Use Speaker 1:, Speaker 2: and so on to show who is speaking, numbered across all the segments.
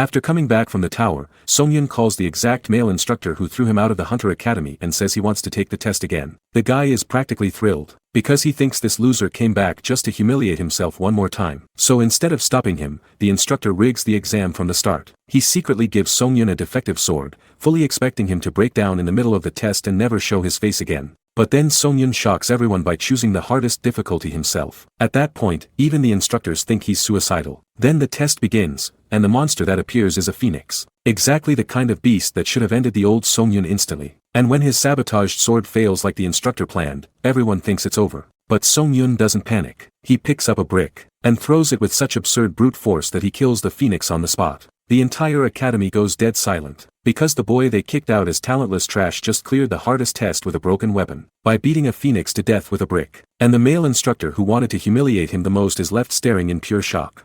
Speaker 1: After coming back from the tower, Songyun calls the exact male instructor who threw him out of the Hunter Academy and says he wants to take the test again. The guy is practically thrilled, because he thinks this loser came back just to humiliate himself one more time. So instead of stopping him, the instructor rigs the exam from the start. He secretly gives Songyun a defective sword, fully expecting him to break down in the middle of the test and never show his face again. But then Songyun shocks everyone by choosing the hardest difficulty himself. At that point, even the instructors think he's suicidal. Then the test begins, and the monster that appears is a phoenix. Exactly the kind of beast that should have ended the old Songyun instantly. And when his sabotaged sword fails like the instructor planned, everyone thinks it's over. But Songyun doesn't panic. He picks up a brick, and throws it with such absurd brute force that he kills the phoenix on the spot. The entire academy goes dead silent, because the boy they kicked out as talentless trash just cleared the hardest test with a broken weapon, by beating a phoenix to death with a brick. And the male instructor who wanted to humiliate him the most is left staring in pure shock.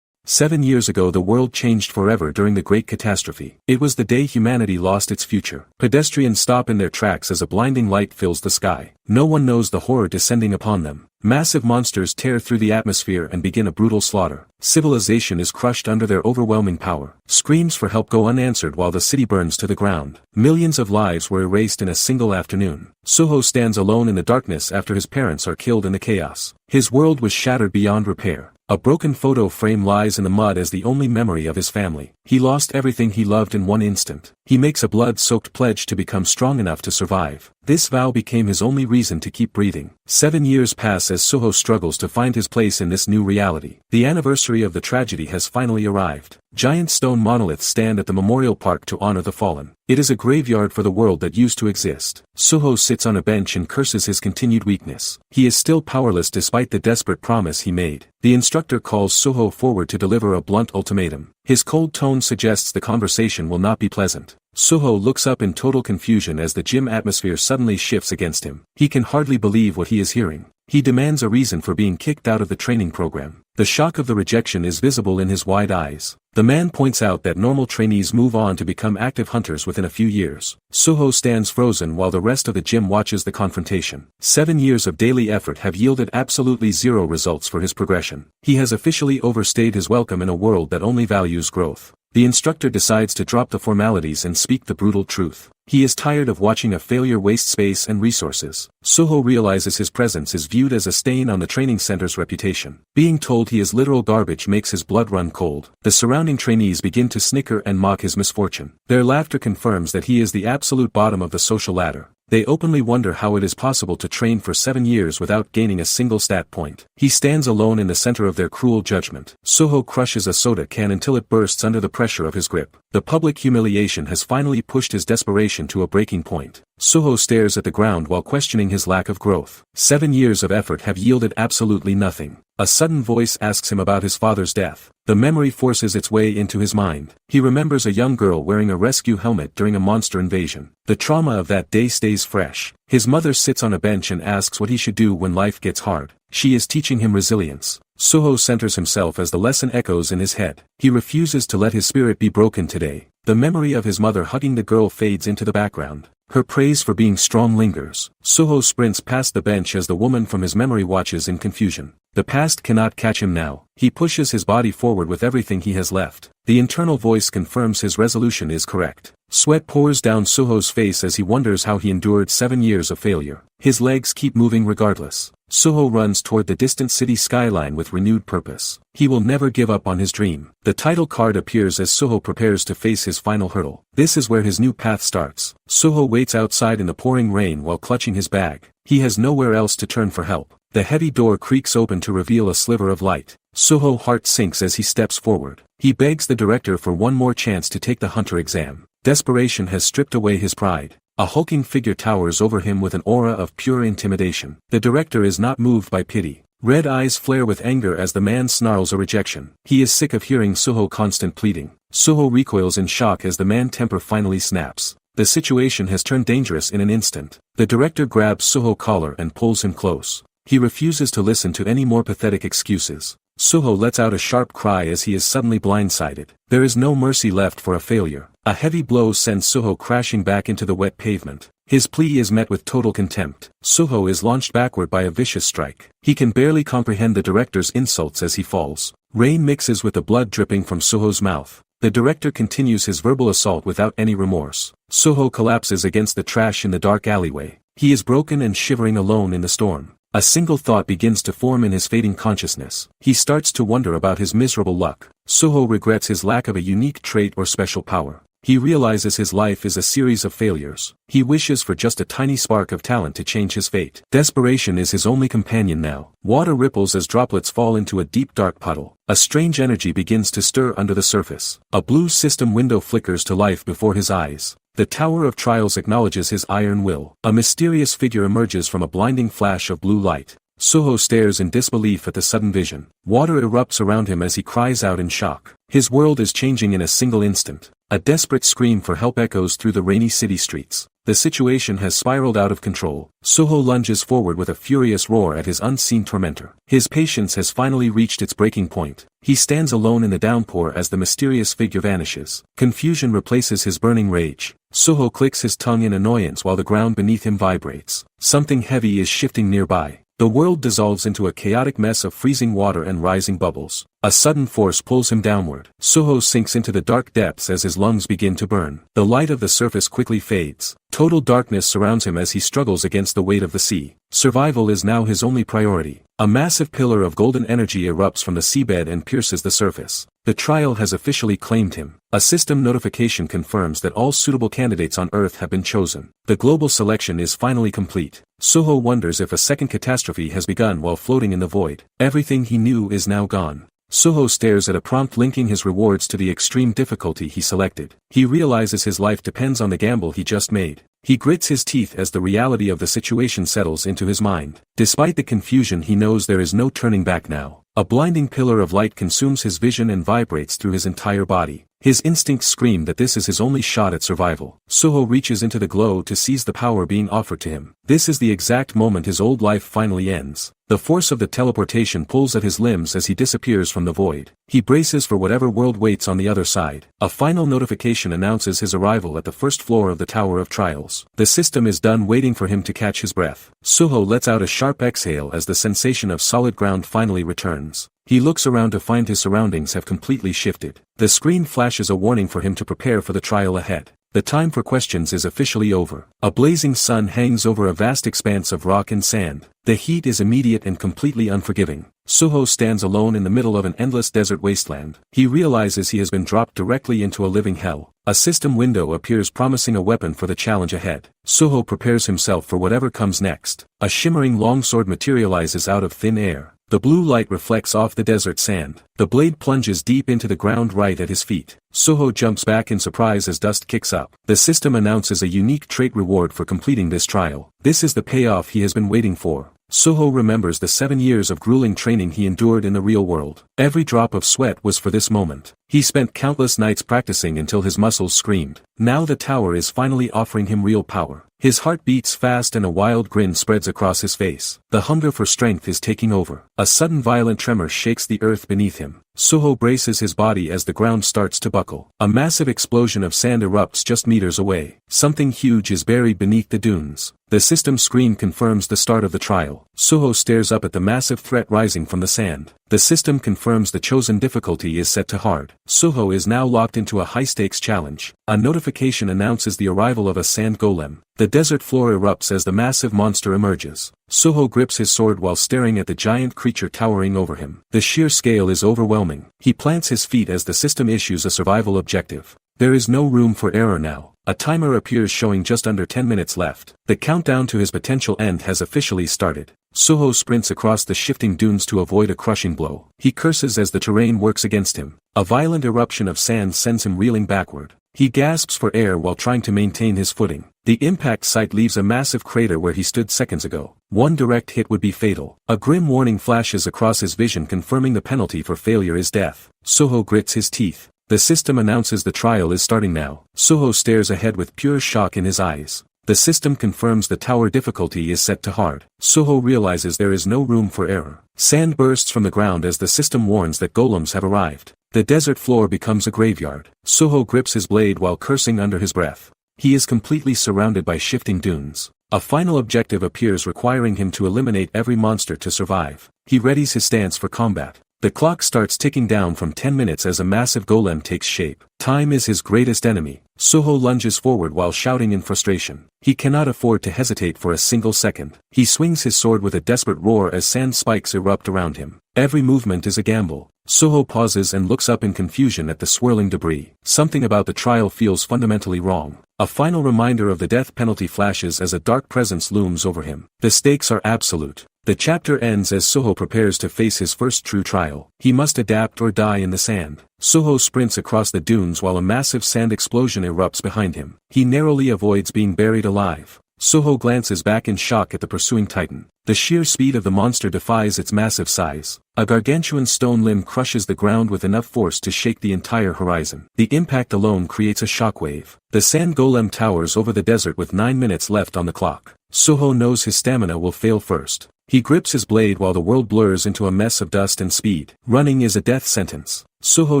Speaker 1: 7 years ago the world changed forever during the Great Catastrophe. It was the day humanity lost its future. Pedestrians stop in their tracks as a blinding light fills the sky. No one knows the horror descending upon them. Massive monsters tear through the atmosphere and begin a brutal slaughter. Civilization is crushed under their overwhelming power. Screams for help go unanswered while the city burns to the ground. Millions of lives were erased in a single afternoon. Suho stands alone in the darkness after his parents are killed in the chaos. His world was shattered beyond repair. A broken photo frame lies in the mud as the only memory of his family. He lost everything he loved in one instant. He makes a blood-soaked pledge to become strong enough to survive. This vow became his only reason to keep breathing. 7 years pass as Suho struggles to find his place in this new reality. The anniversary of the tragedy has finally arrived. Giant stone monoliths stand at the memorial park to honor the fallen. It is a graveyard for the world that used to exist. Suho sits on a bench and curses his continued weakness. He is still powerless despite the desperate promise he made. The instructor calls Suho forward to deliver a blunt ultimatum. His cold tone suggests the conversation will not be pleasant. Suho looks up in total confusion as the gym atmosphere suddenly shifts against him. He can hardly believe what he is hearing. He demands a reason for being kicked out of the training program. The shock of the rejection is visible in his wide eyes. The man points out that normal trainees move on to become active hunters within a few years. Suho stands frozen while the rest of the gym watches the confrontation. 7 years of daily effort have yielded absolutely zero results for his progression. He has officially overstayed his welcome in a world that only values growth. The instructor decides to drop the formalities and speak the brutal truth. He is tired of watching a failure waste space and resources. Suho realizes his presence is viewed as a stain on the training center's reputation. Being told he is literal garbage makes his blood run cold. The surrounding trainees begin to snicker and mock his misfortune. Their laughter confirms that he is the absolute bottom of the social ladder. They openly wonder how it is possible to train for 7 years without gaining a single stat point. He stands alone in the center of their cruel judgment. Suho crushes a soda can until it bursts under the pressure of his grip. The public humiliation has finally pushed his desperation to a breaking point. Suho stares at the ground while questioning his lack of growth. 7 years of effort have yielded absolutely nothing. A sudden voice asks him about his father's death. The memory forces its way into his mind. He remembers a young girl wearing a rescue helmet during a monster invasion. The trauma of that day stays fresh. His mother sits on a bench and asks what he should do when life gets hard. She is teaching him resilience. Suho centers himself as the lesson echoes in his head. He refuses to let his spirit be broken today. The memory of his mother hugging the girl fades into the background. Her praise for being strong lingers. Suho sprints past the bench as the woman from his memory watches in confusion. The past cannot catch him now. He pushes his body forward with everything he has left. The internal voice confirms his resolution is correct. Sweat pours down Suho's face as he wonders how he endured 7 years of failure. His legs keep moving regardless. Suho runs toward the distant city skyline with renewed purpose. He will never give up on his dream. The title card appears as Suho prepares to face his final hurdle. This is where his new path starts. Suho waits outside in the pouring rain while clutching his bag. He has nowhere else to turn for help. The heavy door creaks open to reveal a sliver of light. Suho's heart sinks as he steps forward. He begs the director for one more chance to take the hunter exam. Desperation has stripped away his pride. A hulking figure towers over him with an aura of pure intimidation. The director is not moved by pity. Red eyes flare with anger as the man snarls a rejection. He is sick of hearing Suho's constant pleading. Suho recoils in shock as the man's temper finally snaps. The situation has turned dangerous in an instant. The director grabs Suho's collar and pulls him close. He refuses to listen to any more pathetic excuses. Suho lets out a sharp cry as he is suddenly blindsided. There is no mercy left for a failure. A heavy blow sends Suho crashing back into the wet pavement. His plea is met with total contempt. Suho is launched backward by a vicious strike. He can barely comprehend the director's insults as he falls. Rain mixes with the blood dripping from Suho's mouth. The director continues his verbal assault without any remorse. Soho collapses against the trash in the dark alleyway. He is broken and shivering alone in the storm. A single thought begins to form in his fading consciousness. He starts to wonder about his miserable luck. Soho regrets his lack of a unique trait or special power. He realizes his life is a series of failures. He wishes for just a tiny spark of talent to change his fate. Desperation is his only companion now. Water ripples as droplets fall into a deep dark puddle. A strange energy begins to stir under the surface. A blue system window flickers to life before his eyes. The Tower of Trials acknowledges his iron will. A mysterious figure emerges from a blinding flash of blue light. Soho stares in disbelief at the sudden vision. Water erupts around him as he cries out in shock. His world is changing in a single instant. A desperate scream for help echoes through the rainy city streets. The situation has spiraled out of control. Soho lunges forward with a furious roar at his unseen tormentor. His patience has finally reached its breaking point. He stands alone in the downpour as the mysterious figure vanishes. Confusion replaces his burning rage. Soho clicks his tongue in annoyance while the ground beneath him vibrates. Something heavy is shifting nearby. The world dissolves into a chaotic mess of freezing water and rising bubbles. A sudden force pulls him downward. Soho sinks into the dark depths as his lungs begin to burn. The light of the surface quickly fades. Total darkness surrounds him as he struggles against the weight of the sea. Survival is now his only priority. A massive pillar of golden energy erupts from the seabed and pierces the surface. The trial has officially claimed him. A system notification confirms that all suitable candidates on Earth have been chosen. The global selection is finally complete. Soho wonders if a second catastrophe has begun while floating in the void. Everything he knew is now gone. Soho stares at a prompt linking his rewards to the extreme difficulty he selected. He realizes his life depends on the gamble he just made. He grits his teeth as the reality of the situation settles into his mind. Despite the confusion, he knows there is no turning back now. A blinding pillar of light consumes his vision and vibrates through his entire body. His instincts scream that this is his only shot at survival. Soho reaches into the glow to seize the power being offered to him. This is the exact moment his old life finally ends. The force of the teleportation pulls at his limbs as he disappears from the void. He braces for whatever world waits on the other side. A final notification announces his arrival at the first floor of the Tower of Trials. The system is done waiting for him to catch his breath. Soho lets out a sharp exhale as the sensation of solid ground finally returns. He looks around to find his surroundings have completely shifted. The screen flashes a warning for him to prepare for the trial ahead. The time for questions is officially over. A blazing sun hangs over a vast expanse of rock and sand. The heat is immediate and completely unforgiving. Soho stands alone in the middle of an endless desert wasteland. He realizes he has been dropped directly into a living hell. A system window appears promising a weapon for the challenge ahead. Soho prepares himself for whatever comes next. A shimmering longsword materializes out of thin air. The blue light reflects off the desert sand. The blade plunges deep into the ground right at his feet. Soho jumps back in surprise as dust kicks up. The system announces a unique trait reward for completing this trial. This is the payoff he has been waiting for. Soho remembers the 7 years of grueling training he endured in the real world. Every drop of sweat was for this moment. He spent countless nights practicing until his muscles screamed. Now the tower is finally offering him real power. His heart beats fast and a wild grin spreads across his face. The hunger for strength is taking over. A sudden violent tremor shakes the earth beneath him. Soho braces his body as the ground starts to buckle. A massive explosion of sand erupts just meters away. Something huge is buried beneath the dunes. The system screen confirms the start of the trial. Soho stares up at the massive threat rising from the sand. The system confirms the chosen difficulty is set to hard. Soho is now locked into a high-stakes challenge. A notification announces the arrival of a sand golem. The desert floor erupts as the massive monster emerges. Soho grips his sword while staring at the giant creature towering over him. The sheer scale is overwhelming. He plants his feet as the system issues a survival objective. There is no room for error now. A timer appears showing just under 10 minutes left. The countdown to his potential end has officially started. Soho sprints across the shifting dunes to avoid a crushing blow. He curses as the terrain works against him. A violent eruption of sand sends him reeling backward. He gasps for air while trying to maintain his footing. The impact site leaves a massive crater where he stood seconds ago. One direct hit would be fatal. A grim warning flashes across his vision confirming the penalty for failure is death. Soho grits his teeth. The system announces the trial is starting now. Soho stares ahead with pure shock in his eyes. The system confirms the tower difficulty is set to hard. Soho realizes there is no room for error. Sand bursts from the ground as the system warns that golems have arrived. The desert floor becomes a graveyard. Soho grips his blade while cursing under his breath. He is completely surrounded by shifting dunes. A final objective appears requiring him to eliminate every monster to survive. He readies his stance for combat. The clock starts ticking down from 10 minutes as a massive golem takes shape. Time is his greatest enemy. Soho lunges forward while shouting in frustration. He cannot afford to hesitate for a single second. He swings his sword with a desperate roar as sand spikes erupt around him. Every movement is a gamble. Soho pauses and looks up in confusion at the swirling debris. Something about the trial feels fundamentally wrong. A final reminder of the death penalty flashes as a dark presence looms over him. The stakes are absolute. The chapter ends as Soho prepares to face his first true trial. He must adapt or die in the sand. Soho sprints across the dunes while a massive sand explosion erupts behind him. He narrowly avoids being buried alive. Soho glances back in shock at the pursuing titan. The sheer speed of the monster defies its massive size. A gargantuan stone limb crushes the ground with enough force to shake the entire horizon. The impact alone creates a shockwave. The sand golem towers over the desert with 9 minutes left on the clock. Soho knows his stamina will fail first. He grips his blade while the world blurs into a mess of dust and speed. Running is a death sentence. Soho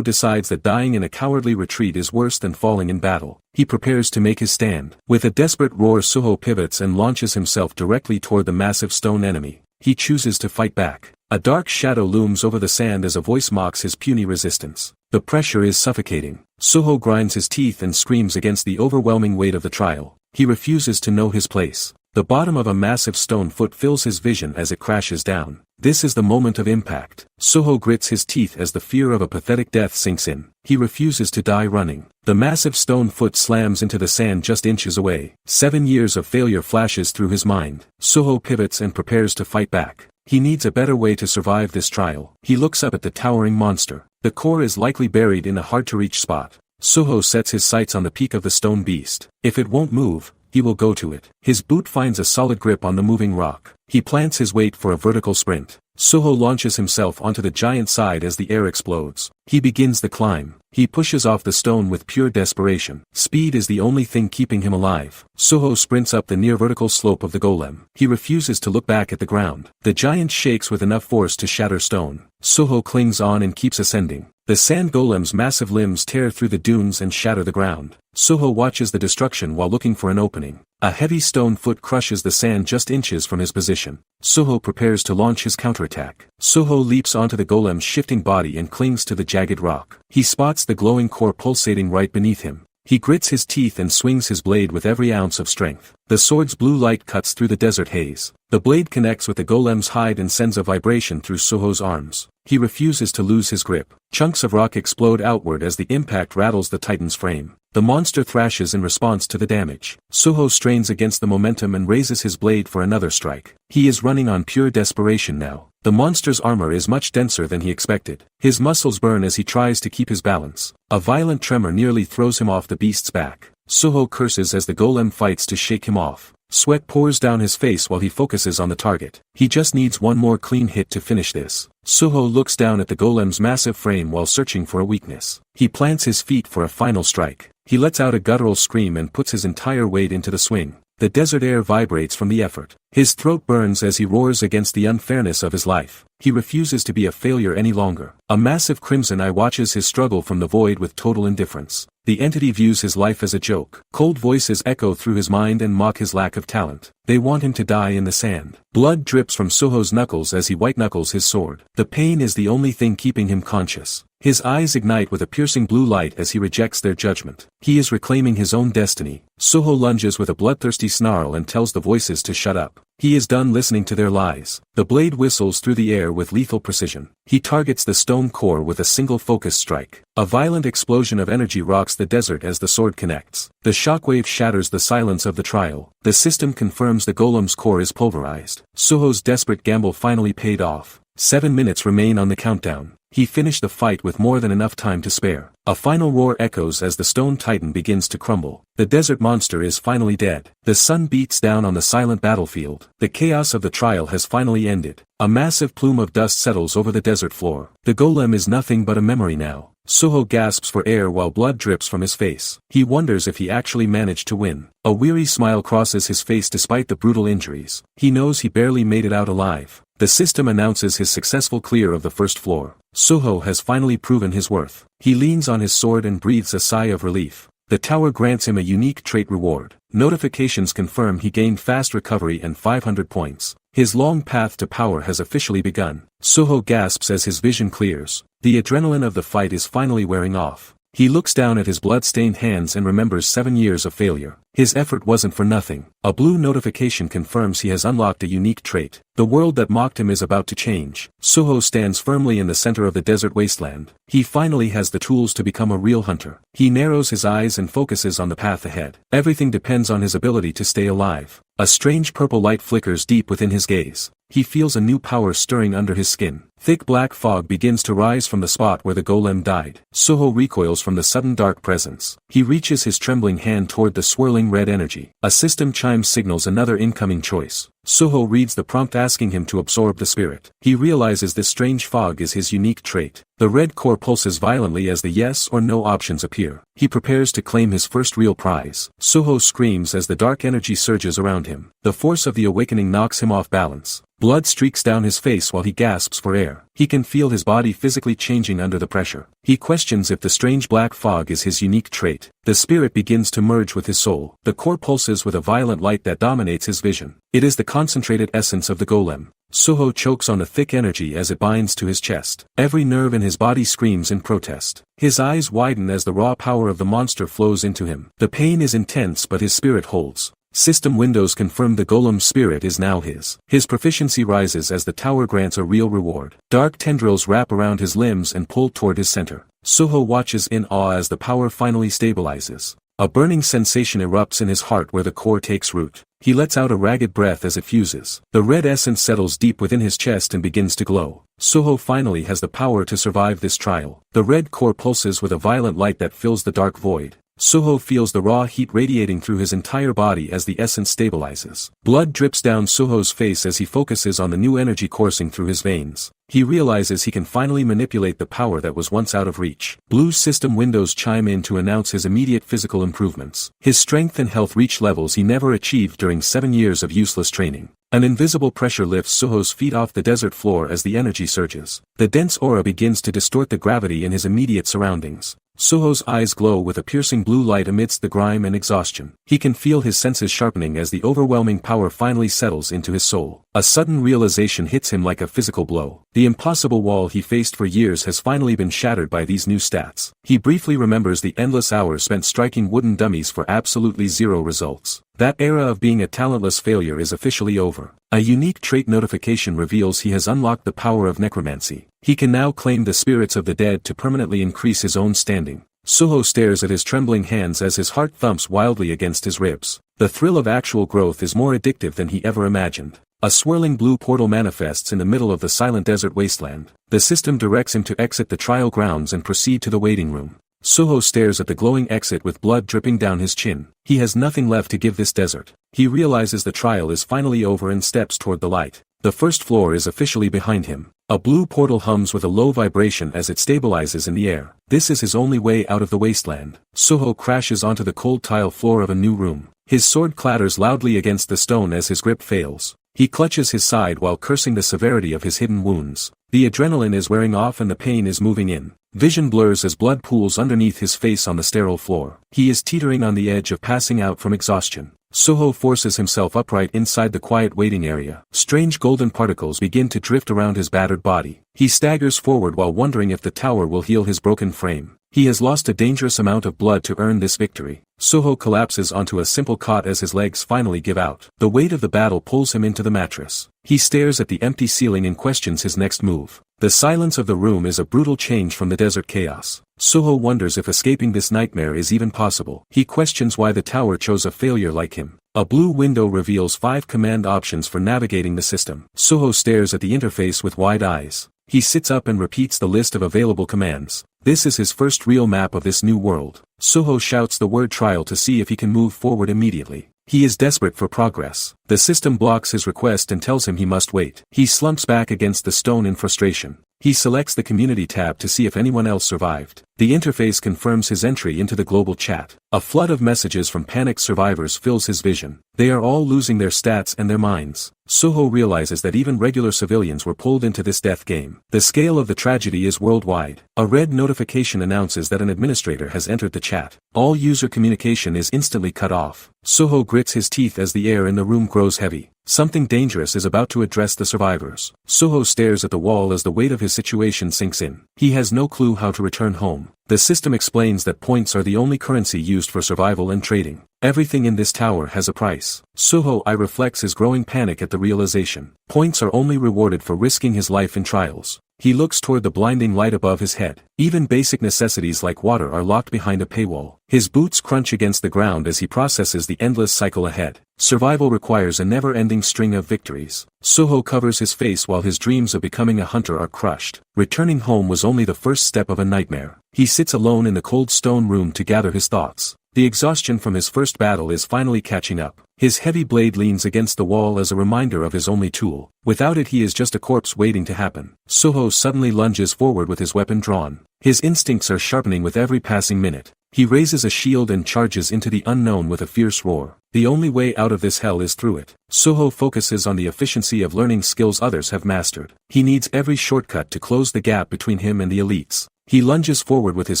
Speaker 1: decides that dying in a cowardly retreat is worse than falling in battle. He prepares to make his stand. With a desperate roar, Soho pivots and launches himself directly toward the massive stone enemy. He chooses to fight back. A dark shadow looms over the sand as a voice mocks his puny resistance. The pressure is suffocating. Soho grinds his teeth and screams against the overwhelming weight of the trial. He refuses to know his place. The bottom of a massive stone foot fills his vision as it crashes down. This is the moment of impact. Soho grits his teeth as the fear of a pathetic death sinks in. He refuses to die running. The massive stone foot slams into the sand just inches away. 7 years of failure flashes through his mind. Soho pivots and prepares to fight back. He needs a better way to survive this trial. He looks up at the towering monster. The core is likely buried in a hard-to-reach spot. Soho sets his sights on the peak of the stone beast. If it won't move, he will go to it. His boot finds a solid grip on the moving rock. He plants his weight for a vertical sprint. Soho launches himself onto the giant side as the air explodes. He begins the climb. He pushes off the stone with pure desperation. Speed is the only thing keeping him alive. Soho sprints up the near-vertical slope of the golem. He refuses to look back at the ground. The giant shakes with enough force to shatter stone. Soho clings on and keeps ascending. The sand golem's massive limbs tear through the dunes and shatter the ground. Soho watches the destruction while looking for an opening. A heavy stone foot crushes the sand just inches from his position. Soho prepares to launch his counterattack. Soho leaps onto the golem's shifting body and clings to the jagged rock. He spots the glowing core pulsating right beneath him. He grits his teeth and swings his blade with every ounce of strength. The sword's blue light cuts through the desert haze. The blade connects with the golem's hide and sends a vibration through Soho's arms. He refuses to lose his grip. Chunks of rock explode outward as the impact rattles the titan's frame. The monster thrashes in response to the damage. Soho strains against the momentum and raises his blade for another strike. He is running on pure desperation now. The monster's armor is much denser than he expected. His muscles burn as he tries to keep his balance. A violent tremor nearly throws him off the beast's back. Soho curses as the golem fights to shake him off. Sweat pours down his face while he focuses on the target. He just needs one more clean hit to finish this. Soho looks down at the golem's massive frame while searching for a weakness. He plants his feet for a final strike. He lets out a guttural scream and puts his entire weight into the swing. The desert air vibrates from the effort. His throat burns as he roars against the unfairness of his life. He refuses to be a failure any longer. A massive crimson eye watches his struggle from the void with total indifference. The entity views his life as a joke. Cold voices echo through his mind and mock his lack of talent. They want him to die in the sand. Blood drips from Soho's knuckles as he white-knuckles his sword. The pain is the only thing keeping him conscious. His eyes ignite with a piercing blue light as he rejects their judgment. He is reclaiming his own destiny. Soho lunges with a bloodthirsty snarl and tells the voices to shut up. He is done listening to their lies. The blade whistles through the air with lethal precision. He targets the stone core with a single focus strike. A violent explosion of energy rocks the desert as the sword connects. The shockwave shatters the silence of the trial. The system confirms the golem's core is pulverized. Soho's desperate gamble finally paid off. 7 minutes remain on the countdown. He finished the fight with more than enough time to spare. A final roar echoes as the stone titan begins to crumble. The desert monster is finally dead. The sun beats down on the silent battlefield. The chaos of the trial has finally ended. A massive plume of dust settles over the desert floor. The golem is nothing but a memory now. Soho gasps for air while blood drips from his face. He wonders if he actually managed to win. A weary smile crosses his face despite the brutal injuries. He knows he barely made it out alive. The system announces his successful clear of the first floor. Soho has finally proven his worth. He leans on his sword and breathes a sigh of relief. The tower grants him a unique trait reward. Notifications confirm he gained fast recovery and 500 points. His long path to power has officially begun. Soho gasps as his vision clears. The adrenaline of the fight is finally wearing off. He looks down at his blood-stained hands and remembers 7 years of failure. His effort wasn't for nothing. A blue notification confirms he has unlocked a unique trait. The world that mocked him is about to change. Soho stands firmly in the center of the desert wasteland. He finally has the tools to become a real hunter. He narrows his eyes and focuses on the path ahead. Everything depends on his ability to stay alive. A strange purple light flickers deep within his gaze. He feels a new power stirring under his skin. Thick black fog begins to rise from the spot where the golem died. Soho recoils from the sudden dark presence. He reaches his trembling hand toward the swirling red energy. A system chime signals another incoming choice. Soho reads the prompt asking him to absorb the spirit. He realizes this strange fog is his unique trait. The red core pulses violently as the yes or no options appear. He prepares to claim his first real prize. Soho screams as the dark energy surges around him. The force of the awakening knocks him off balance. Blood streaks down his face while he gasps for air. He can feel his body physically changing under the pressure. He questions if the strange black fog is his unique trait. The spirit begins to merge with his soul. The core pulses with a violent light that dominates his vision. It is the concentrated essence of the golem. Soho chokes on the thick energy as it binds to his chest. Every nerve in his body screams in protest. His eyes widen as the raw power of the monster flows into him. The pain is intense but his spirit holds. System windows confirm the golem's spirit is now his. His proficiency rises as the tower grants a real reward. Dark tendrils wrap around his limbs and pull toward his center. Soho watches in awe as the power finally stabilizes. A burning sensation erupts in his heart where the core takes root. He lets out a ragged breath as it fuses. The red essence settles deep within his chest and begins to glow. Soho finally has the power to survive this trial. The red core pulses with a violent light that fills the dark void. Soho feels the raw heat radiating through his entire body as the essence stabilizes. Blood drips down Soho's face as he focuses on the new energy coursing through his veins. He realizes he can finally manipulate the power that was once out of reach. Blue system windows chime in to announce his immediate physical improvements. His strength and health reach levels he never achieved during 7 years of useless training. An invisible pressure lifts Soho's feet off the desert floor as the energy surges. The dense aura begins to distort the gravity in his immediate surroundings. Soho's eyes glow with a piercing blue light amidst the grime and exhaustion. He can feel his senses sharpening as the overwhelming power finally settles into his soul. A sudden realization hits him like a physical blow. The impossible wall he faced for years has finally been shattered by these new stats. He briefly remembers the endless hours spent striking wooden dummies for absolutely zero results. That era of being a talentless failure is officially over. A unique trait notification reveals he has unlocked the power of necromancy. He can now claim the spirits of the dead to permanently increase his own standing. Soho stares at his trembling hands as his heart thumps wildly against his ribs. The thrill of actual growth is more addictive than he ever imagined. A swirling blue portal manifests in the middle of the silent desert wasteland. The system directs him to exit the trial grounds and proceed to the waiting room. Soho stares at the glowing exit with blood dripping down his chin. He has nothing left to give this desert. He realizes the trial is finally over and steps toward the light. The first floor is officially behind him. A blue portal hums with a low vibration as it stabilizes in the air. This is his only way out of the wasteland. Soho crashes onto the cold tile floor of a new room. His sword clatters loudly against the stone as his grip fails. He clutches his side while cursing the severity of his hidden wounds. The adrenaline is wearing off and the pain is moving in. Vision blurs as blood pools underneath his face on the sterile floor. He is teetering on the edge of passing out from exhaustion. Soho forces himself upright inside the quiet waiting area. Strange golden particles begin to drift around his battered body. He staggers forward while wondering if the tower will heal his broken frame. He has lost a dangerous amount of blood to earn this victory. Soho collapses onto a simple cot as his legs finally give out. The weight of the battle pulls him into the mattress. He stares at the empty ceiling and questions his next move. The silence of the room is a brutal change from the desert chaos. Soho wonders if escaping this nightmare is even possible. He questions why the tower chose a failure like him. A blue window reveals 5 command options for navigating the system. Soho stares at the interface with wide eyes. He sits up and repeats the list of available commands. This is his first real map of this new world. Soho shouts the word trial to see if he can move forward immediately. He is desperate for progress. The system blocks his request and tells him he must wait. He slumps back against the stone in frustration. He selects the community tab to see if anyone else survived. The interface confirms his entry into the global chat. A flood of messages from panicked survivors fills his vision. They are all losing their stats and their minds. Soho realizes that even regular civilians were pulled into this death game. The scale of the tragedy is worldwide. A red notification announces that an administrator has entered the chat. All user communication is instantly cut off. Soho grits his teeth as the air in the room grows heavy. Something dangerous is about to address the survivors. Soho stares at the wall as the weight of his situation sinks in. He has no clue how to return home. The system explains that points are the only currency used for survival and trading. Everything in this tower has a price. Soho I reflects his growing panic at the realization. Points are only rewarded for risking his life in trials. He looks toward the blinding light above his head. Even basic necessities like water are locked behind a paywall. His boots crunch against the ground as he processes the endless cycle ahead. Survival requires a never-ending string of victories. Soho covers his face while his dreams of becoming a hunter are crushed. Returning home was only the first step of a nightmare. He sits alone in the cold stone room to gather his thoughts. The exhaustion from his first battle is finally catching up. His heavy blade leans against the wall as a reminder of his only tool. Without it he is just a corpse waiting to happen. Soho suddenly lunges forward with his weapon drawn. His instincts are sharpening with every passing minute. He raises a shield and charges into the unknown with a fierce roar. The only way out of this hell is through it. Soho focuses on the efficiency of learning skills others have mastered. He needs every shortcut to close the gap between him and the elites. He lunges forward with his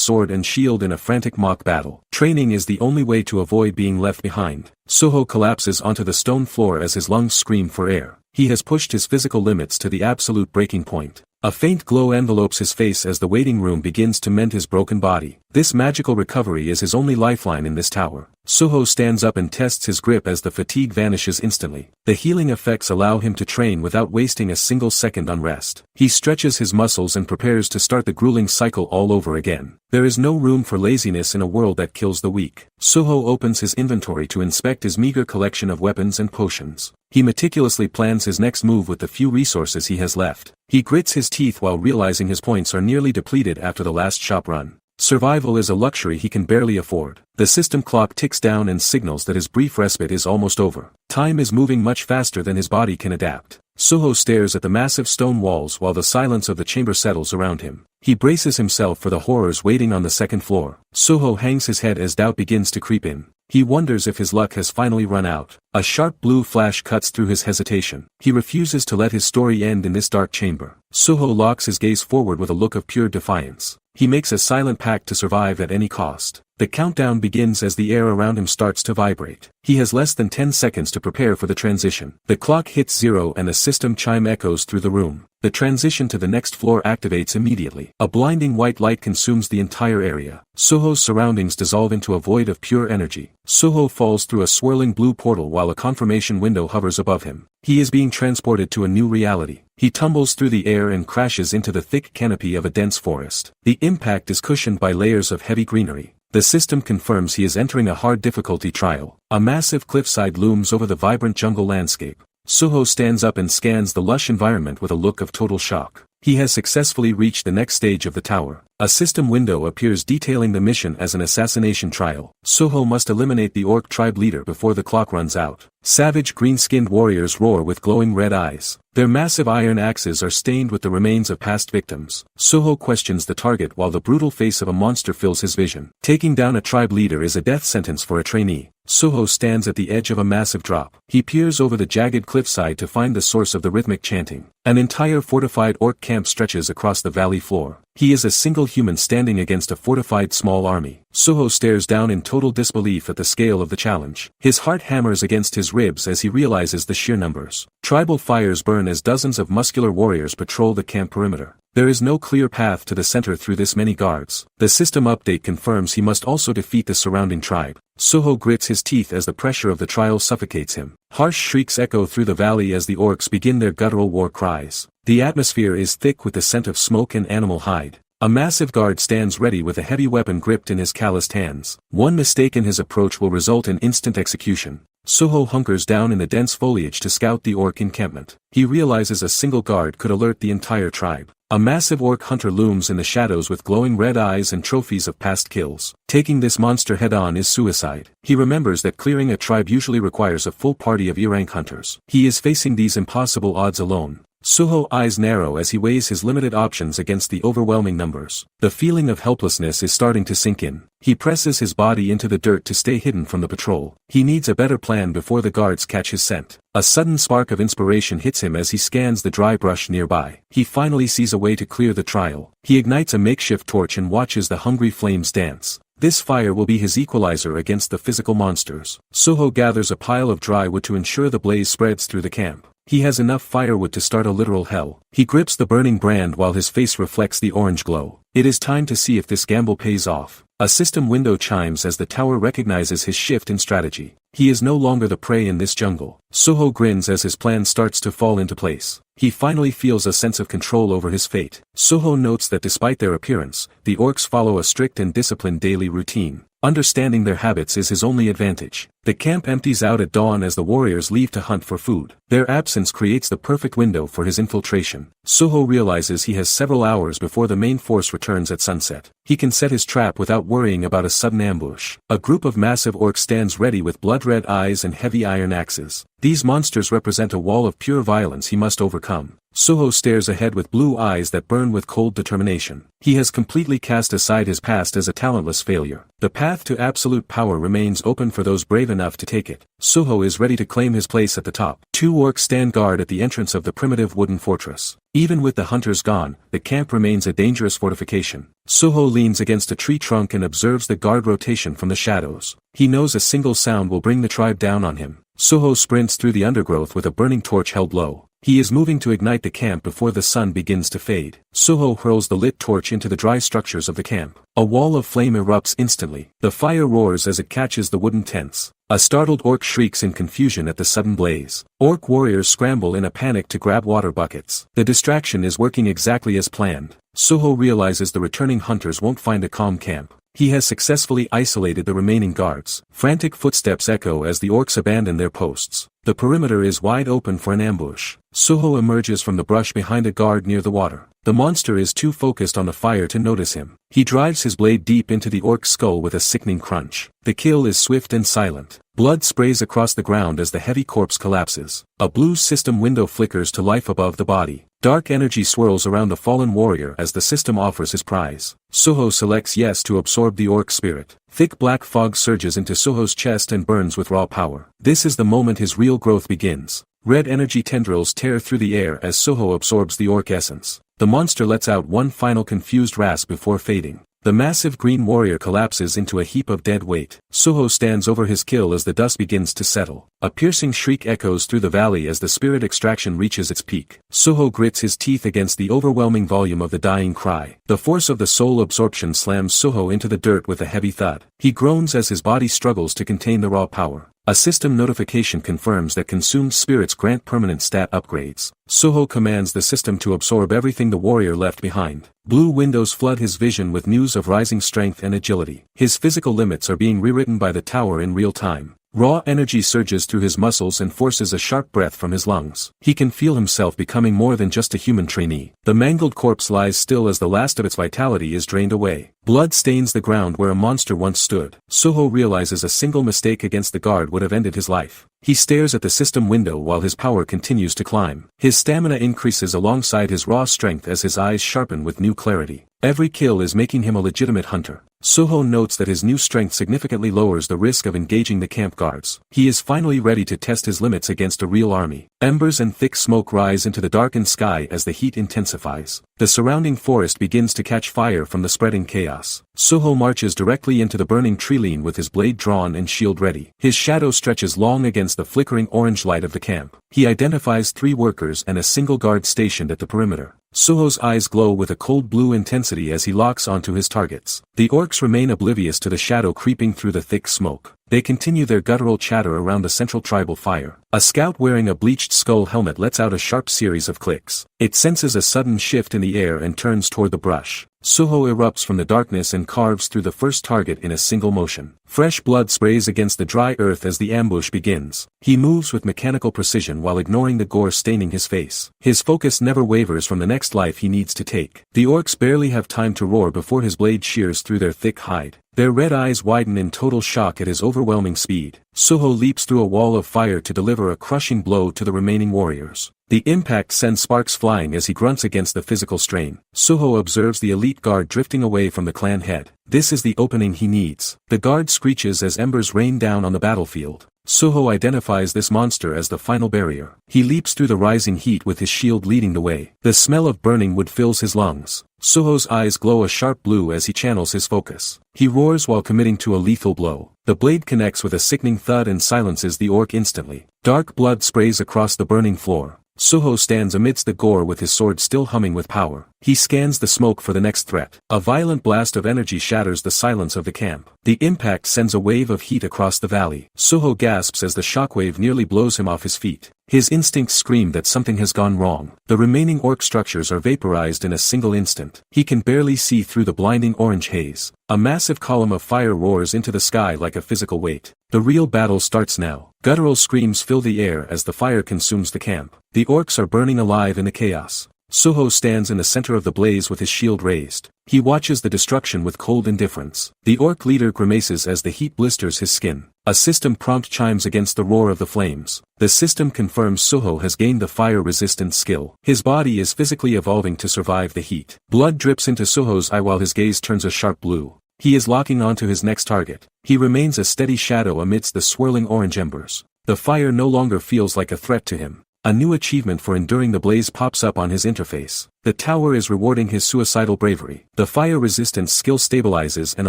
Speaker 1: sword and shield in a frantic mock battle. Training is the only way to avoid being left behind. Soho collapses onto the stone floor as his lungs scream for air. He has pushed his physical limits to the absolute breaking point. A faint glow envelopes his face as the waiting room begins to mend his broken body. This magical recovery is his only lifeline in this tower. Soho stands up and tests his grip as the fatigue vanishes instantly. The healing effects allow him to train without wasting a single second on rest. He stretches his muscles and prepares to start the grueling cycle all over again. There is no room for laziness in a world that kills the weak. Soho opens his inventory to inspect his meager collection of weapons and potions. He meticulously plans his next move with the few resources he has left. He grits his teeth while realizing his points are nearly depleted after the last shop run. Survival is a luxury he can barely afford. The system clock ticks down and signals that his brief respite is almost over. Time is moving much faster than his body can adapt. Soho stares at the massive stone walls while the silence of the chamber settles around him. He braces himself for the horrors waiting on the second floor. Soho hangs his head as doubt begins to creep in. He wonders if his luck has finally run out. A sharp blue flash cuts through his hesitation. He refuses to let his story end in this dark chamber. Soho locks his gaze forward with a look of pure defiance. He makes a silent pact to survive at any cost. The countdown begins as the air around him starts to vibrate. He has less than 10 seconds to prepare for the transition. The clock hits 0 and a system chime echoes through the room. The transition to the next floor activates immediately. A blinding white light consumes the entire area. Soho's surroundings dissolve into a void of pure energy. Soho falls through a swirling blue portal while a confirmation window hovers above him. He is being transported to a new reality. He tumbles through the air and crashes into the thick canopy of a dense forest. The impact is cushioned by layers of heavy greenery. The system confirms he is entering a hard difficulty trial. A massive cliffside looms over the vibrant jungle landscape. Soho stands up and scans the lush environment with a look of total shock. He has successfully reached the next stage of the tower. A system window appears detailing the mission as an assassination trial. Soho must eliminate the orc tribe leader before the clock runs out. Savage green-skinned warriors roar with glowing red eyes. Their massive iron axes are stained with the remains of past victims. Soho questions the target while the brutal face of a monster fills his vision. Taking down a tribe leader is a death sentence for a trainee. Soho stands at the edge of a massive drop. He peers over the jagged cliffside to find the source of the rhythmic chanting. An entire fortified orc camp stretches across the valley floor. He is a single human standing against a fortified small army. Soho stares down in total disbelief at the scale of the challenge. His heart hammers against his ribs as he realizes the sheer numbers. Tribal fires burn as dozens of muscular warriors patrol the camp perimeter. There is no clear path to the center through this many guards. The system update confirms he must also defeat the surrounding tribe. Soho grits his teeth as the pressure of the trial suffocates him. Harsh shrieks echo through the valley as the orcs begin their guttural war cries. The atmosphere is thick with the scent of smoke and animal hide. A massive guard stands ready with a heavy weapon gripped in his calloused hands. One mistake in his approach will result in instant execution. Soho hunkers down in the dense foliage to scout the orc encampment. He realizes a single guard could alert the entire tribe. A massive orc hunter looms in the shadows with glowing red eyes and trophies of past kills. Taking this monster head-on is suicide. He remembers that clearing a tribe usually requires a full party of E-rank hunters. He is facing these impossible odds alone. Soho's eyes narrow as he weighs his limited options against the overwhelming numbers. The feeling of helplessness is starting to sink in. He presses his body into the dirt to stay hidden from the patrol. He needs a better plan before the guards catch his scent. A sudden spark of inspiration hits him as he scans the dry brush nearby. He finally sees a way to clear the trial. He ignites a makeshift torch and watches the hungry flames dance. This fire will be his equalizer against the physical monsters. Soho gathers a pile of dry wood to ensure the blaze spreads through the camp. He has enough firewood to start a literal hell. He grips the burning brand while his face reflects the orange glow. It is time to see if this gamble pays off. A system window chimes as the tower recognizes his shift in strategy. He is no longer the prey in this jungle. Soho grins as his plan starts to fall into place. He finally feels a sense of control over his fate. Soho notes that despite their appearance, the orcs follow a strict and disciplined daily routine. Understanding their habits is his only advantage. The camp empties out at dawn as the warriors leave to hunt for food. Their absence creates the perfect window for his infiltration. Soho realizes he has several hours before the main force returns at sunset. He can set his trap without worrying about a sudden ambush. A group of massive orcs stands ready with blood-red eyes and heavy iron axes. These monsters represent a wall of pure violence he must overcome. Soho stares ahead with blue eyes that burn with cold determination. He has completely cast aside his past as a talentless failure. The path to absolute power remains open for those brave enough to take it. Soho is ready to claim his place at the top. Two orcs stand guard at the entrance of the primitive wooden fortress. Even with the hunters gone, the camp remains a dangerous fortification. Soho leans against a tree trunk and observes the guard rotation from the shadows. He knows a single sound will bring the tribe down on him. Soho sprints through the undergrowth with a burning torch held low. He is moving to ignite the camp before the sun begins to fade. Soho hurls the lit torch into the dry structures of the camp. A wall of flame erupts instantly. The fire roars as it catches the wooden tents. A startled orc shrieks in confusion at the sudden blaze. Orc warriors scramble in a panic to grab water buckets. The distraction is working exactly as planned. Soho realizes the returning hunters won't find a calm camp. He has successfully isolated the remaining guards. Frantic footsteps echo as the orcs abandon their posts. The perimeter is wide open for an ambush. Soho emerges from the brush behind a guard near the water. The monster is too focused on the fire to notice him. He drives his blade deep into the orc's skull with a sickening crunch. The kill is swift and silent. Blood sprays across the ground as the heavy corpse collapses. A blue system window flickers to life above the body. Dark energy swirls around the fallen warrior as the system offers his prize. Soho selects yes to absorb the orc spirit. Thick black fog surges into Soho's chest and burns with raw power. This is the moment his real growth begins. Red energy tendrils tear through the air as Soho absorbs the orc essence. The monster lets out one final confused rasp before fading. The massive green warrior collapses into a heap of dead weight. Soho stands over his kill as the dust begins to settle. A piercing shriek echoes through the valley as the spirit extraction reaches its peak. Soho grits his teeth against the overwhelming volume of the dying cry. The force of the soul absorption slams Soho into the dirt with a heavy thud. He groans as his body struggles to contain the raw power. A system notification confirms that consumed spirits grant permanent stat upgrades. Soho commands the system to absorb everything the warrior left behind. Blue windows flood his vision with news of rising strength and agility. His physical limits are being rewritten by the tower in real time. Raw energy surges through his muscles and forces a sharp breath from his lungs. He can feel himself becoming more than just a human trainee. The mangled corpse lies still as the last of its vitality is drained away. Blood stains the ground where a monster once stood. Soho realizes a single mistake against the guard would have ended his life. He stares at the system window while his power continues to climb. His stamina increases alongside his raw strength as his eyes sharpen with new clarity. Every kill is making him a legitimate hunter. Soho notes that his new strength significantly lowers the risk of engaging the camp guards. He is finally ready to test his limits against a real army. Embers and thick smoke rise into the darkened sky as the heat intensifies. The surrounding forest begins to catch fire from the spreading chaos. Soho marches directly into the burning tree-line with his blade drawn and shield ready. His shadow stretches long against the flickering orange light of the camp. He identifies 3 workers and a single guard stationed at the perimeter. Soho's eyes glow with a cold blue intensity as he locks onto his targets. The orcs remain oblivious to the shadow creeping through the thick smoke. They continue their guttural chatter around the central tribal fire. A scout wearing a bleached skull helmet lets out a sharp series of clicks. It senses a sudden shift in the air and turns toward the brush. Soho erupts from the darkness and carves through the first target in a single motion. Fresh blood sprays against the dry earth as the ambush begins. He moves with mechanical precision while ignoring the gore staining his face. His focus never wavers from the next life he needs to take. The orcs barely have time to roar before his blade shears through their thick hide. Their red eyes widen in total shock at his overwhelming speed. Soho leaps through a wall of fire to deliver a crushing blow to the remaining warriors. The impact sends sparks flying as he grunts against the physical strain. Soho observes the elite guard drifting away from the clan head. This is the opening he needs. The guard screeches as embers rain down on the battlefield. Suho identifies this monster as the final barrier. He leaps through the rising heat with his shield leading the way. The smell of burning wood fills his lungs. Suho's eyes glow a sharp blue as he channels his focus. He roars while committing to a lethal blow. The blade connects with a sickening thud and silences the orc instantly. Dark blood sprays across the burning floor. Suho stands amidst the gore with his sword still humming with power. He scans the smoke for the next threat. A violent blast of energy shatters the silence of the camp. The impact sends a wave of heat across the valley. Suho gasps as the shockwave nearly blows him off his feet. His instincts scream that something has gone wrong. The remaining orc structures are vaporized in a single instant. He can barely see through the blinding orange haze. A massive column of fire roars into the sky like a physical weight. The real battle starts now. Guttural screams fill the air as the fire consumes the camp. The orcs are burning alive in the chaos. Suho stands in the center of the blaze with his shield raised. He watches the destruction with cold indifference. The orc leader grimaces as the heat blisters his skin. A system prompt chimes against the roar of the flames. The system confirms Suho has gained the fire-resistant skill. His body is physically evolving to survive the heat. Blood drips into Suho's eye while his gaze turns a sharp blue. He is locking onto his next target. He remains a steady shadow amidst the swirling orange embers. The fire no longer feels like a threat to him. A new achievement for enduring the blaze pops up on his interface. The tower is rewarding his suicidal bravery. The fire-resistance skill stabilizes and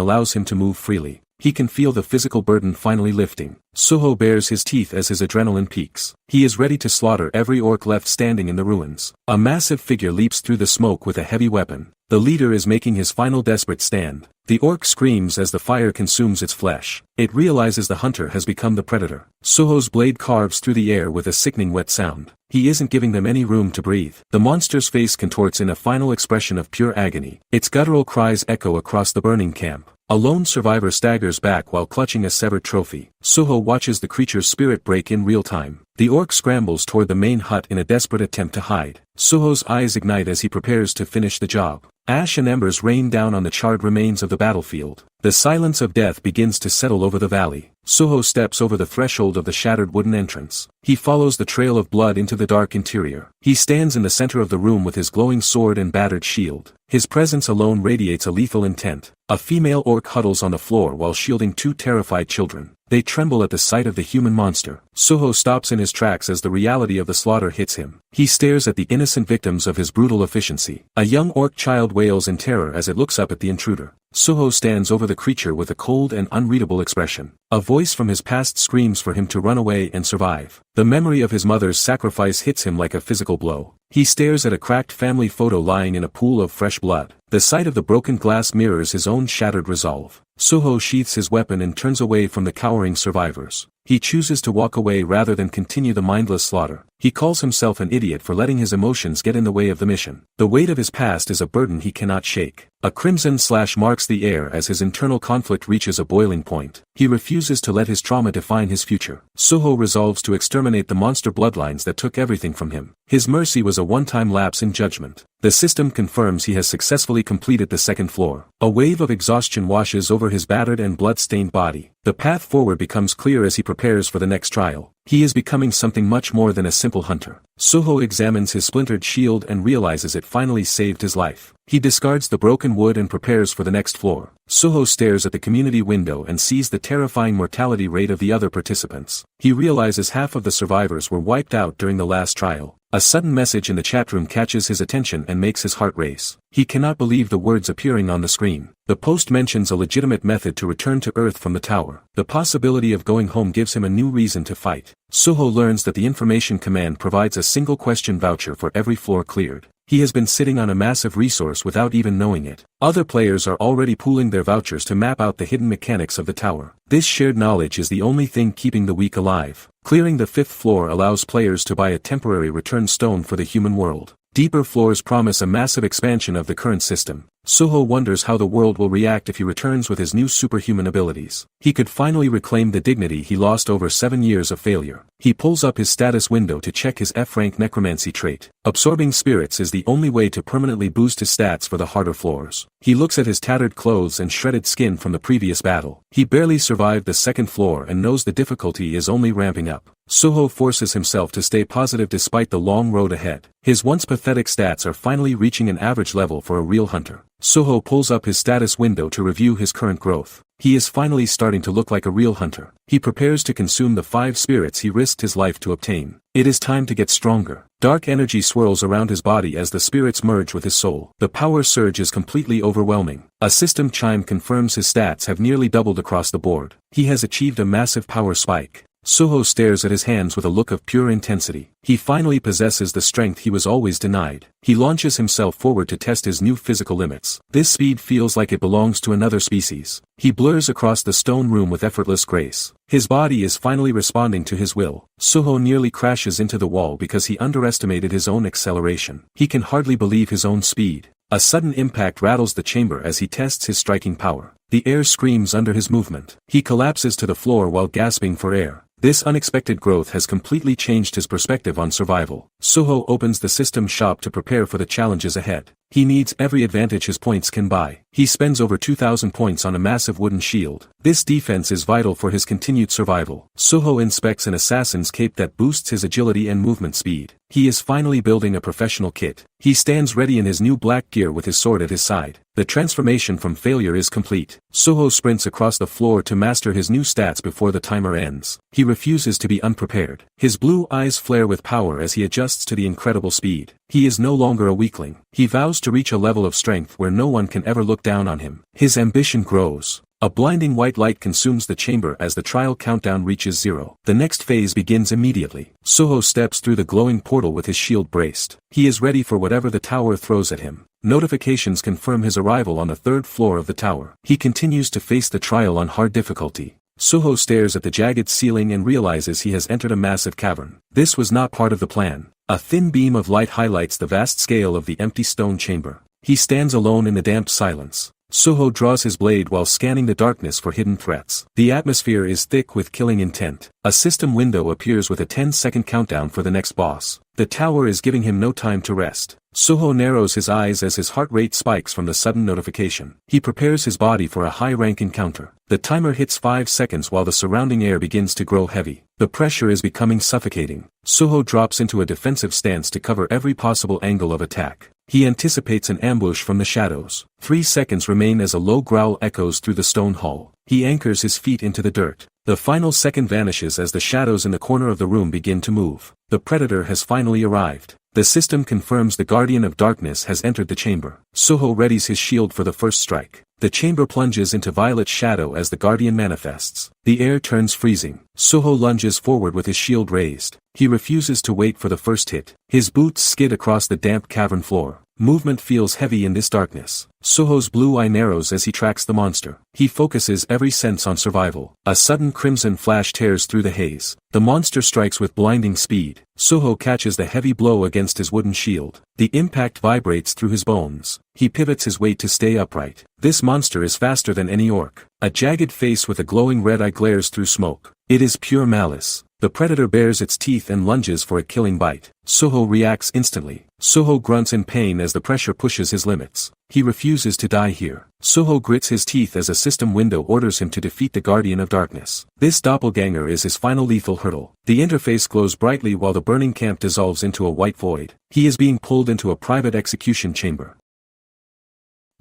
Speaker 1: allows him to move freely. He can feel the physical burden finally lifting. Suho bares his teeth as his adrenaline peaks. He is ready to slaughter every orc left standing in the ruins. A massive figure leaps through the smoke with a heavy weapon. The leader is making his final desperate stand. The orc screams as the fire consumes its flesh. It realizes the hunter has become the predator. Suho's blade carves through the air with a sickening wet sound. He isn't giving them any room to breathe. The monster's face contorts in a final expression of pure agony. Its guttural cries echo across the burning camp. A lone survivor staggers back while clutching a severed trophy. Suho watches the creature's spirit break in real time. The orc scrambles toward the main hut in a desperate attempt to hide. Suho's eyes ignite as he prepares to finish the job. Ash and embers rain down on the charred remains of the battlefield. The silence of death begins to settle over the valley. Suho steps over the threshold of the shattered wooden entrance. He follows the trail of blood into the dark interior. He stands in the center of the room with his glowing sword and battered shield. His presence alone radiates a lethal intent. A female orc huddles on the floor while shielding two terrified children. They tremble at the sight of the human monster. Suho stops in his tracks as the reality of the slaughter hits him. He stares at the innocent victims of his brutal efficiency. A young orc child wails in terror as it looks up at the intruder. Suho stands over the creature with a cold and unreadable expression. A voice from his past screams for him to run away and survive. The memory of his mother's sacrifice hits him like a physical blow. He stares at a cracked family photo lying in a pool of fresh blood. The sight of the broken glass mirrors his own shattered resolve. Suho sheaths his weapon and turns away from the cowering survivors. He chooses to walk away rather than continue the mindless slaughter. He calls himself an idiot for letting his emotions get in the way of the mission. The weight of his past is a burden he cannot shake. A crimson slash marks the air as his internal conflict reaches a boiling point. He refuses to let his trauma define his future. Suho resolves to exterminate the monster bloodlines that took everything from him. His mercy was a one-time lapse in judgment. The system confirms he has successfully completed the second floor. A wave of exhaustion washes over his battered and blood-stained body. The path forward becomes clear as he prepares for the next trial. He is becoming something much more than a simple hunter. Suho examines his splintered shield and realizes it finally saved his life. He discards the broken wood and prepares for the next floor. Suho stares at the community window and sees the terrifying mortality rate of the other participants. He realizes half of the survivors were wiped out during the last trial. A sudden message in the chat room catches his attention and makes his heart race. He cannot believe the words appearing on the screen. The post mentions a legitimate method to return to Earth from the tower. The possibility of going home gives him a new reason to fight. Suho learns that the information command provides a single question voucher for every floor cleared. He has been sitting on a massive resource without even knowing it. Other players are already pooling their vouchers to map out the hidden mechanics of the tower. This shared knowledge is the only thing keeping the weak alive. Clearing the fifth floor allows players to buy a temporary return stone for the human world. Deeper floors promise a massive expansion of the current system. Suho wonders how the world will react if he returns with his new superhuman abilities. He could finally reclaim the dignity he lost over 7 years of failure. He pulls up his status window to check his F-rank necromancy trait. Absorbing spirits is the only way to permanently boost his stats for the harder floors. He looks at his tattered clothes and shredded skin from the previous battle. He barely survived the second floor and knows the difficulty is only ramping up. Suho forces himself to stay positive despite the long road ahead. His once pathetic stats are finally reaching an average level for a real hunter. Suho pulls up his status window to review his current growth. He is finally starting to look like a real hunter. He prepares to consume the 5 spirits he risked his life to obtain. It is time to get stronger. Dark energy swirls around his body as the spirits merge with his soul. The power surge is completely overwhelming. A system chime confirms his stats have nearly doubled across the board. He has achieved a massive power spike. Suho stares at his hands with a look of pure intensity. He finally possesses the strength he was always denied. He launches himself forward to test his new physical limits. This speed feels like it belongs to another species. He blurs across the stone room with effortless grace. His body is finally responding to his will. Suho nearly crashes into the wall because he underestimated his own acceleration. He can hardly believe his own speed. A sudden impact rattles the chamber as he tests his striking power. The air screams under his movement. He collapses to the floor while gasping for air. This unexpected growth has completely changed his perspective on survival. Suho opens the system shop to prepare for the challenges ahead. He needs every advantage his points can buy. He spends over 2,000 points on a massive wooden shield. This defense is vital for his continued survival. Suho inspects an assassin's cape that boosts his agility and movement speed. He is finally building a professional kit. He stands ready in his new black gear with his sword at his side. The transformation from failure is complete. Suho sprints across the floor to master his new stats before the timer ends. He refuses to be unprepared. His blue eyes flare with power as he adjusts to the incredible speed. He is no longer a weakling. He vows to reach a level of strength where no one can ever look down on him. His ambition grows. A blinding white light consumes the chamber as the trial countdown reaches 0. The next phase begins immediately. Suho steps through the glowing portal with his shield braced. He is ready for whatever the tower throws at him. Notifications confirm his arrival on the 3rd floor of the tower. He continues to face the trial on hard difficulty. Suho stares at the jagged ceiling and realizes he has entered a massive cavern. This was not part of the plan. A thin beam of light highlights the vast scale of the empty stone chamber. He stands alone in the damp silence. Suho draws his blade while scanning the darkness for hidden threats. The atmosphere is thick with killing intent. A system window appears with a 10-second countdown for the next boss. The tower is giving him no time to rest. Suho narrows his eyes as his heart rate spikes from the sudden notification. He prepares his body for a high-rank encounter. The timer hits 5 seconds while the surrounding air begins to grow heavy. The pressure is becoming suffocating. Suho drops into a defensive stance to cover every possible angle of attack. He anticipates an ambush from the shadows. 3 seconds remain as a low growl echoes through the stone hall. He anchors his feet into the dirt. The final second vanishes as the shadows in the corner of the room begin to move. The predator has finally arrived. The system confirms the Guardian of Darkness has entered the chamber. Suho readies his shield for the first strike. The chamber plunges into violet shadow as the Guardian manifests. The air turns freezing. Suho lunges forward with his shield raised. He refuses to wait for the first hit. His boots skid across the damp cavern floor. Movement feels heavy in this darkness. Suho's blue eye narrows as he tracks the monster. He focuses every sense on survival. A sudden crimson flash tears through the haze. The monster strikes with blinding speed. Suho catches the heavy blow against his wooden shield. The impact vibrates through his bones. He pivots his weight to stay upright. This monster is faster than any orc. A jagged face with a glowing red eye glares through smoke. It is pure malice. The predator bares its teeth and lunges for a killing bite. Suho reacts instantly. Suho grunts in pain as the pressure pushes his limits. He refuses to die here. Suho grits his teeth as a system window orders him to defeat the Guardian of Darkness. This doppelganger is his final lethal hurdle. The interface glows brightly while the burning camp dissolves into a white void. He is being pulled into a private execution chamber.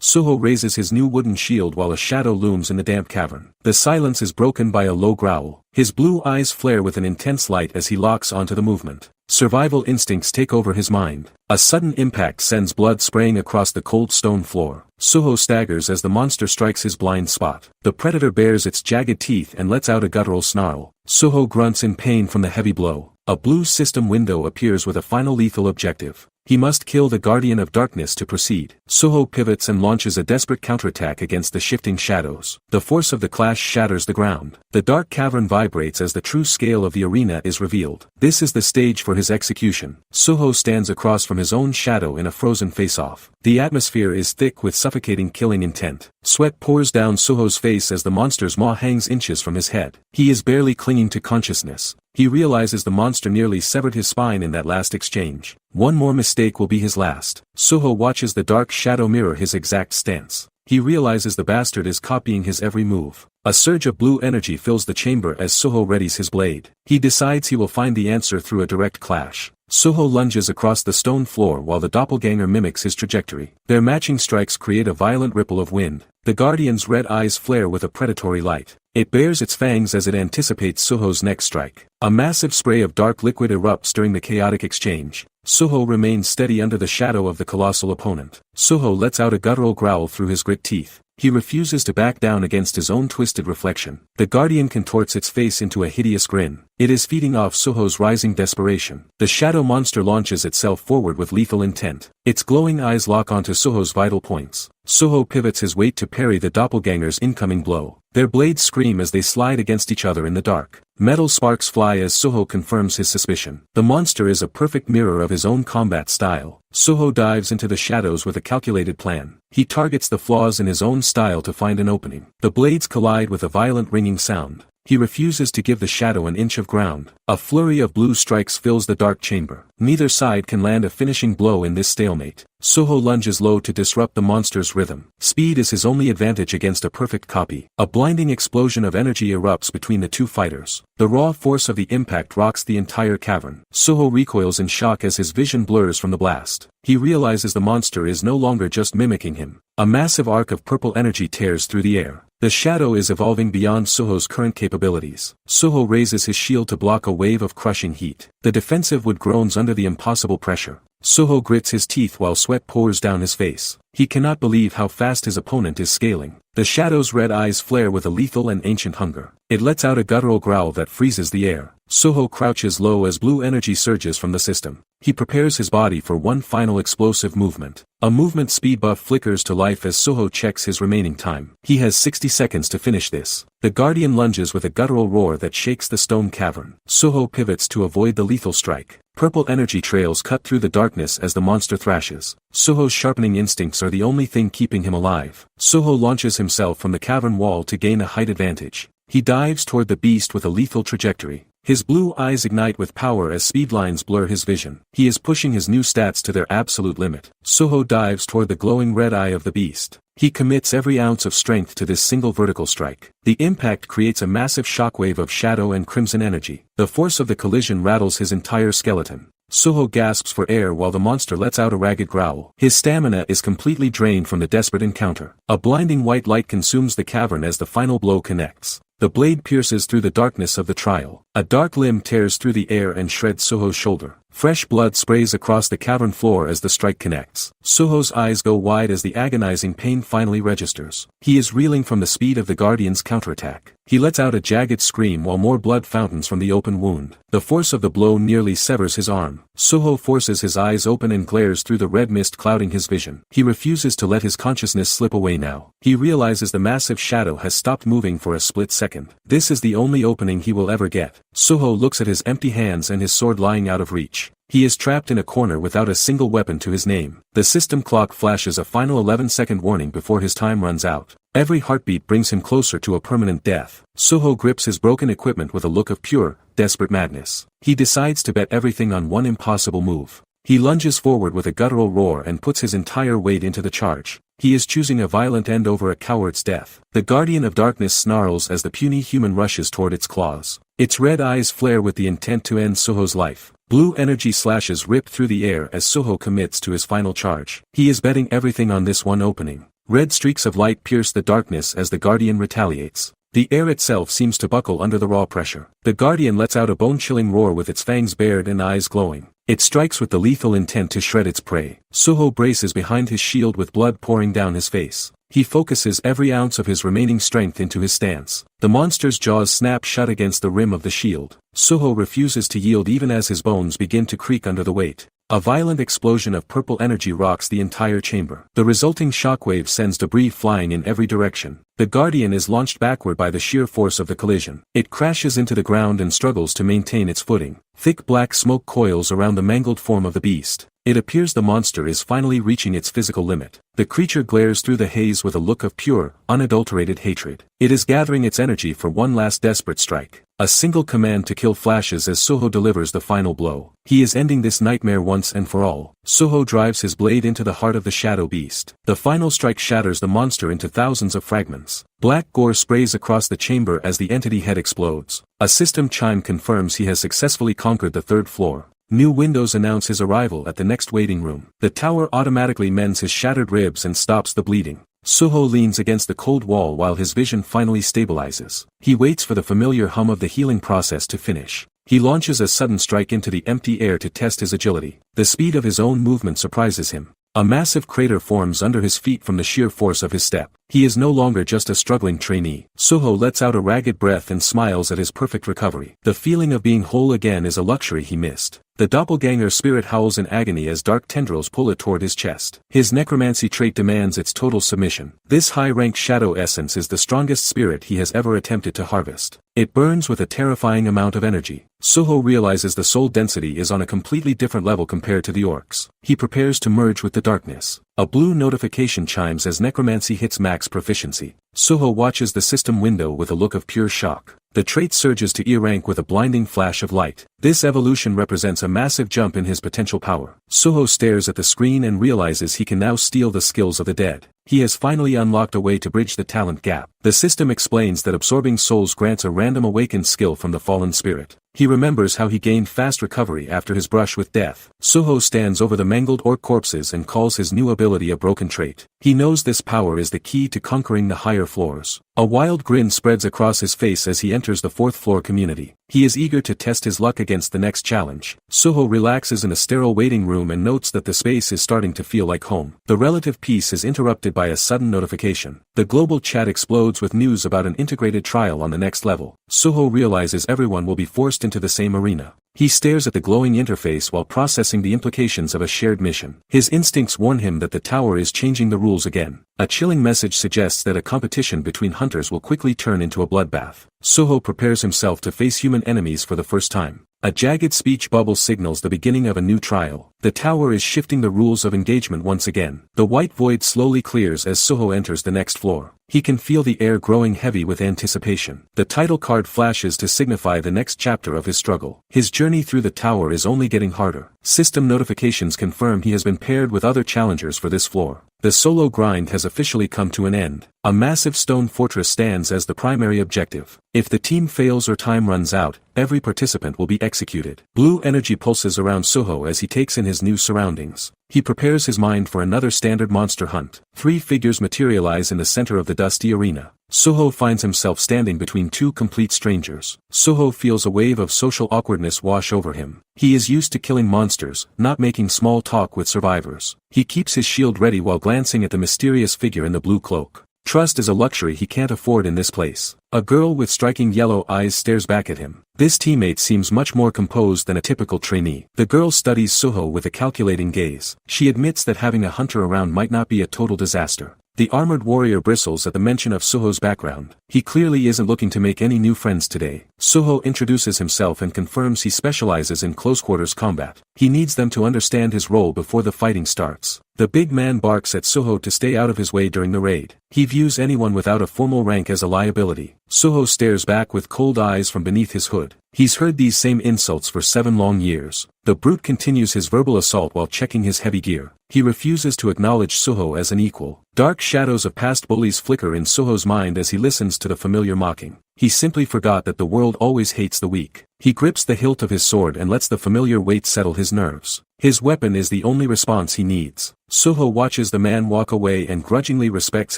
Speaker 1: Suho raises his new wooden shield while a shadow looms in the damp cavern. The silence is broken by a low growl. His blue eyes flare with an intense light as he locks onto the movement. Survival instincts take over his mind. A sudden impact sends blood spraying across the cold stone floor. Suho staggers as the monster strikes his blind spot. The predator bares its jagged teeth and lets out a guttural snarl. Suho grunts in pain from the heavy blow. A blue system window appears with a final lethal objective. He must kill the Guardian of Darkness to proceed. Suho pivots and launches a desperate counterattack against the shifting shadows. The force of the clash shatters the ground. The dark cavern vibrates as the true scale of the arena is revealed. This is the stage for his execution. Suho stands across from his own shadow in a frozen face-off. The atmosphere is thick with suffocating killing intent. Sweat pours down Suho's face as the monster's maw hangs inches from his head. He is barely clinging to consciousness. He realizes the monster nearly severed his spine in that last exchange. One more mistake will be his last. Suho watches the dark shadow mirror his exact stance. He realizes the bastard is copying his every move. A surge of blue energy fills the chamber as Soho readies his blade. He decides he will find the answer through a direct clash. Soho lunges across the stone floor while the doppelganger mimics his trajectory. Their matching strikes create a violent ripple of wind. The Guardian's red eyes flare with a predatory light. It bares its fangs as it anticipates Soho's next strike. A massive spray of dark liquid erupts during the chaotic exchange. Soho remains steady under the shadow of the colossal opponent. Soho lets out a guttural growl through his grit teeth. He refuses to back down against his own twisted reflection. The Guardian contorts its face into a hideous grin. It is feeding off Soho's rising desperation. The shadow monster launches itself forward with lethal intent. Its glowing eyes lock onto Soho's vital points. Soho pivots his weight to parry the doppelganger's incoming blow. Their blades scream as they slide against each other in the dark. Metal sparks fly as Soho confirms his suspicion. The monster is a perfect mirror of his own combat style. Soho dives into the shadows with a calculated plan. He targets the flaws in his own style to find an opening. The blades collide with a violent ringing sound. He refuses to give the shadow an inch of ground. A flurry of blue strikes fills the dark chamber. Neither side can land a finishing blow in this stalemate. Soho lunges low to disrupt the monster's rhythm. Speed is his only advantage against a perfect copy. A blinding explosion of energy erupts between the two fighters. The raw force of the impact rocks the entire cavern. Soho recoils in shock as his vision blurs from the blast. He realizes the monster is no longer just mimicking him. A massive arc of purple energy tears through the air. The shadow is evolving beyond Soho's current capabilities. Soho raises his shield to block a wave of crushing heat. The defensive wood groans under the impossible pressure. Soho grits his teeth while sweat pours down his face. He cannot believe how fast his opponent is scaling. The shadow's red eyes flare with a lethal and ancient hunger. It lets out a guttural growl that freezes the air. Soho crouches low as blue energy surges from the system. He prepares his body for one final explosive movement. A movement speed buff flickers to life as Soho checks his remaining time. He has 60 seconds to finish this. The Guardian lunges with a guttural roar that shakes the stone cavern. Soho pivots to avoid the lethal strike. Purple energy trails cut through the darkness as the monster thrashes. Soho's sharpening instincts are the only thing keeping him alive. Soho launches himself from the cavern wall to gain a height advantage. He dives toward the beast with a lethal trajectory. His blue eyes ignite with power as speed lines blur his vision. He is pushing his new stats to their absolute limit. Soho dives toward the glowing red eye of the beast. He commits every ounce of strength to this single vertical strike. The impact creates a massive shockwave of shadow and crimson energy. The force of the collision rattles his entire skeleton. Soho gasps for air while the monster lets out a ragged growl. His stamina is completely drained from the desperate encounter. A blinding white light consumes the cavern as the final blow connects. The blade pierces through the darkness of the trial. A dark limb tears through the air and shreds Soho's shoulder. Fresh blood sprays across the cavern floor as the strike connects. Soho's eyes go wide as the agonizing pain finally registers. He is reeling from the speed of the Guardian's counterattack. He lets out a jagged scream while more blood fountains from the open wound. The force of the blow nearly severs his arm. Soho forces his eyes open and glares through the red mist clouding his vision. He refuses to let his consciousness slip away now. He realizes the massive shadow has stopped moving for a split second. This is the only opening he will ever get. Soho looks at his empty hands and his sword lying out of reach. He is trapped in a corner without a single weapon to his name. The system clock flashes a final 11-second warning before his time runs out. Every heartbeat brings him closer to a permanent death. Soho grips his broken equipment with a look of pure, desperate madness. He decides to bet everything on one impossible move. He lunges forward with a guttural roar and puts his entire weight into the charge. He is choosing a violent end over a coward's death. The Guardian of Darkness snarls as the puny human rushes toward its claws. Its red eyes flare with the intent to end Soho's life. Blue energy slashes rip through the air as Soho commits to his final charge. He is betting everything on this one opening. Red streaks of light pierce the darkness as the Guardian retaliates. The air itself seems to buckle under the raw pressure. The Guardian lets out a bone-chilling roar with its fangs bared and eyes glowing. It strikes with the lethal intent to shred its prey. Soho braces behind his shield with blood pouring down his face. He focuses every ounce of his remaining strength into his stance. The monster's jaws snap shut against the rim of the shield. Soho refuses to yield even as his bones begin to creak under the weight. A violent explosion of purple energy rocks the entire chamber. The resulting shockwave sends debris flying in every direction. The Guardian is launched backward by the sheer force of the collision. It crashes into the ground and struggles to maintain its footing. Thick black smoke coils around the mangled form of the beast. It appears the monster is finally reaching its physical limit. The creature glares through the haze with a look of pure, unadulterated hatred. It is gathering its energy for one last desperate strike. A single command to kill flashes as Soho delivers the final blow. He is ending this nightmare once and for all. Soho drives his blade into the heart of the shadow beast. The final strike shatters the monster into thousands of fragments. Black gore sprays across the chamber as the entity head explodes. A system chime confirms he has successfully conquered the 3rd floor. New windows announce his arrival at the next waiting room. The tower automatically mends his shattered ribs and stops the bleeding. Soho leans against the cold wall while his vision finally stabilizes. He waits for the familiar hum of the healing process to finish. He launches a sudden strike into the empty air to test his agility. The speed of his own movement surprises him. A massive crater forms under his feet from the sheer force of his step. He is no longer just a struggling trainee. Soho lets out a ragged breath and smiles at his perfect recovery. The feeling of being whole again is a luxury he missed. The doppelganger spirit howls in agony as dark tendrils pull it toward his chest. His necromancy trait demands its total submission. This high-ranked shadow essence is the strongest spirit he has ever attempted to harvest. It burns with a terrifying amount of energy. Soho realizes the soul density is on a completely different level compared to the orcs. He prepares to merge with the darkness. A blue notification chimes as necromancy hits max proficiency. Soho watches the system window with a look of pure shock. The trait surges to E rank with a blinding flash of light. This evolution represents a massive jump in his potential power. Soho stares at the screen and realizes he can now steal the skills of the dead. He has finally unlocked a way to bridge the talent gap. The system explains that absorbing souls grants a random awakened skill from the fallen spirit. He remembers how he gained fast recovery after his brush with death. Soho stands over the mangled orc corpses and calls his new ability a broken trait. He knows this power is the key to conquering the higher floors. A wild grin spreads across his face as he enters the 4th floor community. He is eager to test his luck against the next challenge. Soho relaxes in a sterile waiting room and notes that the space is starting to feel like home. The relative peace is interrupted by a sudden notification. The global chat explodes with news about an integrated trial on the next level. Soho realizes everyone will be forced into the same arena. He stares at the glowing interface while processing the implications of a shared mission. His instincts warn him that the tower is changing the rules again. A chilling message suggests that a competition between hunters will quickly turn into a bloodbath. Soho prepares himself to face human enemies for the first time. A jagged speech bubble signals the beginning of a new trial. The tower is shifting the rules of engagement once again. The white void slowly clears as Soho enters the next floor. He can feel the air growing heavy with anticipation. The title card flashes to signify the next chapter of his struggle. His journey through the tower is only getting harder. System notifications confirm he has been paired with other challengers for this floor. The solo grind has officially come to an end. A massive stone fortress stands as the primary objective. If the team fails or time runs out, every participant will be executed. Blue energy pulses around Soho as he takes in his new surroundings. He prepares his mind for another standard monster hunt. 3 figures materialize in the center of the dusty arena. Soho finds himself standing between 2 complete strangers. Soho feels a wave of social awkwardness wash over him. He is used to killing monsters, not making small talk with survivors. He keeps his shield ready while glancing at the mysterious figure in the blue cloak. Trust is a luxury he can't afford in this place. A girl with striking yellow eyes stares back at him. This teammate seems much more composed than a typical trainee. The girl studies Soho with a calculating gaze. She admits that having a hunter around might not be a total disaster. The armored warrior bristles at the mention of Soho's background. He clearly isn't looking to make any new friends today. Soho introduces himself and confirms he specializes in close-quarters combat. He needs them to understand his role before the fighting starts. The big man barks at Soho to stay out of his way during the raid. He views anyone without a formal rank as a liability. Soho stares back with cold eyes from beneath his hood. He's heard these same insults for 7 long years. The brute continues his verbal assault while checking his heavy gear. He refuses to acknowledge Soho as an equal. Dark shadows of past bullies flicker in Soho's mind as he listens to the familiar mocking. He simply forgot that the world always hates the weak. He grips the hilt of his sword and lets the familiar weight settle his nerves. His weapon is the only response he needs. Soho watches the man walk away and grudgingly respects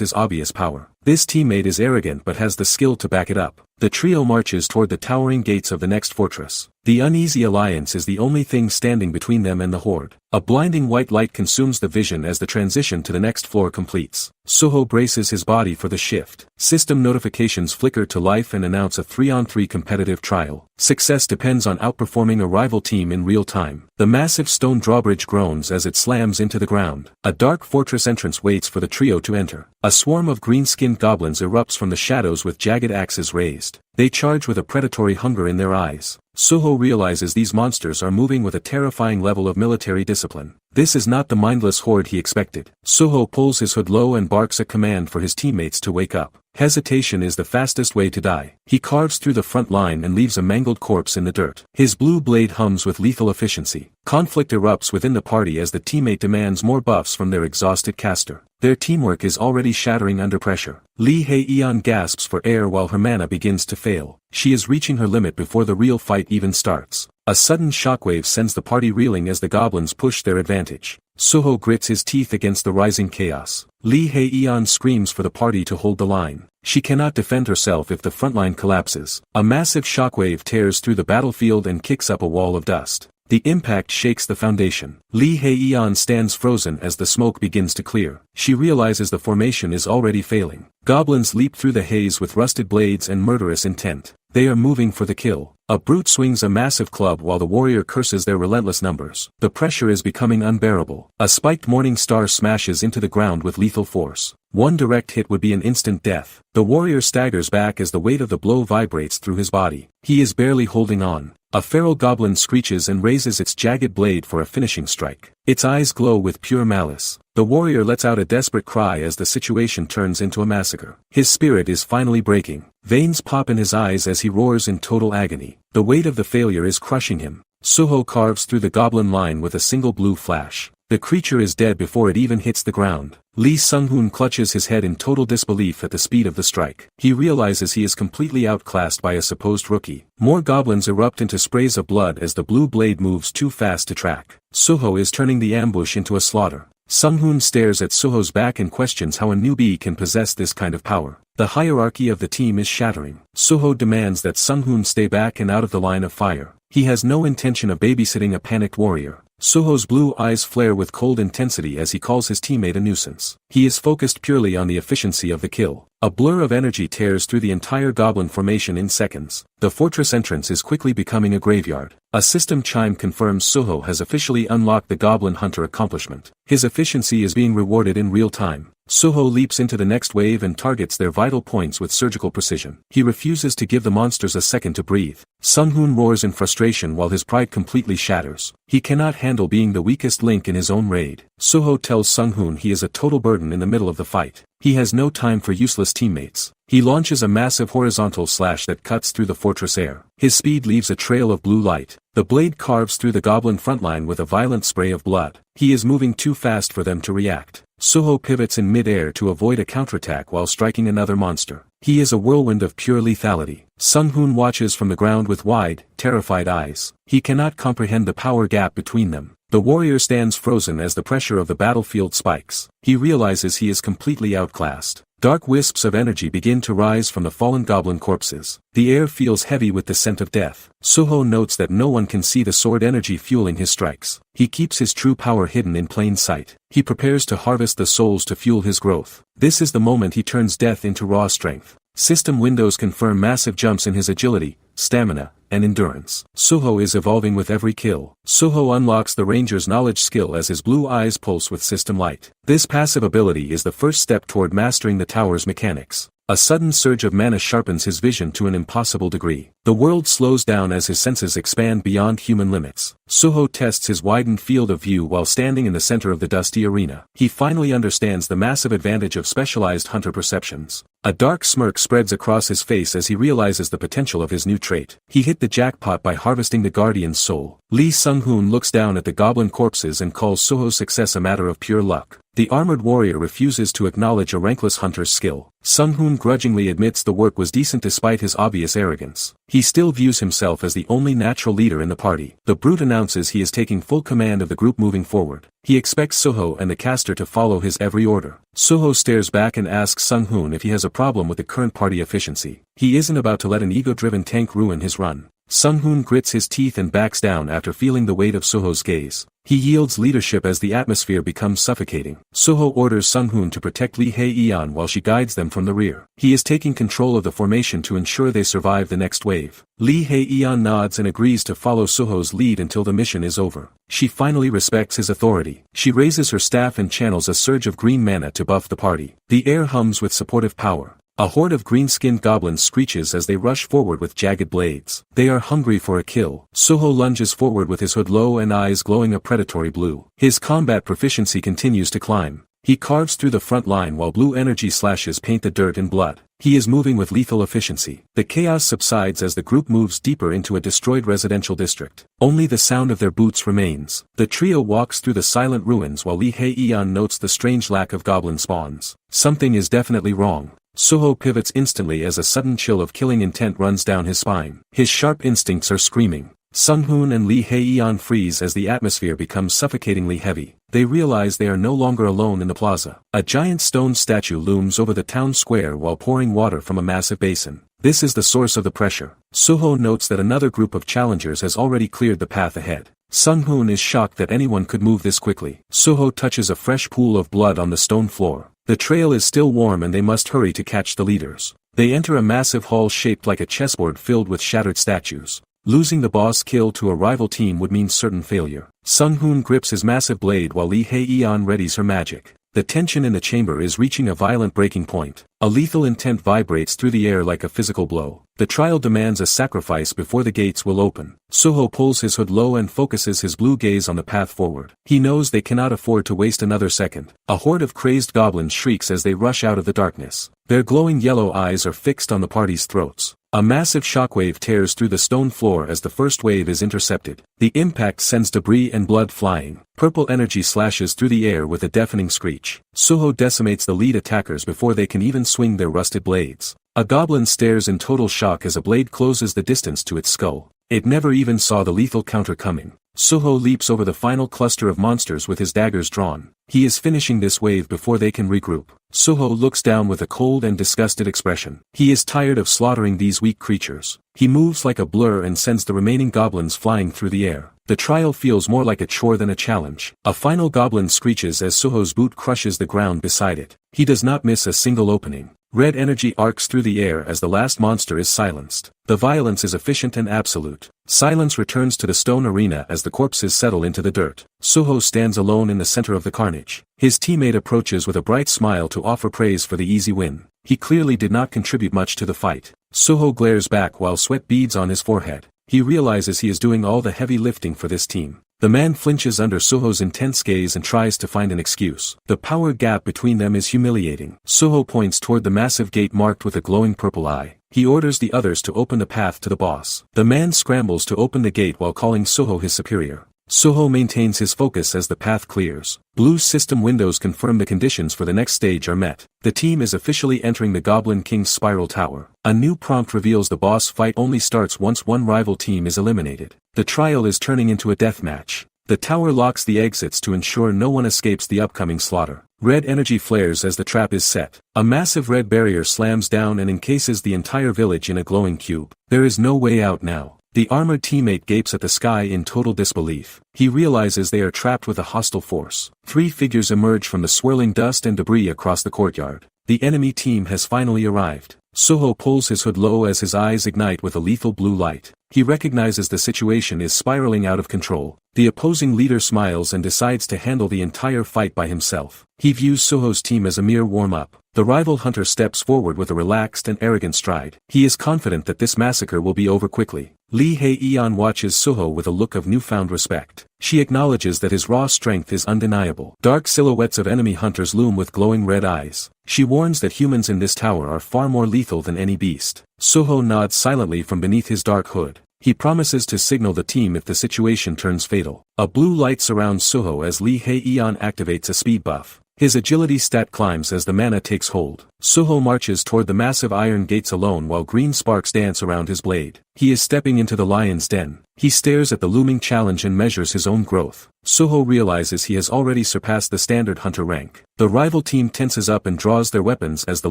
Speaker 1: his obvious power. This teammate is arrogant but has the skill to back it up. The trio marches toward the towering gates of the next fortress. The uneasy alliance is the only thing standing between them and the horde. A blinding white light consumes the vision as the transition to the next floor completes. Soho braces his body for the shift. System notifications flicker to life and announce a 3-on-3 competitive trial. Success depends on outperforming a rival team in real time. The massive stone drawbridge groans as it slams into the ground. A dark fortress entrance waits for the trio to enter. A swarm of green-skinned goblins erupts from the shadows with jagged axes raised. They charge with a predatory hunger in their eyes. Soho realizes these monsters are moving with a terrifying level of military discipline. This is not the mindless horde he expected. Soho pulls his hood low and barks a command for his teammates to wake up. Hesitation is the fastest way to die. He carves through the front line and leaves a mangled corpse in the dirt. His blue blade hums with lethal efficiency. Conflict erupts within the party as the teammate demands more buffs from their exhausted caster. Their teamwork is already shattering under pressure. Lee Hae-eon gasps for air while her mana begins to fail. She is reaching her limit before the real fight even starts. A sudden shockwave sends the party reeling as the goblins push their advantage. Soho grits his teeth against the rising chaos. Lee Hae-eon screams for the party to hold the line. She cannot defend herself if the front line collapses. A massive shockwave tears through the battlefield and kicks up a wall of dust. The impact shakes the foundation. Lee Hae-eon stands frozen as the smoke begins to clear. She realizes the formation is already failing. Goblins leap through the haze with rusted blades and murderous intent. They are moving for the kill. A brute swings a massive club while the warrior curses their relentless numbers. The pressure is becoming unbearable. A spiked morning star smashes into the ground with lethal force. One direct hit would be an instant death. The warrior staggers back as the weight of the blow vibrates through his body. He is barely holding on. A feral goblin screeches and raises its jagged blade for a finishing strike. Its eyes glow with pure malice. The warrior lets out a desperate cry as the situation turns into a massacre. His spirit is finally breaking. Veins pop in his eyes as he roars in total agony. The weight of the failure is crushing him. Soho carves through the goblin line with a single blue flash. The creature is dead before it even hits the ground. Lee Sung-hoon clutches his head in total disbelief at the speed of the strike. He realizes he is completely outclassed by a supposed rookie. More goblins erupt into sprays of blood as the blue blade moves too fast to track. Soho is turning the ambush into a slaughter. Sung-hoon stares at Soho's back and questions how a newbie can possess this kind of power. The hierarchy of the team is shattering. Soho demands that Sung-hoon stay back and out of the line of fire. He has no intention of babysitting a panicked warrior. Soho's blue eyes flare with cold intensity as he calls his teammate a nuisance. He is focused purely on the efficiency of the kill. A blur of energy tears through the entire goblin formation in seconds. The fortress entrance is quickly becoming a graveyard. A system chime confirms Soho has officially unlocked the Goblin Hunter accomplishment. His efficiency is being rewarded in real time. Soho leaps into the next wave and targets their vital points with surgical precision. He refuses to give the monsters a second to breathe. Sung-hoon roars in frustration while his pride completely shatters. He cannot handle being the weakest link in his own raid. Soho tells Sung-hoon he is a total burden in the middle of the fight. He has no time for useless teammates. He launches a massive horizontal slash that cuts through the fortress air. His speed leaves a trail of blue light. The blade carves through the goblin frontline with a violent spray of blood. He is moving too fast for them to react. Soho pivots in mid-air to avoid a counterattack while striking another monster. He is a whirlwind of pure lethality. Sung-hoon watches from the ground with wide, terrified eyes. He cannot comprehend the power gap between them. The warrior stands frozen as the pressure of the battlefield spikes. He realizes he is completely outclassed. Dark wisps of energy begin to rise from the fallen goblin corpses. The air feels heavy with the scent of death. Soho notes that no one can see the sword energy fueling his strikes. He keeps his true power hidden in plain sight. He prepares to harvest the souls to fuel his growth. This is the moment he turns death into raw strength. System windows confirm massive jumps in his agility, stamina, and endurance. Soho is evolving with every kill. Soho unlocks the ranger's knowledge skill as his blue eyes pulse with system light. This passive ability is the first step toward mastering the tower's mechanics. A sudden surge of mana sharpens his vision to an impossible degree. The world slows down as his senses expand beyond human limits. Soho tests his widened field of view while standing in the center of the dusty arena. He finally understands the massive advantage of specialized hunter perceptions. A dark smirk spreads across his face as he realizes the potential of his new trait. He hit the jackpot by harvesting the guardian's soul. Lee Sung-hoon looks down at the goblin corpses and calls Soho's success a matter of pure luck. The armored warrior refuses to acknowledge a rankless hunter's skill. Sung-hoon grudgingly admits the work was decent despite his obvious arrogance. He still views himself as the only natural leader in the party. The brute announces he is taking full command of the group moving forward. He expects Soho and the caster to follow his every order. Soho stares back and asks Sung-hoon if he has a problem with the current party efficiency. He isn't about to let an ego-driven tank ruin his run. Sung-hoon grits his teeth and backs down after feeling the weight of Soho's gaze. He yields leadership as the atmosphere becomes suffocating. Soho orders Sung-hoon to protect Lee Hae-eon while she guides them from the rear. He is taking control of the formation to ensure they survive the next wave. Lee Hae-eon nods and agrees to follow Soho's lead until the mission is over. She finally respects his authority. She raises her staff and channels a surge of green mana to buff the party. The air hums with supportive power. A horde of green-skinned goblins screeches as they rush forward with jagged blades. They are hungry for a kill. Suho lunges forward with his hood low and eyes glowing a predatory blue. His combat proficiency continues to climb. He carves through the front line while blue energy slashes paint the dirt in blood. He is moving with lethal efficiency. The chaos subsides as the group moves deeper into a destroyed residential district. Only the sound of their boots remains. The trio walks through the silent ruins while Lee Hae-eon notes the strange lack of goblin spawns. Something is definitely wrong. Suho pivots instantly as a sudden chill of killing intent runs down his spine. His sharp instincts are screaming. Sung-hoon and Lee Hae-eon freeze as the atmosphere becomes suffocatingly heavy. They realize they are no longer alone in the plaza. A giant stone statue looms over the town square while pouring water from a massive basin. This is the source of the pressure. Suho notes that another group of challengers has already cleared the path ahead. Sung-hoon is shocked that anyone could move this quickly. Suho touches a fresh pool of blood on the stone floor. The trail is still warm and they must hurry to catch the leaders. They enter a massive hall shaped like a chessboard filled with shattered statues. Losing the boss kill to a rival team would mean certain failure. Sung-hoon grips his massive blade while Lee Hae-eon readies her magic. The tension in the chamber is reaching a violent breaking point. A lethal intent vibrates through the air like a physical blow. The trial demands a sacrifice before the gates will open. Suho pulls his hood low and focuses his blue gaze on the path forward. He knows they cannot afford to waste another second. A horde of crazed goblins shrieks as they rush out of the darkness. Their glowing yellow eyes are fixed on the party's throats. A massive shockwave tears through the stone floor as the first wave is intercepted. The impact sends debris and blood flying. Purple energy slashes through the air with a deafening screech. Suho decimates the lead attackers before they can even swing their rusted blades. A goblin stares in total shock as a blade closes the distance to its skull. It never even saw the lethal counter coming. Suho leaps over the final cluster of monsters with his daggers drawn. He is finishing this wave before they can regroup. Suho looks down with a cold and disgusted expression. He is tired of slaughtering these weak creatures. He moves like a blur and sends the remaining goblins flying through the air. The trial feels more like a chore than a challenge. A final goblin screeches as Suho's boot crushes the ground beside it. He does not miss a single opening. Red energy arcs through the air as the last monster is silenced. The violence is efficient and absolute. Silence returns to the stone arena as the corpses settle into the dirt. Suho stands alone in the center of the carnage. His teammate approaches with a bright smile to offer praise for the easy win. He clearly did not contribute much to the fight. Suho glares back while sweat beads on his forehead. He realizes he is doing all the heavy lifting for this team. The man flinches under Suho's intense gaze and tries to find an excuse. The power gap between them is humiliating. Suho points toward the massive gate marked with a glowing purple eye. He orders the others to open the path to the boss. The man scrambles to open the gate while calling Suho his superior. Suho maintains his focus as the path clears. Blue system windows confirm the conditions for the next stage are met. The team is officially entering the Goblin King's spiral tower. A new prompt reveals the boss fight only starts once one rival team is eliminated. The trial is turning into a deathmatch. The tower locks the exits to ensure no one escapes the upcoming slaughter. Red energy flares as the trap is set. A massive red barrier slams down and encases the entire village in a glowing cube. There is no way out now. The armored teammate gapes at the sky in total disbelief. He realizes they are trapped with a hostile force. 3 figures emerge from the swirling dust and debris across the courtyard. The enemy team has finally arrived. Suho pulls his hood low as his eyes ignite with a lethal blue light. He recognizes the situation is spiraling out of control. The opposing leader smiles and decides to handle the entire fight by himself. He views Suho's team as a mere warm-up. The rival hunter steps forward with a relaxed and arrogant stride. He is confident that this massacre will be over quickly. Lee Hae-eon watches Suho with a look of newfound respect. She acknowledges that his raw strength is undeniable. Dark silhouettes of enemy hunters loom with glowing red eyes. She warns that humans in this tower are far more lethal than any beast. Suho nods silently from beneath his dark hood. He promises to signal the team if the situation turns fatal. A blue light surrounds Suho as Lee Hae-eon activates a speed buff. His agility stat climbs as the mana takes hold. Suho marches toward the massive iron gates alone while green sparks dance around his blade. He is stepping into the lion's den. He stares at the looming challenge and measures his own growth. Suho realizes he has already surpassed the standard hunter rank. The rival team tenses up and draws their weapons as the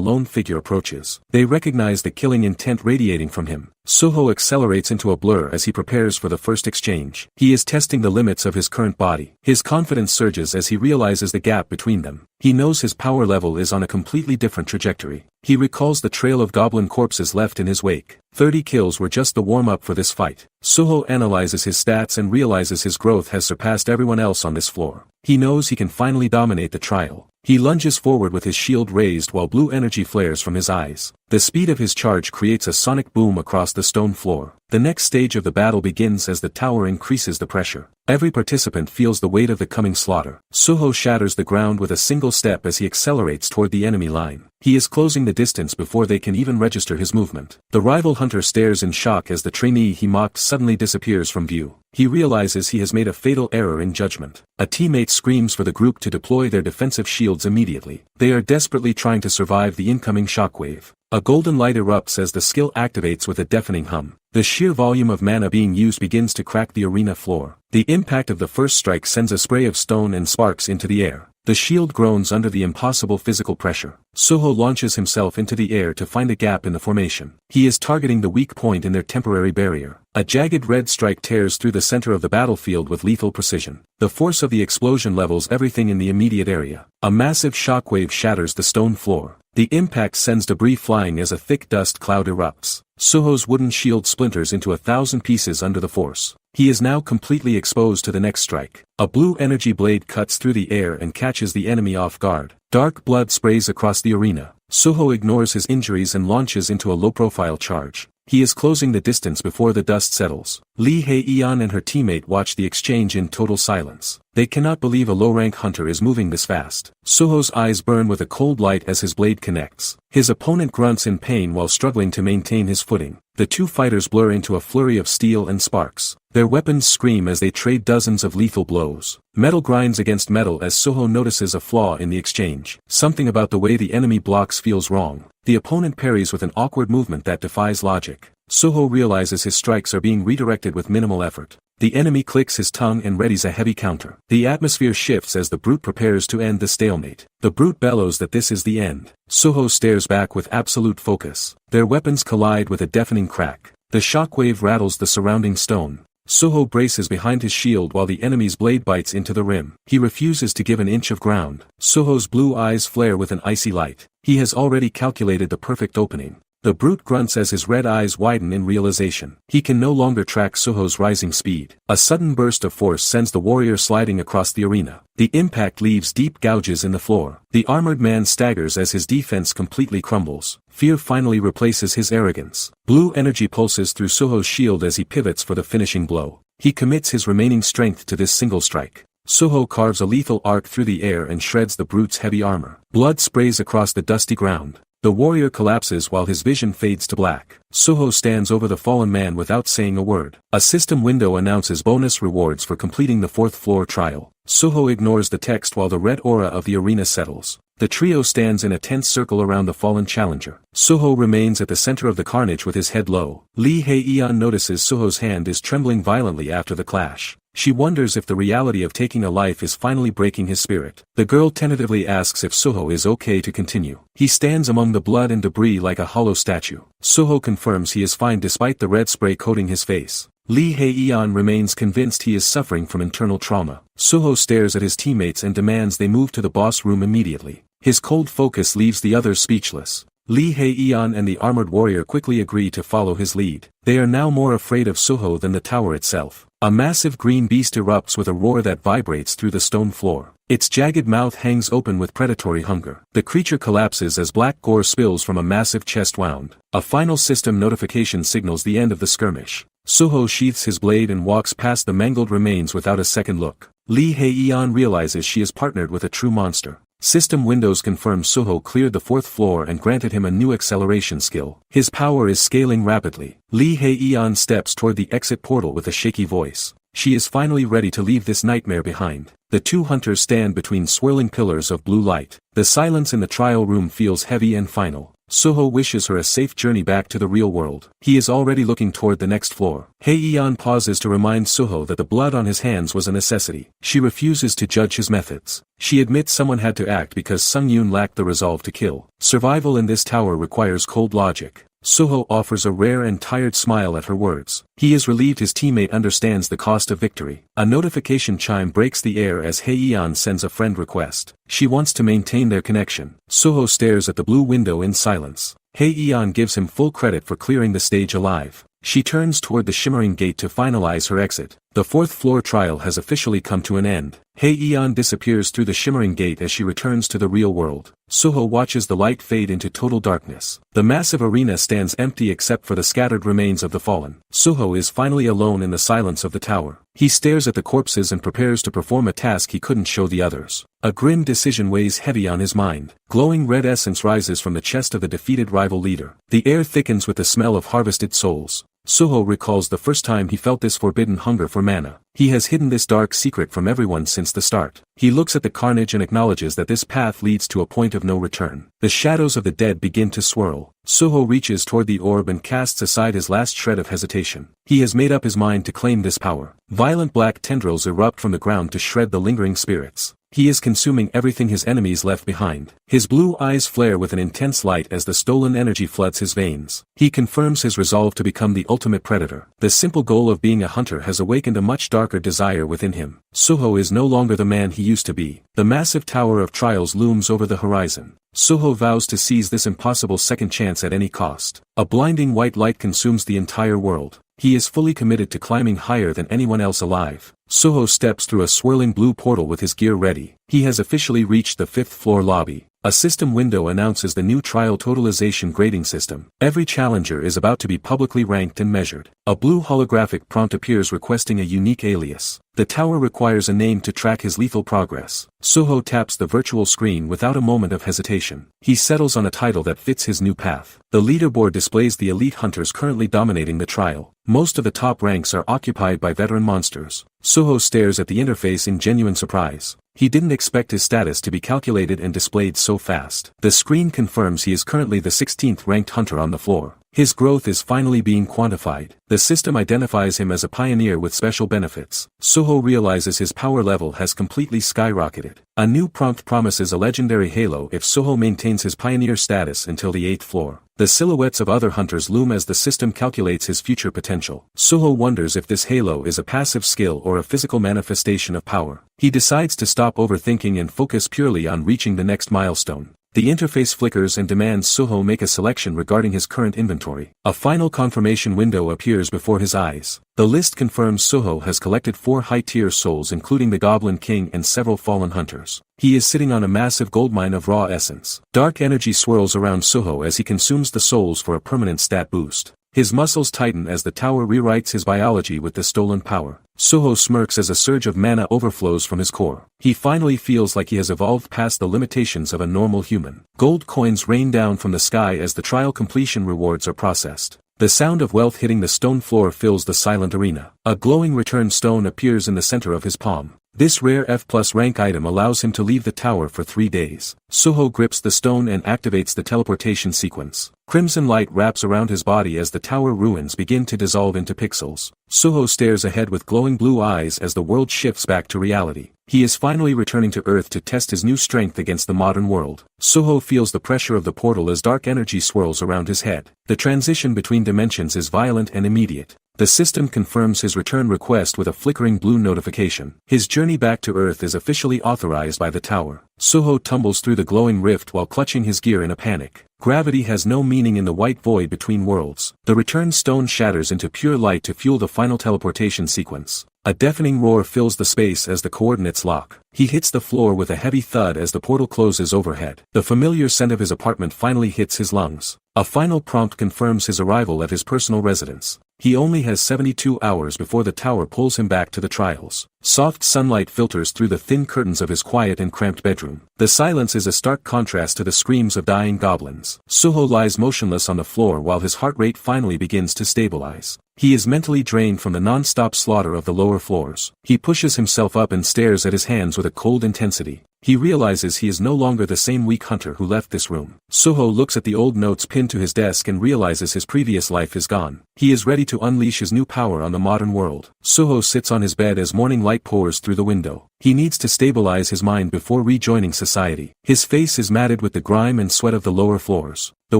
Speaker 1: lone figure approaches. They recognize the killing intent radiating from him. Suho accelerates into a blur as he prepares for the first exchange. He is testing the limits of his current body. His confidence surges as he realizes the gap between them. He knows his power level is on a completely different trajectory. He recalls the trail of goblin corpses left in his wake. 30 kills were just the warm-up for this fight. Suho analyzes his stats and realizes his growth has surpassed everyone else on this floor. He knows he can finally dominate the trial. He lunges forward with his shield raised while blue energy flares from his eyes. The speed of his charge creates a sonic boom across the stone floor. The next stage of the battle begins as the tower increases the pressure. Every participant feels the weight of the coming slaughter. Suho shatters the ground with a single step as he accelerates toward the enemy line. He is closing the distance before they can even register his movement. The rival hunter stares in shock as the trainee he mocked suddenly disappears from view. He realizes he has made a fatal error in judgment. A teammate screams for the group to deploy their defensive shields immediately. They are desperately trying to survive the incoming shockwave. A golden light erupts as the skill activates with a deafening hum. The sheer volume of mana being used begins to crack the arena floor. The impact of the first strike sends a spray of stone and sparks into the air. The shield groans under the impossible physical pressure. Suho launches himself into the air to find a gap in the formation. He is targeting the weak point in their temporary barrier. A jagged red strike tears through the center of the battlefield with lethal precision. The force of the explosion levels everything in the immediate area. A massive shockwave shatters the stone floor. The impact sends debris flying as a thick dust cloud erupts. Suho's wooden shield splinters into 1,000 pieces under the force. He is now completely exposed to the next strike. A blue energy blade cuts through the air and catches the enemy off guard. Dark blood sprays across the arena. Suho ignores his injuries and launches into a low-profile charge. He is closing the distance before the dust settles. Lee Hye-eon and her teammate watch the exchange in total silence. They cannot believe a low-rank hunter is moving this fast. Suho's eyes burn with a cold light as his blade connects. His opponent grunts in pain while struggling to maintain his footing. The two fighters blur into a flurry of steel and sparks. Their weapons scream as they trade dozens of lethal blows. Metal grinds against metal as Suho notices a flaw in the exchange. Something about the way the enemy blocks feels wrong. The opponent parries with an awkward movement that defies logic. Suho realizes his strikes are being redirected with minimal effort. The enemy clicks his tongue and readies a heavy counter. The atmosphere shifts as the brute prepares to end the stalemate. The brute bellows that this is the end. Suho stares back with absolute focus. Their weapons collide with a deafening crack. The shockwave rattles the surrounding stone. Suho braces behind his shield while the enemy's blade bites into the rim. He refuses to give an inch of ground. Suho's blue eyes flare with an icy light. He has already calculated the perfect opening. The brute grunts as his red eyes widen in realization. He can no longer track Suho's rising speed. A sudden burst of force sends the warrior sliding across the arena. The impact leaves deep gouges in the floor. The armored man staggers as his defense completely crumbles. Fear finally replaces his arrogance. Blue energy pulses through Suho's shield as he pivots for the finishing blow. He commits his remaining strength to this single strike. Suho carves a lethal arc through the air and shreds the brute's heavy armor. Blood sprays across the dusty ground. The warrior collapses while his vision fades to black. Suho stands over the fallen man without saying a word. A system window announces bonus rewards for completing the 4th floor trial. Suho ignores the text while the red aura of the arena settles. The trio stands in a tense circle around the fallen challenger. Suho remains at the center of the carnage with his head low. Lee Hye-eon notices Suho's hand is trembling violently after the clash. She wonders if the reality of taking a life is finally breaking his spirit. The girl tentatively asks if Suho is okay to continue. He stands among the blood and debris like a hollow statue. Suho confirms he is fine despite the red spray coating his face. Lee Hye-eon remains convinced he is suffering from internal trauma. Suho stares at his teammates and demands they move to the boss room immediately. His cold focus leaves the others speechless. Lee Hye-eon and the armored warrior quickly agree to follow his lead. They are now more afraid of Suho than the tower itself. A massive green beast erupts with a roar that vibrates through the stone floor. Its jagged mouth hangs open with predatory hunger. The creature collapses as black gore spills from a massive chest wound. A final system notification signals the end of the skirmish. Suho sheaths his blade and walks past the mangled remains without a second look. Lee Hye-eon realizes she is partnered with a true monster. System windows confirm Suho cleared the 4th floor and granted him a new acceleration skill. His power is scaling rapidly. Lee Hye-eon steps toward the exit portal with a shaky voice. She is finally ready to leave this nightmare behind. The two hunters stand between swirling pillars of blue light. The silence in the trial room feels heavy and final. Suho wishes her a safe journey back to the real world. He is already looking toward the next floor. Hye-eon pauses to remind Suho that the blood on his hands was a necessity. She refuses to judge his methods. She admits someone had to act because Sung-yoon lacked the resolve to kill. Survival in this tower requires cold logic. Suho offers a rare and tired smile at her words. He is relieved his teammate understands the cost of victory. A notification chime breaks the air as Hye-eon sends a friend request. She wants to maintain their connection. Suho stares at the blue window in silence. Hye-eon gives him full credit for clearing the stage alive. She turns toward the shimmering gate to finalize her exit. The fourth floor trial has officially come to an end. Hye-yeon disappears through the shimmering gate as she returns to the real world. Suho watches the light fade into total darkness. The massive arena stands empty except for the scattered remains of the fallen. Suho is finally alone in the silence of the tower. He stares at the corpses and prepares to perform a task he couldn't show the others. A grim decision weighs heavy on his mind. Glowing red essence rises from the chest of the defeated rival leader. The air thickens with the smell of harvested souls. Suho recalls the first time he felt this forbidden hunger for mana. He has hidden this dark secret from everyone since the start. He looks at the carnage and acknowledges that this path leads to a point of no return. The shadows of the dead begin to swirl. Suho reaches toward the orb and casts aside his last shred of hesitation. He has made up his mind to claim this power. Violent black tendrils erupt from the ground to shred the lingering spirits. He is consuming everything his enemies left behind. His blue eyes flare with an intense light as the stolen energy floods his veins. He confirms his resolve to become the ultimate predator. The simple goal of being a hunter has awakened a much darker desire within him. Suho is no longer the man he used to be. The massive tower of trials looms over the horizon. Suho vows to seize this impossible second chance at any cost. A blinding white light consumes the entire world. He is fully committed to climbing higher than anyone else alive. Suho steps through a swirling blue portal with his gear ready. He has officially reached the 5th floor lobby. A system window announces the new trial totalization grading system. Every challenger is about to be publicly ranked and measured. A blue holographic prompt appears requesting a unique alias. The tower requires a name to track his lethal progress. Suho taps the virtual screen without a moment of hesitation. He settles on a title that fits his new path. The leaderboard displays the elite hunters currently dominating the trial. Most of the top ranks are occupied by veteran monsters. Suho stares at the interface in genuine surprise. He didn't expect his status to be calculated and displayed so fast. The screen confirms he is currently the 16th ranked hunter on the floor. His growth is finally being quantified. The system identifies him as a pioneer with special benefits. Suho realizes his power level has completely skyrocketed. A new prompt promises a legendary halo if Suho maintains his pioneer status until the 8th floor. The silhouettes of other hunters loom as the system calculates his future potential. Suho wonders if this halo is a passive skill or a physical manifestation of power. He decides to stop overthinking and focus purely on reaching the next milestone. The interface flickers and demands Suho make a selection regarding his current inventory. A final confirmation window appears before his eyes. The list confirms Suho has collected 4 high-tier souls including the Goblin King and several fallen hunters. He is sitting on a massive goldmine of raw essence. Dark energy swirls around Suho as he consumes the souls for a permanent stat boost. His muscles tighten as the tower rewrites his biology with the stolen power. Suho smirks as a surge of mana overflows from his core. He finally feels like he has evolved past the limitations of a normal human. Gold coins rain down from the sky as the trial completion rewards are processed. The sound of wealth hitting the stone floor fills the silent arena. A glowing return stone appears in the center of his palm. This rare F+ rank item allows him to leave the tower for 3 days. Suho grips the stone and activates the teleportation sequence. Crimson light wraps around his body as the tower ruins begin to dissolve into pixels. Suho stares ahead with glowing blue eyes as the world shifts back to reality. He is finally returning to Earth to test his new strength against the modern world. Suho feels the pressure of the portal as dark energy swirls around his head. The transition between dimensions is violent and immediate. The system confirms his return request with a flickering blue notification. His journey back to Earth is officially authorized by the tower. Suho tumbles through the glowing rift while clutching his gear in a panic. Gravity has no meaning in the white void between worlds. The return stone shatters into pure light to fuel the final teleportation sequence. A deafening roar fills the space as the coordinates lock. He hits the floor with a heavy thud as the portal closes overhead. The familiar scent of his apartment finally hits his lungs. A final prompt confirms his arrival at his personal residence. He only has 72 hours before the tower pulls him back to the trials. Soft sunlight filters through the thin curtains of his quiet and cramped bedroom. The silence is a stark contrast to the screams of dying goblins. Suho lies motionless on the floor while his heart rate finally begins to stabilize. He is mentally drained from the non-stop slaughter of the lower floors. He pushes himself up and stares at his hands with a cold intensity. He realizes he is no longer the same weak hunter who left this room. Suho looks at the old notes pinned to his desk and realizes his previous life is gone. He is ready to unleash his new power on the modern world. Suho sits on his bed as morning light pours through the window. He needs to stabilize his mind before rejoining society. His face is matted with the grime and sweat of the lower floors. The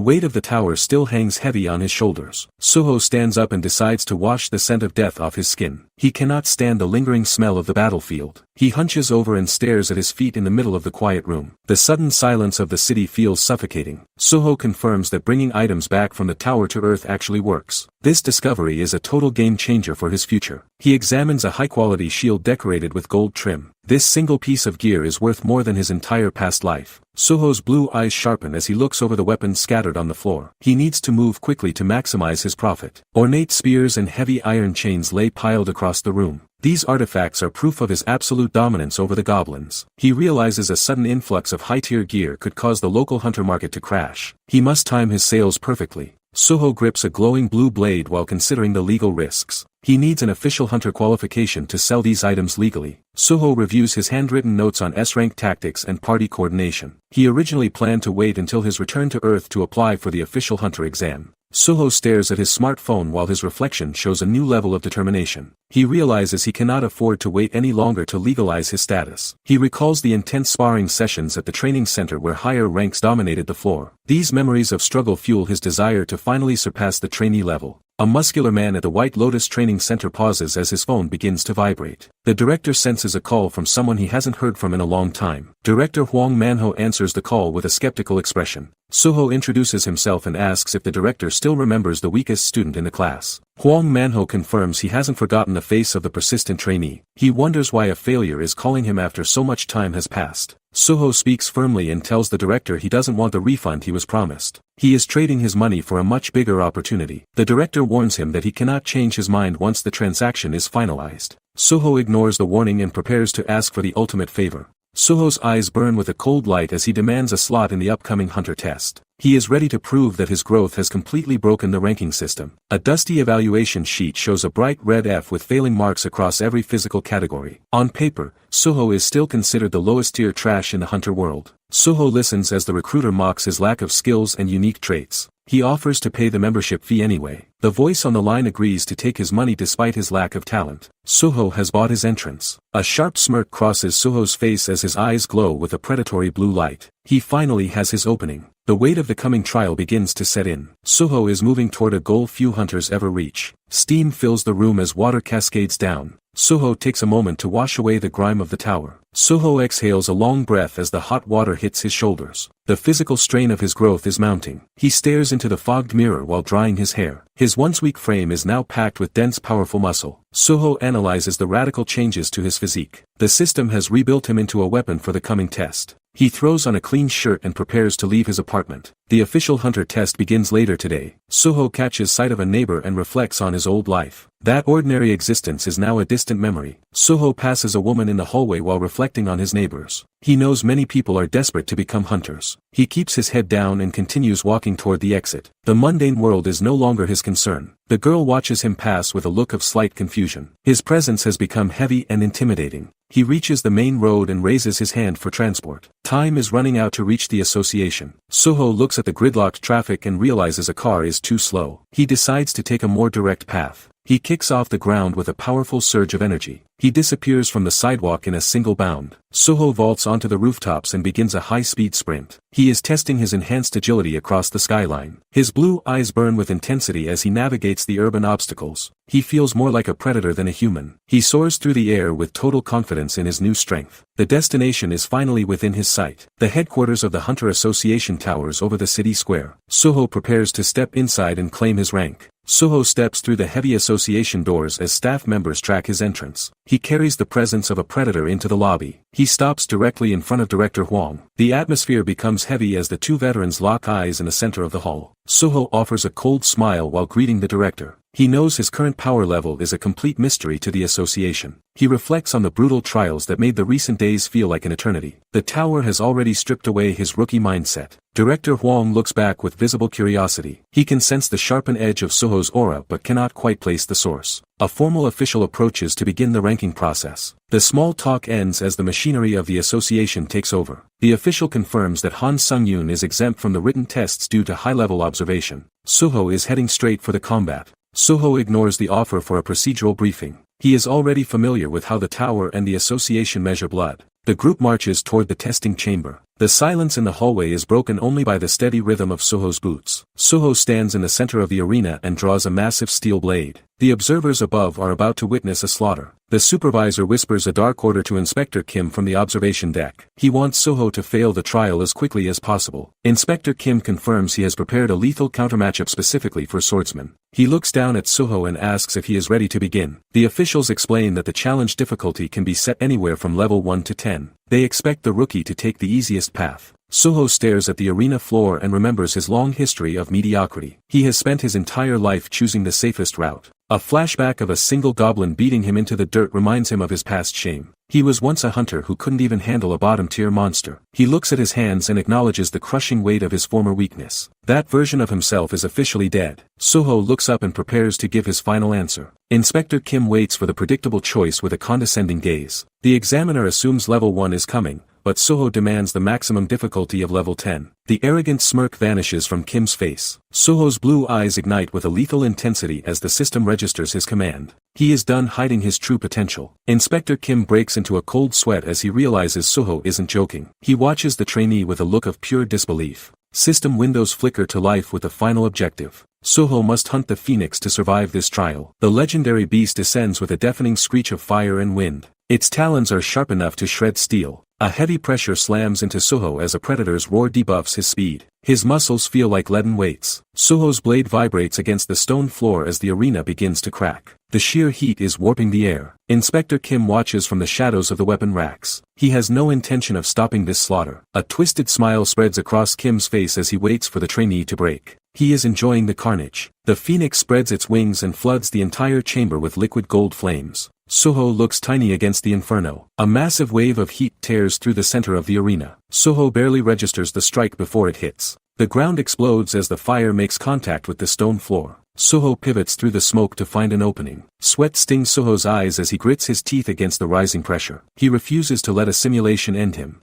Speaker 1: weight of the tower still hangs heavy on his shoulders. Suho stands up and decides to wash the scent of death off his skin. He cannot stand the lingering smell of the battlefield. He hunches over and stares at his feet in the middle of the quiet room. The sudden silence of the city feels suffocating. Suho confirms that bringing items back from the tower to Earth actually works. This discovery is a total game changer for his future. He examines a high-quality shield decorated with gold trim. This single piece of gear is worth more than his entire past life. Suho's blue eyes sharpen as he looks over the weapons scattered on the floor. He needs to move quickly to maximize his profit. Ornate spears and heavy iron chains lay piled across the room. These artifacts are proof of his absolute dominance over the goblins. He realizes a sudden influx of high-tier gear could cause the local hunter market to crash. He must time his sales perfectly. Suho grips a glowing blue blade while considering the legal risks. He needs an official hunter qualification to sell these items legally. Suho reviews his handwritten notes on S-rank tactics and party coordination. He originally planned to wait until his return to Earth to apply for the official hunter exam. Suho stares at his smartphone while his reflection shows a new level of determination. He realizes he cannot afford to wait any longer to legalize his status. He recalls the intense sparring sessions at the training center where higher ranks dominated the floor. These memories of struggle fuel his desire to finally surpass the trainee level. A muscular man at the White Lotus Training Center pauses as his phone begins to vibrate. The director senses a call from someone he hasn't heard from in a long time. Director Huang Manhwa answers the call with a skeptical expression. Suho introduces himself and asks if the director still remembers the weakest student in the class. Huang Manhwa confirms he hasn't forgotten the face of the persistent trainee. He wonders why a failure is calling him after so much time has passed. Suho speaks firmly and tells the director he doesn't want the refund he was promised. He is trading his money for a much bigger opportunity. The director warns him that he cannot change his mind once the transaction is finalized. Suho ignores the warning and prepares to ask for the ultimate favor. Suho's eyes burn with a cold light as he demands a slot in the upcoming hunter test. He is ready to prove that his growth has completely broken the ranking system. A dusty evaluation sheet shows a bright red F with failing marks across every physical category. On paper, Suho is still considered the lowest tier trash in the hunter world. Suho listens as the recruiter mocks his lack of skills and unique traits. He offers to pay the membership fee anyway. The voice on the line agrees to take his money despite his lack of talent. Suho has bought his entrance. A sharp smirk crosses Suho's face as his eyes glow with a predatory blue light. He finally has his opening. The weight of the coming trial begins to set in. Suho is moving toward a goal few hunters ever reach. Steam fills the room as water cascades down. Suho takes a moment to wash away the grime of the tower. Suho exhales a long breath as the hot water hits his shoulders. The physical strain of his growth is mounting. He stares into the fogged mirror while drying his hair. His once weak frame is now packed with dense powerful muscle. Suho analyzes the radical changes to his physique. The system has rebuilt him into a weapon for the coming test. He throws on a clean shirt and prepares to leave his apartment. The official hunter test begins later today. Suho catches sight of a neighbor and reflects on his old life. That ordinary existence is now a distant memory. Suho passes a woman in the hallway while reflecting on his neighbors. He knows many people are desperate to become hunters. He keeps his head down and continues walking toward the exit. The mundane world is no longer his concern. The girl watches him pass with a look of slight confusion. His presence has become heavy and intimidating. He reaches the main road and raises his hand for transport. Time is running out to reach the association. Suho looks at the gridlocked traffic and realizes a car is too slow. He decides to take a more direct path. He kicks off the ground with a powerful surge of energy. He disappears from the sidewalk in a single bound. Suho vaults onto the rooftops and begins a high-speed sprint. He is testing his enhanced agility across the skyline. His blue eyes burn with intensity as he navigates the urban obstacles. He feels more like a predator than a human. He soars through the air with total confidence in his new strength. The destination is finally within his sight. The headquarters of the Hunter Association towers over the city square. Suho prepares to step inside and claim his rank. Suho steps through the heavy association doors as staff members track his entrance. He carries the presence of a predator into the lobby. He stops directly in front of Director Huang. The atmosphere becomes heavy as the two veterans lock eyes in the center of the hall. Suho offers a cold smile while greeting the director. He knows his current power level is a complete mystery to the association. He reflects on the brutal trials that made the recent days feel like an eternity. The tower has already stripped away his rookie mindset. Director Huang looks back with visible curiosity. He can sense the sharpened edge of Suho's aura but cannot quite place the source. A formal official approaches to begin the ranking process. The small talk ends as the machinery of the association takes over. The official confirms that Han Sung-yoon is exempt from the written tests due to high-level observation. Suho is heading straight for the combat. Suho ignores the offer for a procedural briefing. He is already familiar with how the tower and the association measure blood. The group marches toward the testing chamber. The silence in the hallway is broken only by the steady rhythm of Soho's boots. Soho stands in the center of the arena and draws a massive steel blade. The observers above are about to witness a slaughter. The supervisor whispers a dark order to Inspector Kim from the observation deck. He wants Soho to fail the trial as quickly as possible. Inspector Kim confirms he has prepared a lethal countermatchup specifically for swordsmen. He looks down at Soho and asks if he is ready to begin. The officials explain that the challenge difficulty can be set anywhere from level 1 to 10. They expect the rookie to take the easiest path. Soho stares at the arena floor and remembers his long history of mediocrity. He has spent his entire life choosing the safest route. A flashback of a single goblin beating him into the dirt reminds him of his past shame. He was once a hunter who couldn't even handle a bottom-tier monster. He looks at his hands and acknowledges the crushing weight of his former weakness. That version of himself is officially dead. Soho looks up and prepares to give his final answer. Inspector Kim waits for the predictable choice with a condescending gaze. The examiner assumes level 1 is coming, but Soho demands the maximum difficulty of level 10. The arrogant smirk vanishes from Kim's face. Soho's blue eyes ignite with a lethal intensity as the system registers his command. He is done hiding his true potential. Inspector Kim breaks into a cold sweat as he realizes Soho isn't joking. He watches the trainee with a look of pure disbelief. System windows flicker to life with the final objective. Soho must hunt the phoenix to survive this trial. The legendary beast descends with a deafening screech of fire and wind. Its talons are sharp enough to shred steel. A heavy pressure slams into Soho as a predator's roar debuffs his speed. His muscles feel like leaden weights. Soho's blade vibrates against the stone floor as the arena begins to crack. The sheer heat is warping the air. Inspector Kim watches from the shadows of the weapon racks. He has no intention of stopping this slaughter. A twisted smile spreads across Kim's face as he waits for the trainee to break. He is enjoying the carnage. The phoenix spreads its wings and floods the entire chamber with liquid gold flames. Soho looks tiny against the inferno. A massive wave of heat tears through the center of the arena. Soho barely registers the strike before it hits. The ground explodes as the fire makes contact with the stone floor. Soho pivots through the smoke to find an opening. Sweat stings Soho's eyes as he grits his teeth against the rising pressure. He refuses to let a simulation end him.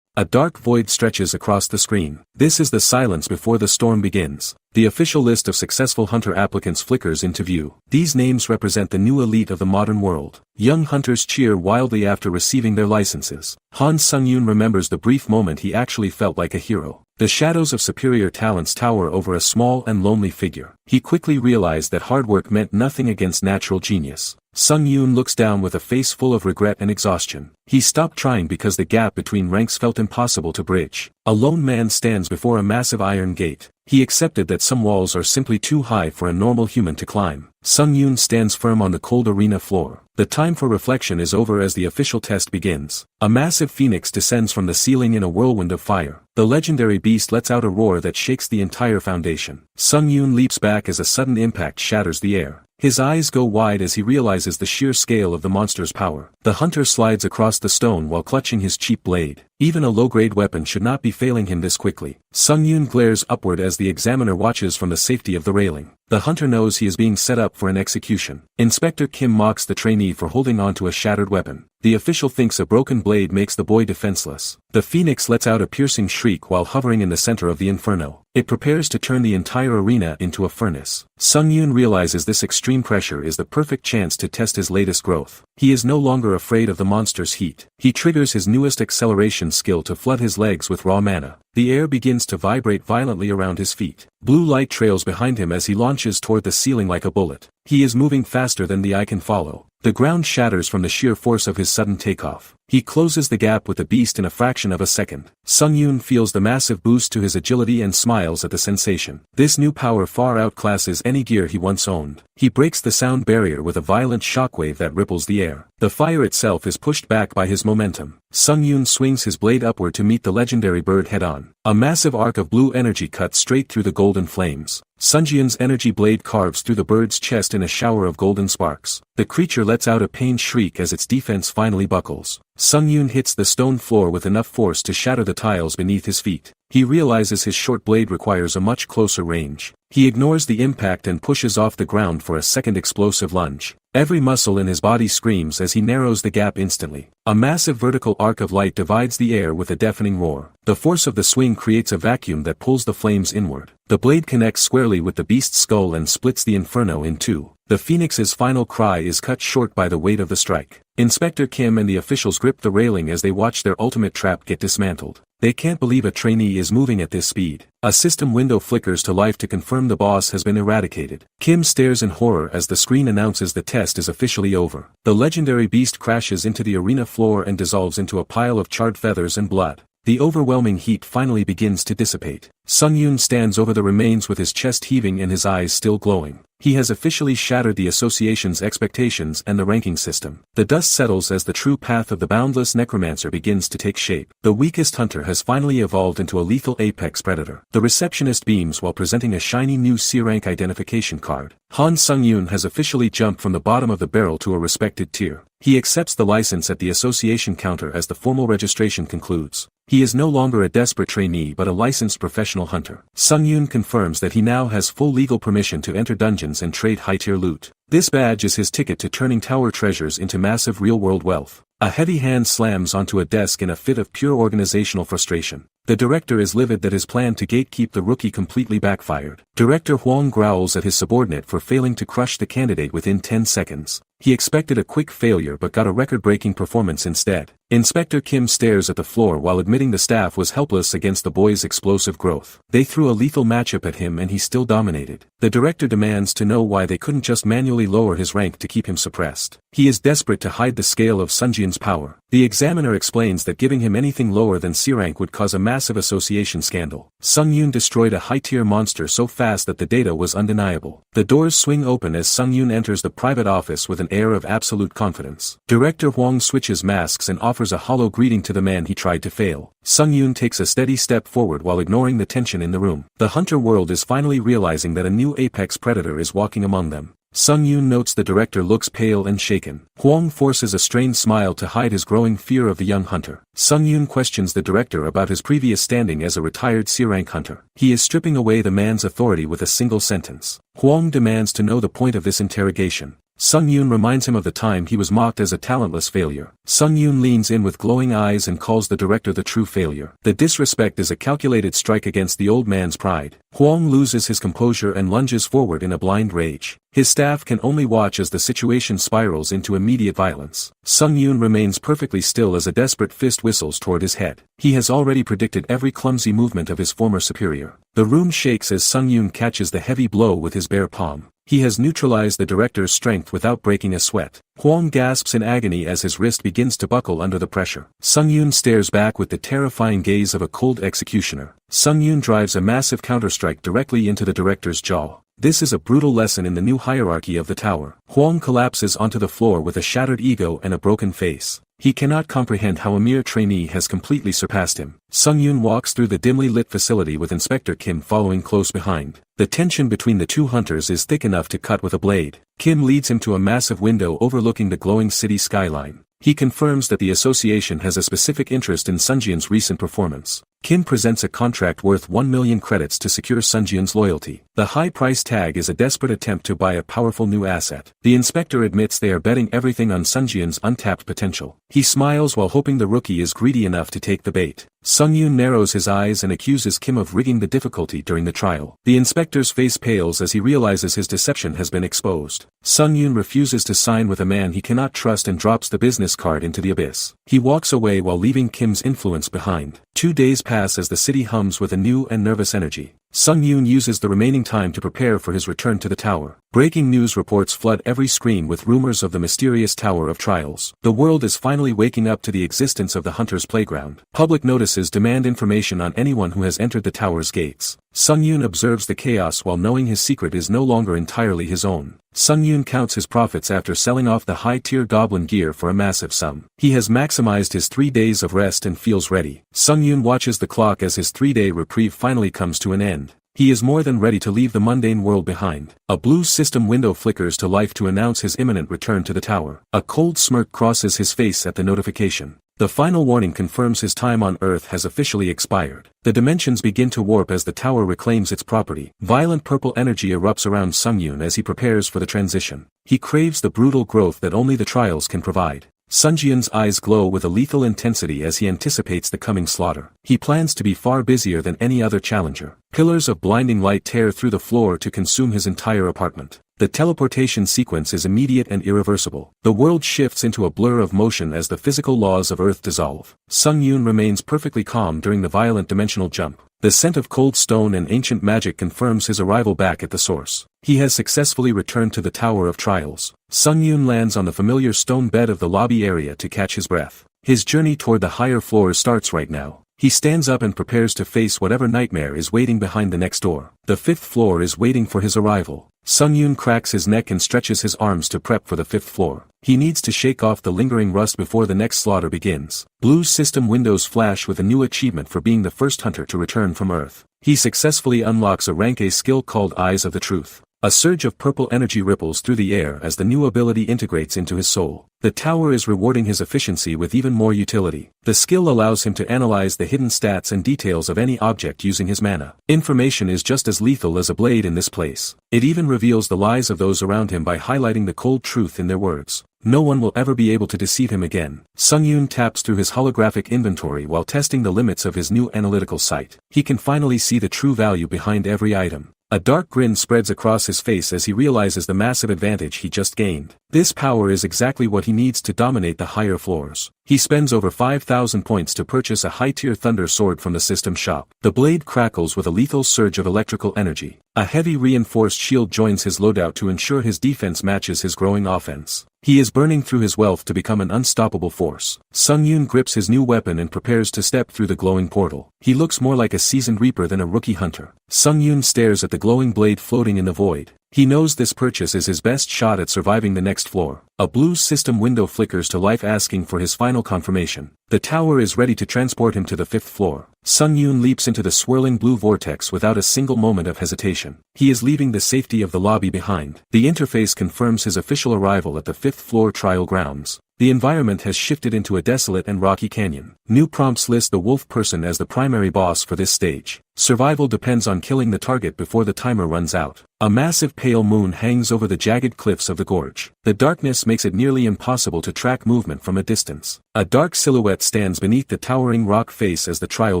Speaker 1: A dark void stretches across the screen. This is the silence before the storm begins. The official list of successful hunter applicants flickers into view. These names represent the new elite of the modern world. Young hunters cheer wildly after receiving their licenses. Han Sung-yoon remembers the brief moment he actually felt like a hero. The shadows of superior talents tower over a small and lonely figure. He quickly realized that hard work meant nothing against natural genius. Sung-yoon looks down with a face full of regret and exhaustion. He stopped trying because the gap between ranks felt impossible to bridge. A lone man stands before a massive iron gate. He accepted that some walls are simply too high for a normal human to climb. Sung-yoon stands firm on the cold arena floor. The time for reflection is over as the official test begins. A massive phoenix descends from the ceiling in a whirlwind of fire. The legendary beast lets out a roar that shakes the entire foundation. Sung-yoon leaps back as a sudden impact shatters the air. His eyes go wide as he realizes the sheer scale of the monster's power. The hunter slides across the stone while clutching his cheap blade. Even a low-grade weapon should not be failing him this quickly. Sung-yoon glares upward as the examiner watches from the safety of the railing. The hunter knows he is being set up for an execution. Inspector Kim mocks the trainee for holding on to a shattered weapon. The official thinks a broken blade makes the boy defenseless. The phoenix lets out a piercing shriek while hovering in the center of the inferno. It prepares to turn the entire arena into a furnace. Sung-yoon realizes this extreme pressure is the perfect chance to test his latest growth. He is no longer afraid of the monster's heat. He triggers his newest acceleration skill to flood his legs with raw mana. The air begins to vibrate violently around his feet. Blue light trails behind him as he launches toward the ceiling like a bullet. He is moving faster than the eye can follow. The ground shatters from the sheer force of his sudden takeoff. He closes the gap with the beast in a fraction of a second. Sung-yoon feels the massive boost to his agility and smiles at the sensation. This new power far outclasses any gear he once owned. He breaks the sound barrier with a violent shockwave that ripples the air. The fire itself is pushed back by his momentum. Sung-yoon swings his blade upward to meet the legendary bird head-on. A massive arc of blue energy cuts straight through the golden flames. Sung-yoon's energy blade carves through the bird's chest in a shower of golden sparks. The creature lets out a pained shriek as its defense finally buckles. Sung-yoon hits the stone floor with enough force to shatter the tiles beneath his feet. He realizes his short blade requires a much closer range. He ignores the impact and pushes off the ground for a second explosive lunge. Every muscle in his body screams as he narrows the gap instantly. A massive vertical arc of light divides the air with a deafening roar. The force of the swing creates a vacuum that pulls the flames inward. The blade connects squarely with the beast's skull and splits the inferno in two. The phoenix's final cry is cut short by the weight of the strike. Inspector Kim and the officials grip the railing as they watch their ultimate trap get dismantled. They can't believe a trainee is moving at this speed. A system window flickers to life to confirm the boss has been eradicated. Kim stares in horror as the screen announces the test is officially over. The legendary beast crashes into the arena floor and dissolves into a pile of charred feathers and blood. The overwhelming heat finally begins to dissipate. Sung-yoon stands over the remains with his chest heaving and his eyes still glowing. He has officially shattered the association's expectations and the ranking system. The dust settles as the true path of the boundless necromancer begins to take shape. The weakest hunter has finally evolved into a lethal apex predator. The receptionist beams while presenting a shiny new C-rank identification card. Han Sung-yoon has officially jumped from the bottom of the barrel to a respected tier. He accepts the license at the association counter as the formal registration concludes. He is no longer a desperate trainee but a licensed professional hunter. Sung-yoon confirms that he now has full legal permission to enter dungeons and trade high-tier loot. This badge is his ticket to turning tower treasures into massive real-world wealth. A heavy hand slams onto a desk in a fit of pure organizational frustration. The director is livid that his plan to gatekeep the rookie completely backfired. Director Hwang growls at his subordinate for failing to crush the candidate within 10 seconds. He expected a quick failure but got a record-breaking performance instead. Inspector Kim stares at the floor while admitting the staff was helpless against the boy's explosive growth. They threw a lethal matchup at him and he still dominated. The director demands to know why they couldn't just manually lower his rank to keep him suppressed. He is desperate to hide the scale of Sunjin's power. The examiner explains that giving him anything lower than C rank would cause a massive association scandal. Sung-yoon destroyed a high-tier monster so fast that the data was undeniable. The doors swing open as Sung-yoon enters the private office with an air of absolute confidence. Director Hwang switches masks and offers a hollow greeting to the man he tried to fail. Sung-yoon takes a steady step forward while ignoring the tension in the room. The hunter world is finally realizing that a new apex predator is walking among them. Sung-yoon notes the director looks pale and shaken. Hwang forces a strained smile to hide his growing fear of the young hunter. Sung-yoon questions the director about his previous standing as a retired C-rank hunter. He is stripping away the man's authority with a single sentence. Hwang demands to know the point of this interrogation. Sung-yoon reminds him of the time he was mocked as a talentless failure. Sung-yoon leans in with glowing eyes and calls the director the true failure. The disrespect is a calculated strike against the old man's pride. Hwang loses his composure and lunges forward in a blind rage. His staff can only watch as the situation spirals into immediate violence. Sung-yoon remains perfectly still as a desperate fist whistles toward his head. He has already predicted every clumsy movement of his former superior. The room shakes as Sung-yoon catches the heavy blow with his bare palm. He has neutralized the director's strength without breaking a sweat. Hwang gasps in agony as his wrist begins to buckle under the pressure. Sung-yoon stares back with the terrifying gaze of a cold executioner. Sung-yoon drives a massive counterstrike directly into the director's jaw. This is a brutal lesson in the new hierarchy of the tower. Hwang collapses onto the floor with a shattered ego and a broken face. He cannot comprehend how a mere trainee has completely surpassed him. Sung-yoon walks through the dimly lit facility with Inspector Kim following close behind. The tension between the two hunters is thick enough to cut with a blade. Kim leads him to a massive window overlooking the glowing city skyline. He confirms that the association has a specific interest in Sunjin's recent performance. Kim presents a contract worth 1 million credits to secure Sunjin's loyalty. The high price tag is a desperate attempt to buy a powerful new asset. The inspector admits they are betting everything on Sunjin's untapped potential. He smiles while hoping the rookie is greedy enough to take the bait. Sung-yoon narrows his eyes and accuses Kim of rigging the difficulty during the trial. The inspector's face pales as he realizes his deception has been exposed. Sung-yoon refuses to sign with a man he cannot trust and drops the business card into the abyss. He walks away while leaving Kim's influence behind. 2 days pass as the city hums with a new and nervous energy. Sung-yoon uses the remaining time to prepare for his return to the tower. Breaking news reports flood every screen with rumors of the mysterious Tower of Trials. The world is finally waking up to the existence of the Hunter's Playground. Public notices demand information on anyone who has entered the tower's gates. Sung-yoon observes the chaos while knowing his secret is no longer entirely his own. Sung-yoon counts his profits after selling off the high-tier goblin gear for a massive sum. He has maximized his 3 days of rest and feels ready. Sung-yoon watches the clock as his 3-day reprieve finally comes to an end. He is more than ready to leave the mundane world behind. A blue system window flickers to life to announce his imminent return to the tower. A cold smirk crosses his face at the notification. The final warning confirms his time on Earth has officially expired. The dimensions begin to warp as the tower reclaims its property. Violent purple energy erupts around Sungyun as he prepares for the transition. He craves the brutal growth that only the trials can provide. Sungyun's eyes glow with a lethal intensity as he anticipates the coming slaughter. He plans to be far busier than any other challenger. Pillars of blinding light tear through the floor to consume his entire apartment. The teleportation sequence is immediate and irreversible. The world shifts into a blur of motion as the physical laws of Earth dissolve. Sungyun remains perfectly calm during the violent dimensional jump. The scent of cold stone and ancient magic confirms his arrival back at the source. He has successfully returned to the Tower of Trials. Sungyun lands on the familiar stone bed of the lobby area to catch his breath. His journey toward the higher floors starts right now. He stands up and prepares to face whatever nightmare is waiting behind the next door. The 5th floor is waiting for his arrival. Sungyun cracks his neck and stretches his arms to prep for the 5th floor. He needs to shake off the lingering rust before the next slaughter begins. Blue's system windows flash with a new achievement for being the first hunter to return from Earth. He successfully unlocks a rank A skill called Eyes of the Truth. A surge of purple energy ripples through the air as the new ability integrates into his soul. The tower is rewarding his efficiency with even more utility. The skill allows him to analyze the hidden stats and details of any object using his mana. Information is just as lethal as a blade in this place. It even reveals the lies of those around him by highlighting the cold truth in their words. No one will ever be able to deceive him again. Sungyun taps through his holographic inventory while testing the limits of his new analytical sight. He can finally see the true value behind every item. A dark grin spreads across his face as he realizes the massive advantage he just gained. This power is exactly what he needs to dominate the higher floors. He spends over 5,000 points to purchase a high-tier thunder sword from the system shop. The blade crackles with a lethal surge of electrical energy. A heavy reinforced shield joins his loadout to ensure his defense matches his growing offense. He is burning through his wealth to become an unstoppable force. Sungyun grips his new weapon and prepares to step through the glowing portal. He looks more like a seasoned reaper than a rookie hunter. Sungyun stares at the glowing blade floating in the void. He knows this purchase is his best shot at surviving the next floor. A blue system window flickers to life asking for his final confirmation. The tower is ready to transport him to the 5th floor. Sungyun leaps into the swirling blue vortex without a single moment of hesitation. He is leaving the safety of the lobby behind. The interface confirms his official arrival at the 5th floor trial grounds. The environment has shifted into a desolate and rocky canyon. New prompts list the wolf person as the primary boss for this stage. Survival depends on killing the target before the timer runs out. A massive pale moon hangs over the jagged cliffs of the gorge. The darkness makes it nearly impossible to track movement from a distance. A dark silhouette stands beneath the towering rock face as the trial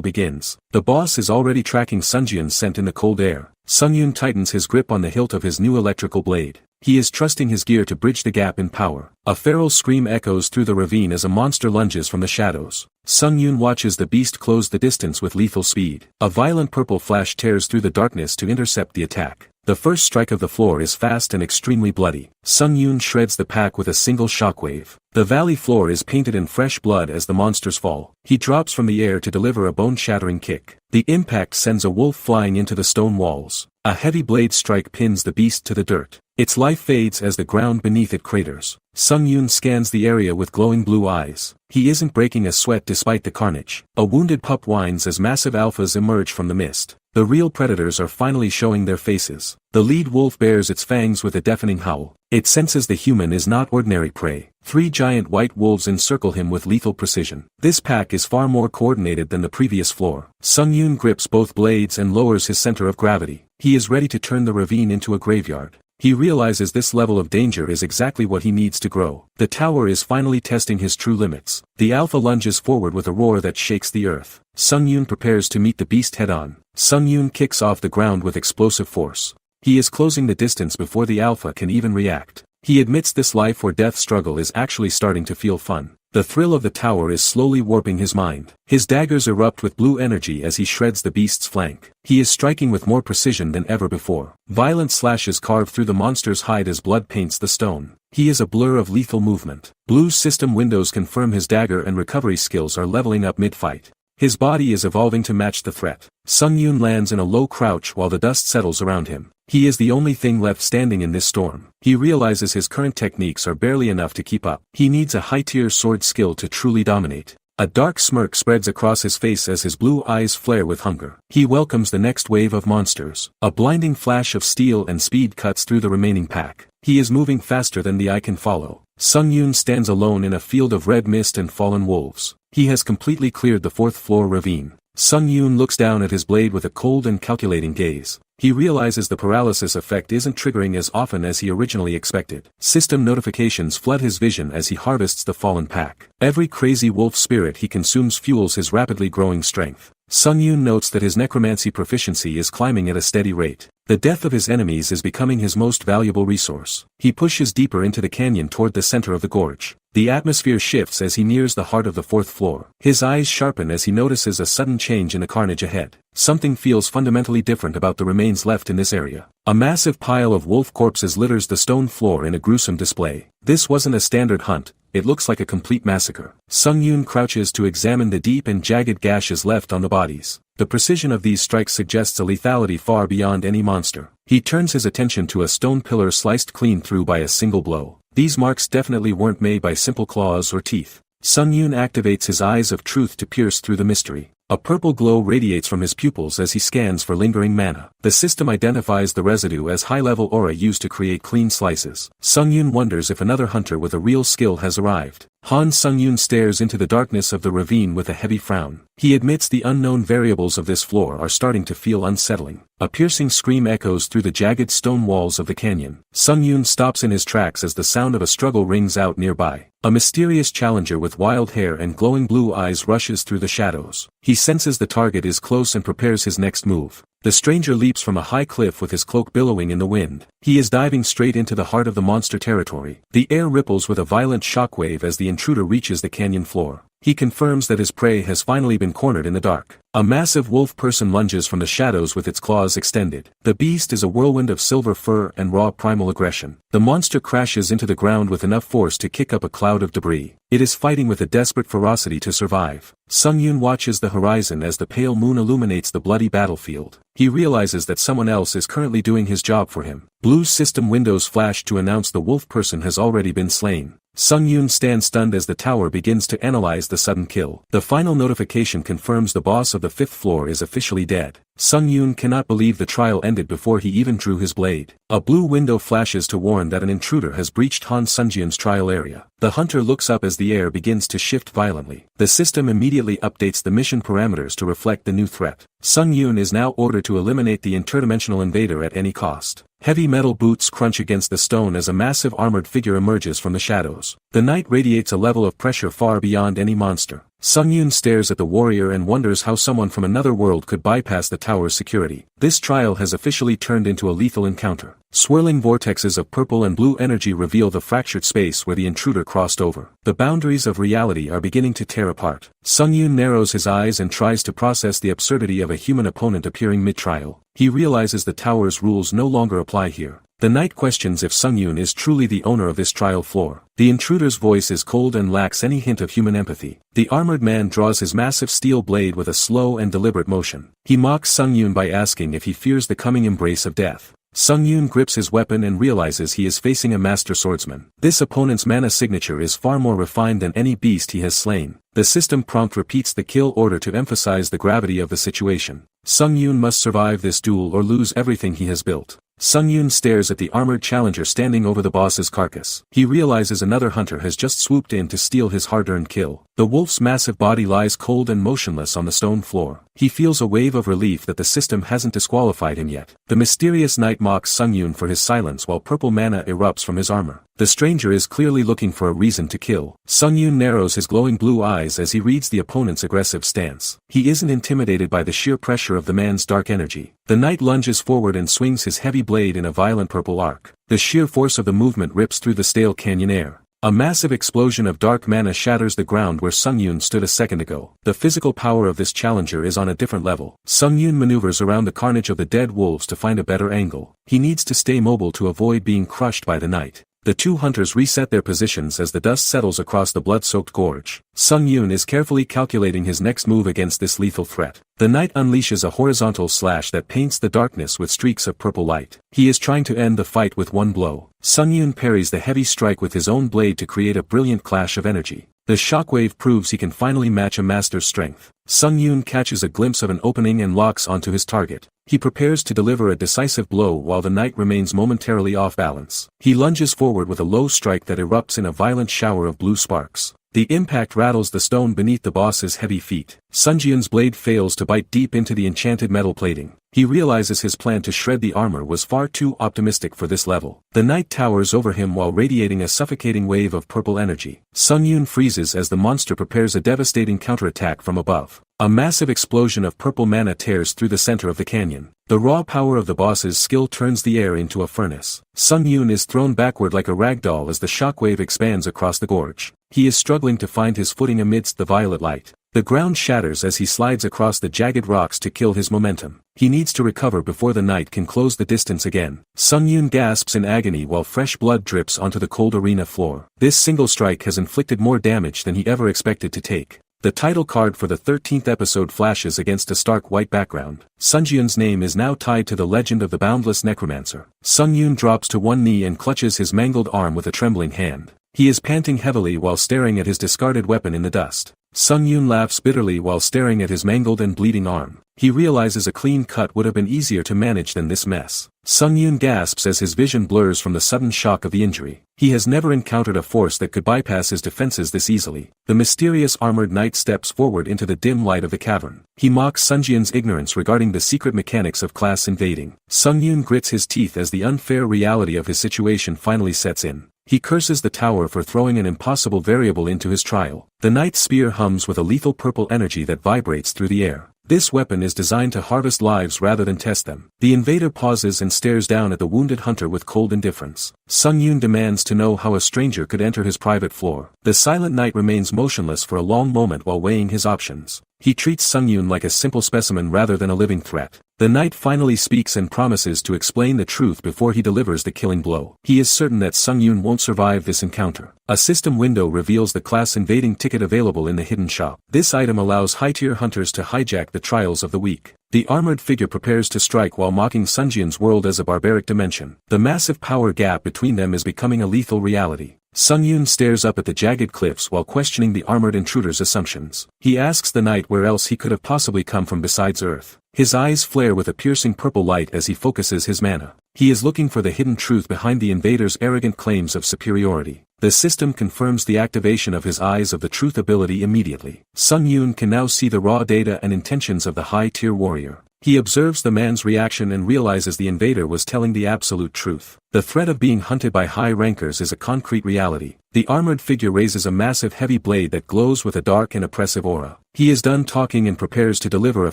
Speaker 1: begins. The boss is already tracking Sungyun's scent in the cold air. Sungyun tightens his grip on the hilt of his new electrical blade. He is trusting his gear to bridge the gap in power. A feral scream echoes through the ravine as a monster lunges from the shadows. Sungyun watches the beast close the distance with lethal speed. A violent purple flash tears through the darkness to intercept the attack. The first strike of the floor is fast and extremely bloody. Sungyun shreds the pack with a single shockwave. The valley floor is painted in fresh blood as the monsters fall. He drops from the air to deliver a bone-shattering kick. The impact sends a wolf flying into the stone walls. A heavy blade strike pins the beast to the dirt. Its life fades as the ground beneath it craters. Sungyun scans the area with glowing blue eyes. He isn't breaking a sweat despite the carnage. A wounded pup whines as massive alphas emerge from the mist. The real predators are finally showing their faces. The lead wolf bares its fangs with a deafening howl. It senses the human is not ordinary prey. 3 giant white wolves encircle him with lethal precision. This pack is far more coordinated than the previous floor. Sungyun grips both blades and lowers his center of gravity. He is ready to turn the ravine into a graveyard. He realizes this level of danger is exactly what he needs to grow. The tower is finally testing his true limits. The alpha lunges forward with a roar that shakes the earth. Sungyun prepares to meet the beast head-on. Sungyun kicks off the ground with explosive force. He is closing the distance before the alpha can even react. He admits this life or death struggle is actually starting to feel fun. The thrill of the tower is slowly warping his mind. His daggers erupt with blue energy as he shreds the beast's flank. He is striking with more precision than ever before. Violent slashes carve through the monster's hide as blood paints the stone. He is a blur of lethal movement. Blue's system windows confirm his dagger and recovery skills are leveling up mid-fight. His body is evolving to match the threat. Sungyun lands in a low crouch while the dust settles around him. He is the only thing left standing in this storm. He realizes his current techniques are barely enough to keep up. He needs a high-tier sword skill to truly dominate. A dark smirk spreads across his face as his blue eyes flare with hunger. He welcomes the next wave of monsters. A blinding flash of steel and speed cuts through the remaining pack. He is moving faster than the eye can follow. Sung Yoon stands alone in a field of red mist and fallen wolves. He has completely cleared the fourth floor ravine. Sung Yoon looks down at his blade with a cold and calculating gaze. He realizes the paralysis effect isn't triggering as often as he originally expected. System notifications flood his vision as he harvests the fallen pack. Every crazy wolf spirit he consumes fuels his rapidly growing strength. Sung Yoon notes that his necromancy proficiency is climbing at a steady rate. The death of his enemies is becoming his most valuable resource. He pushes deeper into the canyon toward the center of the gorge. The atmosphere shifts as he nears the heart of the fourth floor. His eyes sharpen as he notices a sudden change in the carnage ahead. Something feels fundamentally different about the remains left in this area. A massive pile of wolf corpses litters the stone floor in a gruesome display. This wasn't a standard hunt. It looks like a complete massacre. Sung Yoon crouches to examine the deep and jagged gashes left on the bodies. The precision of these strikes suggests a lethality far beyond any monster. He turns his attention to a stone pillar sliced clean through by a single blow. These marks definitely weren't made by simple claws or teeth. Sung Yoon activates his eyes of truth to pierce through the mystery. A purple glow radiates from his pupils as he scans for lingering mana. The system identifies the residue as high-level aura used to create clean slices. Sung Yoon wonders if another hunter with a real skill has arrived. Sung Yoon stares into the darkness of the ravine with a heavy frown. He admits the unknown variables of this floor are starting to feel unsettling. A piercing scream echoes through the jagged stone walls of the canyon. Sung Yoon stops in his tracks as the sound of a struggle rings out nearby. A mysterious challenger with wild hair and glowing blue eyes rushes through the shadows. He senses the target is close and prepares his next move. The stranger leaps from a high cliff with his cloak billowing in the wind. He is diving straight into the heart of the monster territory. The air ripples with a violent shockwave as the intruder reaches the canyon floor. He confirms that his prey has finally been cornered in the dark. A massive wolf person lunges from the shadows with its claws extended. The beast is a whirlwind of silver fur and raw primal aggression. The monster crashes into the ground with enough force to kick up a cloud of debris. It is fighting with a desperate ferocity to survive. Sung Yoon watches the horizon as the pale moon illuminates the bloody battlefield. He realizes that someone else is currently doing his job for him. Blue system windows flash to announce the wolf person has already been slain. Sung Yoon stands stunned as the tower begins to analyze the sudden kill. The final notification confirms the boss of the fifth floor is officially dead. Sung Yoon cannot believe the trial ended before he even drew his blade. A blue window flashes to warn that an intruder has breached Sung Yoon's trial area. The hunter looks up as the air begins to shift violently. The system immediately updates the mission parameters to reflect the new threat. Sung Yoon is now ordered to eliminate the interdimensional invader at any cost. Heavy metal boots crunch against the stone as a massive armored figure emerges from the shadows. The knight radiates a level of pressure far beyond any monster. Sung Yoon stares at the warrior and wonders how someone from another world could bypass the tower's security. This trial has officially turned into a lethal encounter. Swirling vortexes of purple and blue energy reveal the fractured space where the intruder crossed over. The boundaries of reality are beginning to tear apart. Sung Yoon narrows his eyes and tries to process the absurdity of a human opponent appearing mid-trial. He realizes the tower's rules no longer apply here. The knight questions if Sung Yoon is truly the owner of this trial floor. The intruder's voice is cold and lacks any hint of human empathy. The armored man draws his massive steel blade with a slow and deliberate motion. He mocks Sung Yoon by asking if he fears the coming embrace of death. Sung Yoon grips his weapon and realizes he is facing a master swordsman. This opponent's mana signature is far more refined than any beast he has slain. The system prompt repeats the kill order to emphasize the gravity of the situation. Sung Yoon must survive this duel or lose everything he has built. Sung Yoon stares at the armored challenger standing over the boss's carcass. He realizes another hunter has just swooped in to steal his hard-earned kill. The wolf's massive body lies cold and motionless on the stone floor. He feels a wave of relief that the system hasn't disqualified him yet. The mysterious knight mocks Sung Yoon for his silence while purple mana erupts from his armor. The stranger is clearly looking for a reason to kill. Sung Yoon narrows his glowing blue eyes as he reads the opponent's aggressive stance. He isn't intimidated by the sheer pressure of the man's dark energy. The knight lunges forward and swings his heavy blade in a violent purple arc. The sheer force of the movement rips through the stale canyon air. A massive explosion of dark mana shatters the ground where Sung Yoon stood a second ago. The physical power of this challenger is on a different level. Sung Yoon maneuvers around the carnage of the dead wolves to find a better angle. He needs to stay mobile to avoid being crushed by the knight. The two hunters reset their positions as the dust settles across the blood-soaked gorge. Sung Yoon is carefully calculating his next move against this lethal threat. The knight unleashes a horizontal slash that paints the darkness with streaks of purple light. He is trying to end the fight with one blow. Sung Yoon parries the heavy strike with his own blade to create a brilliant clash of energy. The shockwave proves he can finally match a master's strength. Sung Yoon catches a glimpse of an opening and locks onto his target. He prepares to deliver a decisive blow while the knight remains momentarily off balance. He lunges forward with a low strike that erupts in a violent shower of blue sparks. The impact rattles the stone beneath the boss's heavy feet. Sunjin's blade fails to bite deep into the enchanted metal plating. He realizes his plan to shred the armor was far too optimistic for this level. The knight towers over him while radiating a suffocating wave of purple energy. Sung Yoon freezes as the monster prepares a devastating counterattack from above. A massive explosion of purple mana tears through the center of the canyon. The raw power of the boss's skill turns the air into a furnace. Sung Yoon is thrown backward like a ragdoll as the shockwave expands across the gorge. He is struggling to find his footing amidst the violet light. The ground shatters as he slides across the jagged rocks to kill his momentum. He needs to recover before the knight can close the distance again. Sung Yoon gasps in agony while fresh blood drips onto the cold arena floor. This single strike has inflicted more damage than he ever expected to take. The title card for the 13th episode flashes against a stark white background. Sunjin's name is now tied to the legend of the boundless necromancer. Sung Yoon drops to one knee and clutches his mangled arm with a trembling hand. He is panting heavily while staring at his discarded weapon in the dust. Sung Yoon laughs bitterly while staring at his mangled and bleeding arm. He realizes a clean cut would have been easier to manage than this mess. Sung Yoon gasps as his vision blurs from the sudden shock of the injury. He has never encountered a force that could bypass his defenses this easily. The mysterious armored knight steps forward into the dim light of the cavern. He mocks Sunjin's ignorance regarding the secret mechanics of class invading. Sung Yoon grits his teeth as the unfair reality of his situation finally sets in. He curses the tower for throwing an impossible variable into his trial. The knight's spear hums with a lethal purple energy that vibrates through the air. This weapon is designed to harvest lives rather than test them. The invader pauses and stares down at the wounded hunter with cold indifference. Sung Yoon demands to know how a stranger could enter his private floor. The silent knight remains motionless for a long moment while weighing his options. He treats Sung Yoon like a simple specimen rather than a living threat. The knight finally speaks and promises to explain the truth before he delivers the killing blow. He is certain that Sung Yoon won't survive this encounter. A system window reveals the class invading ticket available in the hidden shop. This item allows high-tier hunters to hijack the trials of the week. The armored figure prepares to strike while mocking Sunjin's world as a barbaric dimension. The massive power gap between them is becoming a lethal reality. Sung Yoon stares up at the jagged cliffs while questioning the armored intruder's assumptions. He asks the knight where else he could have possibly come from besides Earth. His eyes flare with a piercing purple light as he focuses his mana. He is looking for the hidden truth behind the invader's arrogant claims of superiority. The system confirms the activation of his Eyes of the Truth ability immediately. Sung Yoon can now see the raw data and intentions of the high-tier warrior. He observes the man's reaction and realizes the invader was telling the absolute truth. The threat of being hunted by high rankers is a concrete reality. The armored figure raises a massive heavy blade that glows with a dark and oppressive aura. He is done talking and prepares to deliver a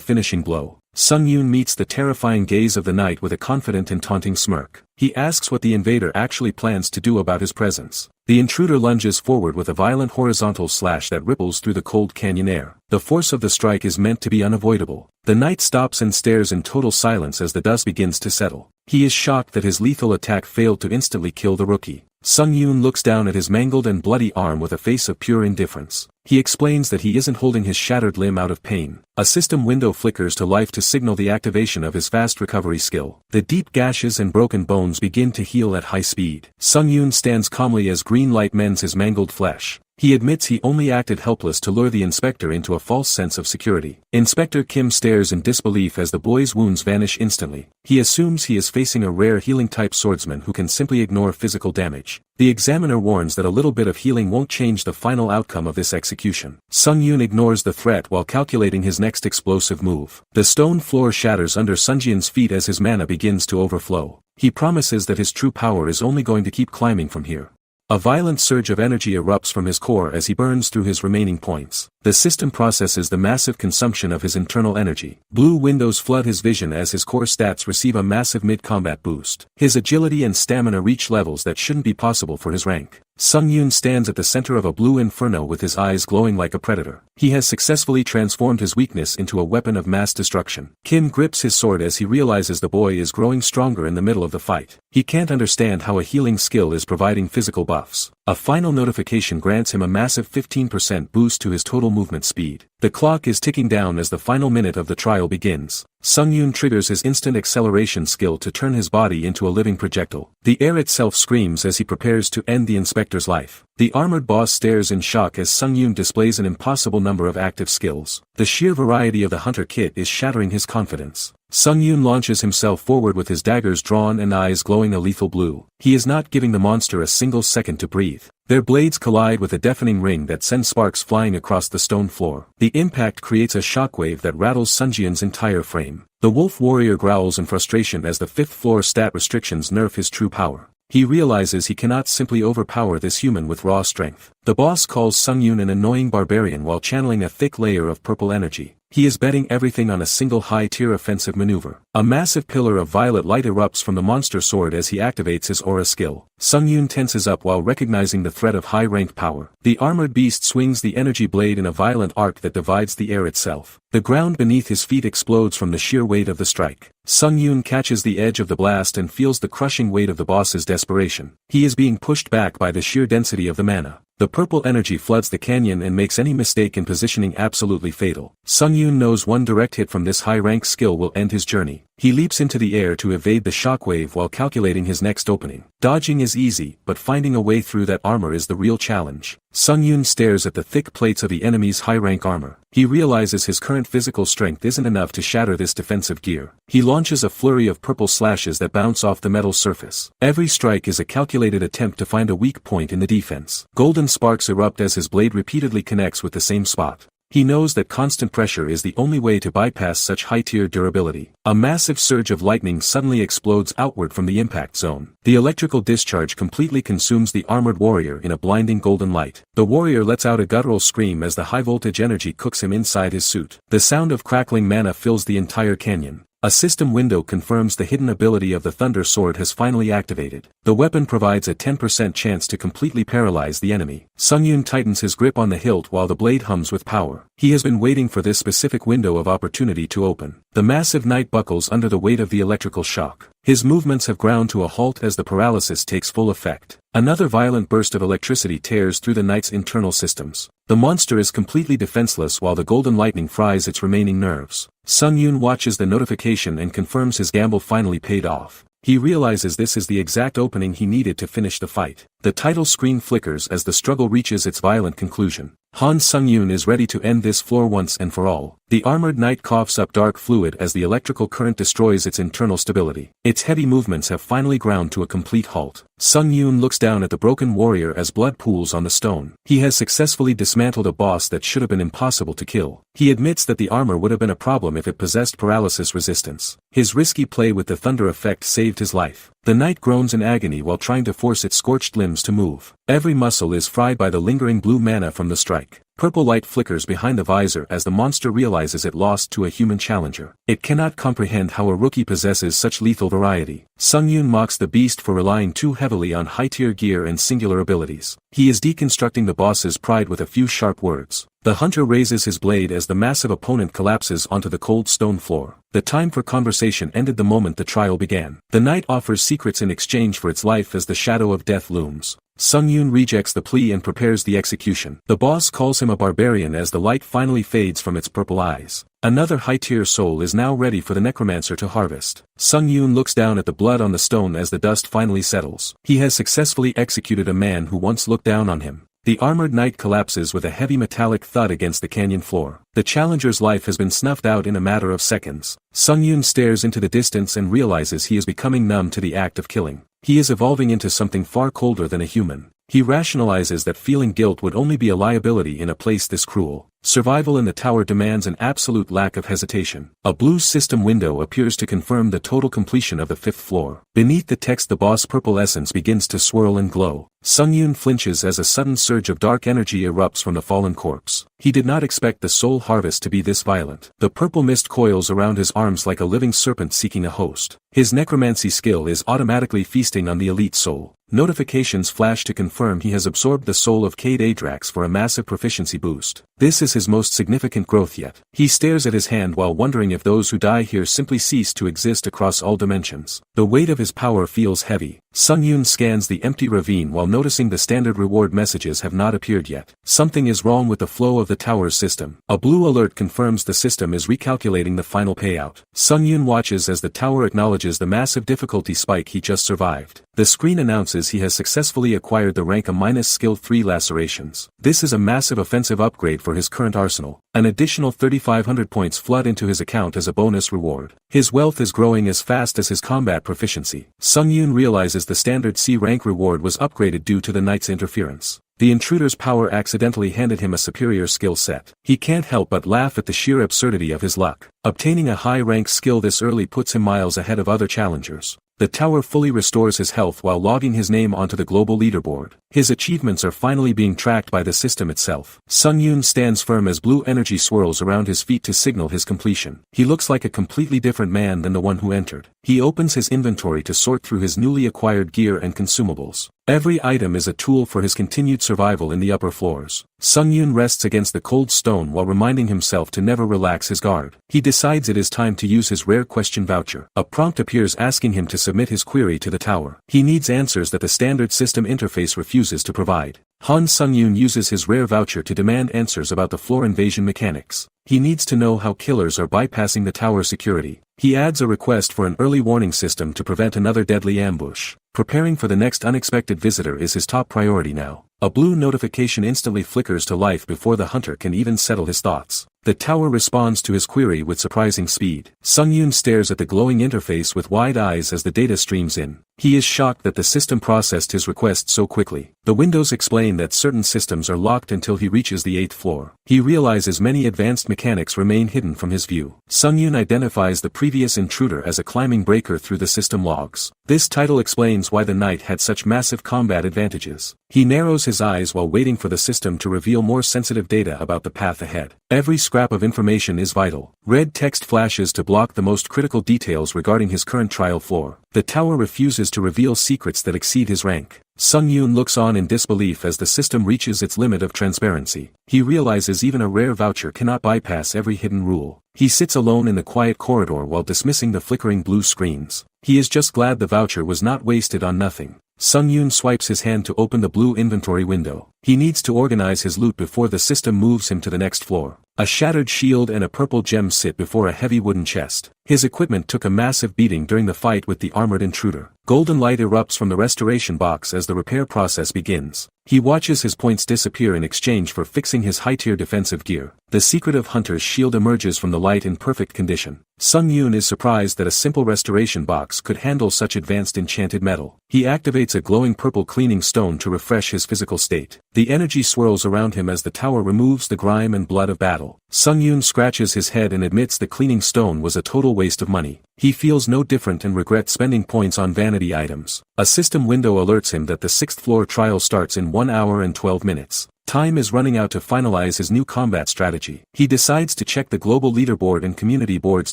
Speaker 1: finishing blow. Sung Yoon meets the terrifying gaze of the knight with a confident and taunting smirk. He asks what the invader actually plans to do about his presence. The intruder lunges forward with a violent horizontal slash that ripples through the cold canyon air. The force of the strike is meant to be unavoidable. The knight stops and stares in total silence as the dust begins to settle. He is shocked that his lethal attack failed to instantly kill the rookie. Sung Yoon looks down at his mangled and bloody arm with a face of pure indifference. He explains that he isn't holding his shattered limb out of pain. A system window flickers to life to signal the activation of his fast recovery skill. The deep gashes and broken bones begin to heal at high speed. Sung Yoon stands calmly as green light mends his mangled flesh. He admits he only acted helpless to lure the inspector into a false sense of security. Inspector Kim stares in disbelief as the boy's wounds vanish instantly. He assumes he is facing a rare healing-type swordsman who can simply ignore physical damage. The examiner warns that a little bit of healing won't change the final outcome of this execution. Sung Yoon ignores the threat while calculating his next explosive move. The stone floor shatters under Sunjin's feet as his mana begins to overflow. He promises that his true power is only going to keep climbing from here. A violent surge of energy erupts from his core as he burns through his remaining points. The system processes the massive consumption of his internal energy. Blue windows flood his vision as his core stats receive a massive mid-combat boost. His agility and stamina reach levels that shouldn't be possible for his rank. Sung Yoon stands at the center of a blue inferno with his eyes glowing like a predator. He has successfully transformed his weakness into a weapon of mass destruction. Kim grips his sword as he realizes the boy is growing stronger in the middle of the fight. He can't understand how a healing skill is providing physical buffs. A final notification grants him a massive 15% boost to his total movement speed. The clock is ticking down as the final minute of the trial begins. Sung Yoon triggers his instant acceleration skill to turn his body into a living projectile. The air itself screams as he prepares to end the inspector's life. The armored boss stares in shock as Sung Yoon displays an impossible number of active skills. The sheer variety of the hunter kit is shattering his confidence. Sung Yoon launches himself forward with his daggers drawn and eyes glowing a lethal blue. He is not giving the monster a single second to breathe. Their blades collide with a deafening ring that sends sparks flying across the stone floor. The impact creates a shockwave that rattles Sunjin's entire frame. The wolf warrior growls in frustration as the 5th floor stat restrictions nerf his true power. He realizes he cannot simply overpower this human with raw strength. The boss calls Sung Yoon an annoying barbarian while channeling a thick layer of purple energy. He is betting everything on a single high-tier offensive maneuver. A massive pillar of violet light erupts from the monster sword as he activates his aura skill. Sung Yoon tenses up while recognizing the threat of high-ranked power. The armored beast swings the energy blade in a violent arc that divides the air itself. The ground beneath his feet explodes from the sheer weight of the strike. Sung Yoon catches the edge of the blast and feels the crushing weight of the boss's desperation. He is being pushed back by the sheer density of the mana. The purple energy floods the canyon and makes any mistake in positioning absolutely fatal. Sung Yoon knows one direct hit from this high-rank skill will end his journey. He leaps into the air to evade the shockwave while calculating his next opening. Dodging is easy, but finding a way through that armor is the real challenge. Sung Yoon stares at the thick plates of the enemy's high-rank armor. He realizes his current physical strength isn't enough to shatter this defensive gear. He launches a flurry of purple slashes that bounce off the metal surface. Every strike is a calculated attempt to find a weak point in the defense. Golden sparks erupt as his blade repeatedly connects with the same spot. He knows that constant pressure is the only way to bypass such high-tier durability. A massive surge of lightning suddenly explodes outward from the impact zone. The electrical discharge completely consumes the armored warrior in a blinding golden light. The warrior lets out a guttural scream as the high-voltage energy cooks him inside his suit. The sound of crackling mana fills the entire canyon. A system window confirms the hidden ability of the Thunder Sword has finally activated. The weapon provides a 10% chance to completely paralyze the enemy. Sung Yoon tightens his grip on the hilt while the blade hums with power. He has been waiting for this specific window of opportunity to open. The massive knight buckles under the weight of the electrical shock. His movements have ground to a halt as the paralysis takes full effect. Another violent burst of electricity tears through the knight's internal systems. The monster is completely defenseless while the golden lightning fries its remaining nerves. Sung Yoon watches the notification and confirms his gamble finally paid off. He realizes this is the exact opening he needed to finish the fight. The title screen flickers as the struggle reaches its violent conclusion. Sung Yoon is ready to end this floor once and for all. The armored knight coughs up dark fluid as the electrical current destroys its internal stability. Its heavy movements have finally ground to a complete halt. Sung Yoon looks down at the broken warrior as blood pools on the stone. He has successfully dismantled a boss that should have been impossible to kill. He admits that the armor would have been a problem if it possessed paralysis resistance. His risky play with the thunder effect saved his life. The knight groans in agony while trying to force its scorched limbs to move. Every muscle is fried by the lingering blue mana from the strike. Purple light flickers behind the visor as the monster realizes it lost to a human challenger. It cannot comprehend how a rookie possesses such lethal variety. Sung Yoon mocks the beast for relying too heavily on high-tier gear and singular abilities. He is deconstructing the boss's pride with a few sharp words. The hunter raises his blade as the massive opponent collapses onto the cold stone floor. The time for conversation ended the moment the trial began. The knight offers secrets in exchange for its life as the shadow of death looms. Sung Yoon rejects the plea and prepares the execution. The boss calls him a barbarian as the light finally fades from its purple eyes. Another high-tier soul is now ready for the necromancer to harvest. Sung Yoon looks down at the blood on the stone as the dust finally settles. He has successfully executed a man who once looked down on him. The armored knight collapses with a heavy metallic thud against the canyon floor. The challenger's life has been snuffed out in a matter of seconds. Sung Yoon stares into the distance and realizes he is becoming numb to the act of killing. He is evolving into something far colder than a human. He rationalizes that feeling guilt would only be a liability in a place this cruel. Survival in the tower demands an absolute lack of hesitation. A blue system window appears to confirm the total completion of the 5th floor. Beneath the text the boss purple essence begins to swirl and glow. Sung Yoon flinches as a sudden surge of dark energy erupts from the fallen corpse. He did not expect the soul harvest to be this violent. The purple mist coils around his arms like a living serpent seeking a host. His necromancy skill is automatically feasting on the elite soul. Notifications flash to confirm he has absorbed the soul of Cade Adrax for a massive proficiency boost. This is his most significant growth yet. He stares at his hand while wondering if those who die here simply cease to exist across all dimensions. The weight of his power feels heavy. Sung-yoon scans the empty ravine while noticing the standard reward messages have not appeared yet. Something is wrong with the flow of the tower's system. A blue alert confirms the system is recalculating the final payout. Sung-yoon watches as the tower acknowledges the massive difficulty spike he just survived. The screen announces he has successfully acquired the rank A- skill 3 lacerations. This is a massive offensive upgrade for his current arsenal. An additional 3,500 points flood into his account as a bonus reward. His wealth is growing as fast as his combat proficiency. Sung-yoon realizes the standard C rank reward was upgraded due to the knight's interference. The intruder's power accidentally handed him a superior skill set. He can't help but laugh at the sheer absurdity of his luck. Obtaining a high-rank skill this early puts him miles ahead of other challengers. The tower fully restores his health while logging his name onto the global leaderboard. His achievements are finally being tracked by the system itself. Sung-yoon stands firm as blue energy swirls around his feet to signal his completion. He looks like a completely different man than the one who entered. He opens his inventory to sort through his newly acquired gear and consumables. Every item is a tool for his continued survival in the upper floors. Sung-yoon rests against the cold stone while reminding himself to never relax his guard. He decides it is time to use his rare question voucher. A prompt appears asking him to submit his query to the tower. He needs answers that the standard system interface refuses to provide. Sung-yoon uses his rare voucher to demand answers about the floor invasion mechanics. He needs to know how killers are bypassing the tower security. He adds a request for an early warning system to prevent another deadly ambush. Preparing for the next unexpected visitor is his top priority now. A blue notification instantly flickers to life before the hunter can even settle his thoughts. The tower responds to his query with surprising speed. Sung-yoon stares at the glowing interface with wide eyes as the data streams in. He is shocked that the system processed his request so quickly. The windows explain that certain systems are locked until he reaches the 8th floor. He realizes many advanced mechanics remain hidden from his view. Sung-yoon identifies the previous intruder as a climbing breaker through the system logs. This title explains why the knight had such massive combat advantages. He narrows his eyes while waiting for the system to reveal more sensitive data about the path ahead. Every scrap of information is vital. Red text flashes to block the most critical details regarding his current trial floor. The tower refuses to reveal secrets that exceed his rank. Sung-yoon looks on in disbelief as the system reaches its limit of transparency. He realizes even a rare voucher cannot bypass every hidden rule. He sits alone in the quiet corridor while dismissing the flickering blue screens. He is just glad the voucher was not wasted on nothing. Sung-yoon swipes his hand to open the blue inventory window. He needs to organize his loot before the system moves him to the next floor. A shattered shield and a purple gem sit before a heavy wooden chest. His equipment took a massive beating during the fight with the armored intruder. Golden light erupts from the restoration box as the repair process begins. He watches his points disappear in exchange for fixing his high-tier defensive gear. The secretive hunter's shield emerges from the light in perfect condition. Sung-yoon is surprised that a simple restoration box could handle such advanced enchanted metal. He activates a glowing purple cleaning stone to refresh his physical state. The energy swirls around him as the tower removes the grime and blood of battle. Sung-yoon scratches his head and admits the cleaning stone was a total waste of money. He feels no different and regrets spending points on vanity items. A system window alerts him that the 6th floor trial starts in 1 hour and 12 minutes. Time is running out to finalize his new combat strategy. He decides to check the global leaderboard and community boards